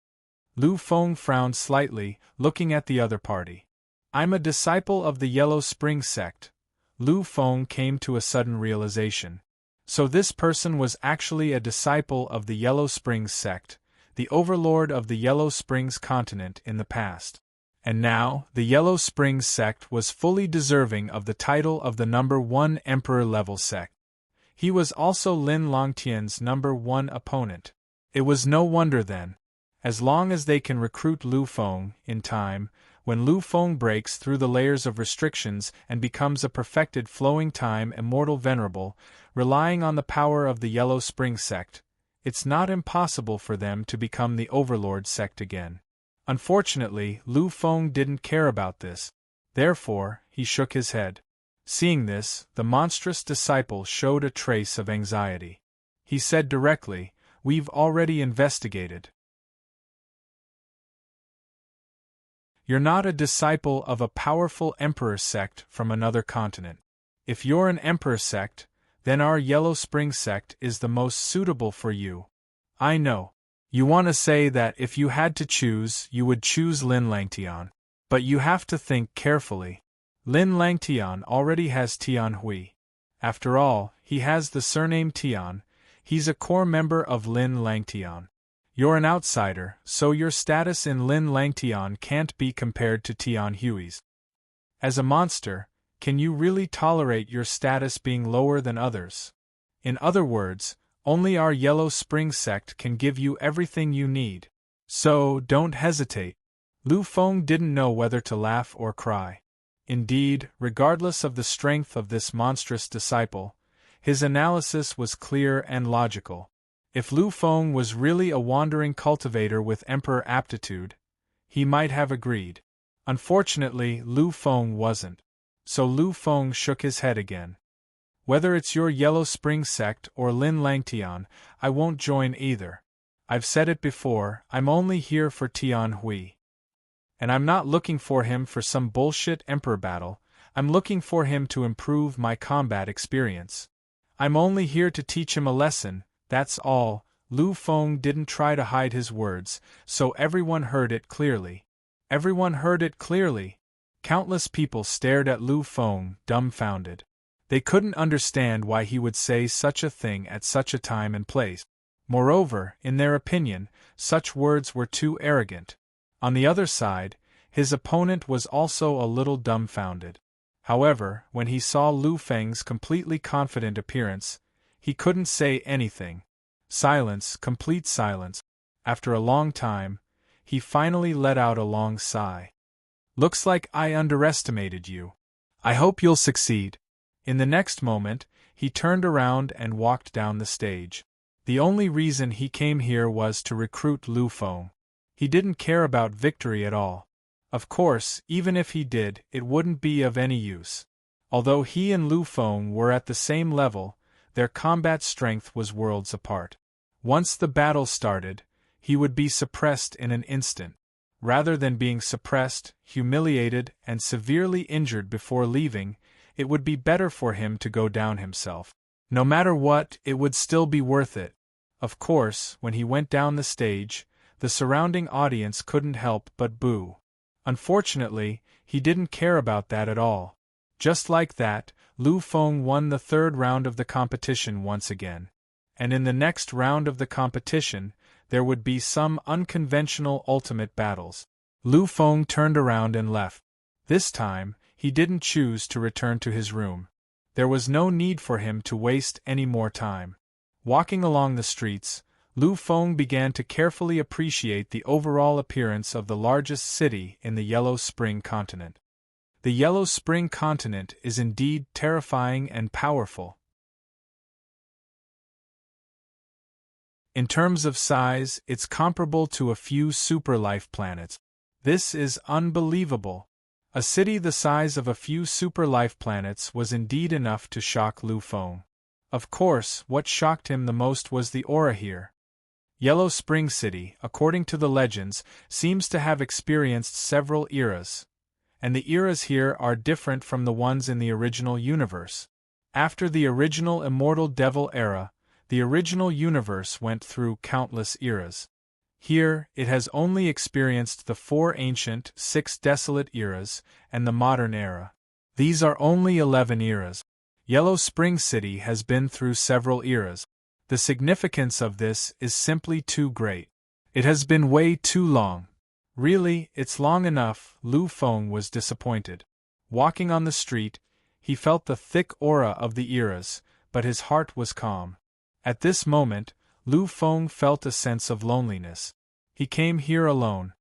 Lu Feng frowned slightly, looking at the other party. I'm a disciple of the Yellow Spring sect. Lu Feng came to a sudden realization. So this person was actually a disciple of the Yellow Springs sect, the overlord of the Yellow Springs continent in the past. And now, the Yellow Springs sect was fully deserving of the title of the #1 emperor-level sect. He was also Lin Longtian's #1 opponent. It was no wonder then. As long as they can recruit Lu Feng, in time, when Lu Feng breaks through the layers of restrictions and becomes a perfected flowing time immortal venerable, relying on the power of the Yellow Spring sect, it's not impossible for them to become the Overlord sect again. Unfortunately, Lu Feng didn't care about this. Therefore, he shook his head. Seeing this, the monstrous disciple showed a trace of anxiety. He said directly, "We've already investigated. You're not a disciple of a powerful emperor sect from another continent. If you're an emperor sect, then our Yellow Spring sect is the most suitable for you. I know. You want to say that if you had to choose, you would choose Lin Langtian. But you have to think carefully. Lin Langtian already has Tianhui. After all, he has the surname Tian. He's a core member of Lin Langtian. You're an outsider, so your status in Lin Langtian can't be compared to Tian Hui's. As a monster, can you really tolerate your status being lower than others? In other words, only our Yellow Spring sect can give you everything you need. So, don't hesitate. Lu Feng didn't know whether to laugh or cry. Indeed, regardless of the strength of this monstrous disciple, his analysis was clear and logical. If Lu Feng was really a wandering cultivator with emperor aptitude, he might have agreed. Unfortunately, Lu Feng wasn't. So Lu Feng shook his head again. Whether it's your Yellow Spring sect or Lin Langtian, I won't join either. I've said it before, I'm only here for Tian Hui. And I'm not looking for him for some bullshit emperor battle, I'm looking for him to improve my combat experience. I'm only here to teach him a lesson, that's all. Lu Feng didn't try to hide his words, so everyone heard it clearly. Everyone heard it clearly. Countless people stared at Lu Feng, dumbfounded. They couldn't understand why he would say such a thing at such a time and place. Moreover, in their opinion, such words were too arrogant. On the other side, his opponent was also a little dumbfounded. However, when he saw Lu Feng's completely confident appearance, he couldn't say anything. Silence, complete silence. After a long time, he finally let out a long sigh. Looks like I underestimated you. I hope you'll succeed. In the next moment, he turned around and walked down the stage. The only reason he came here was to recruit Lu Feng. He didn't care about victory at all. Of course, even if he did, it wouldn't be of any use. Although he and Lu Feng were at the same level, their combat strength was worlds apart. Once the battle started, he would be suppressed in an instant. Rather than being suppressed, humiliated, and severely injured before leaving, it would be better for him to go down himself. No matter what, it would still be worth it. Of course, when he went down the stage, the surrounding audience couldn't help but boo. Unfortunately, he didn't care about that at all. Just like that, Lu Feng won the third round of the competition once again. And in the next round of the competition, there would be some unconventional ultimate battles. Lu Feng turned around and left. This time, he didn't choose to return to his room. There was no need for him to waste any more time. Walking along the streets, Lu Feng began to carefully appreciate the overall appearance of the largest city in the Yellow Spring continent. The Yellow Spring continent is indeed terrifying and powerful. In terms of size, it's comparable to a few super-life planets. This is unbelievable. A city the size of a few super-life planets was indeed enough to shock Lu Feng. Of course, what shocked him the most was the aura here. Yellow Spring City, according to the legends, seems to have experienced several eras. And the eras here are different from the ones in the original universe. After the original Immortal Devil era, the original universe went through countless eras. Here, it has only experienced the 4 ancient, 6 desolate eras, and the modern era. These are only 11 eras. Yellow Spring City has been through several eras. The significance of this is simply too great. It has been way too long. Really, it's long enough. Lu Feng was disappointed. Walking on the street, he felt the thick aura of the eras, but his heart was calm. At this moment, Lu Feng felt a sense of loneliness. He came here alone,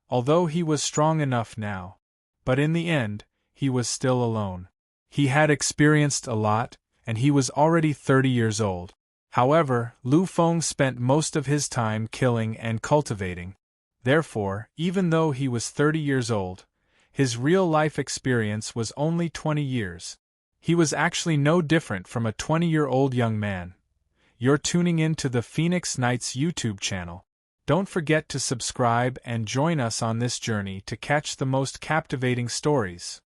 although he was strong enough now. But in the end, he was still alone. He had experienced a lot, and he was already 30 years old. However, Lu Feng spent most of his time killing and cultivating. Therefore, even though he was 30 years old, his real-life experience was only 20 years. He was actually no different from a 20-year-old young man. You're tuning in to the Phoenix Knights YouTube channel. Don't forget to subscribe and join us on this journey to catch the most captivating stories.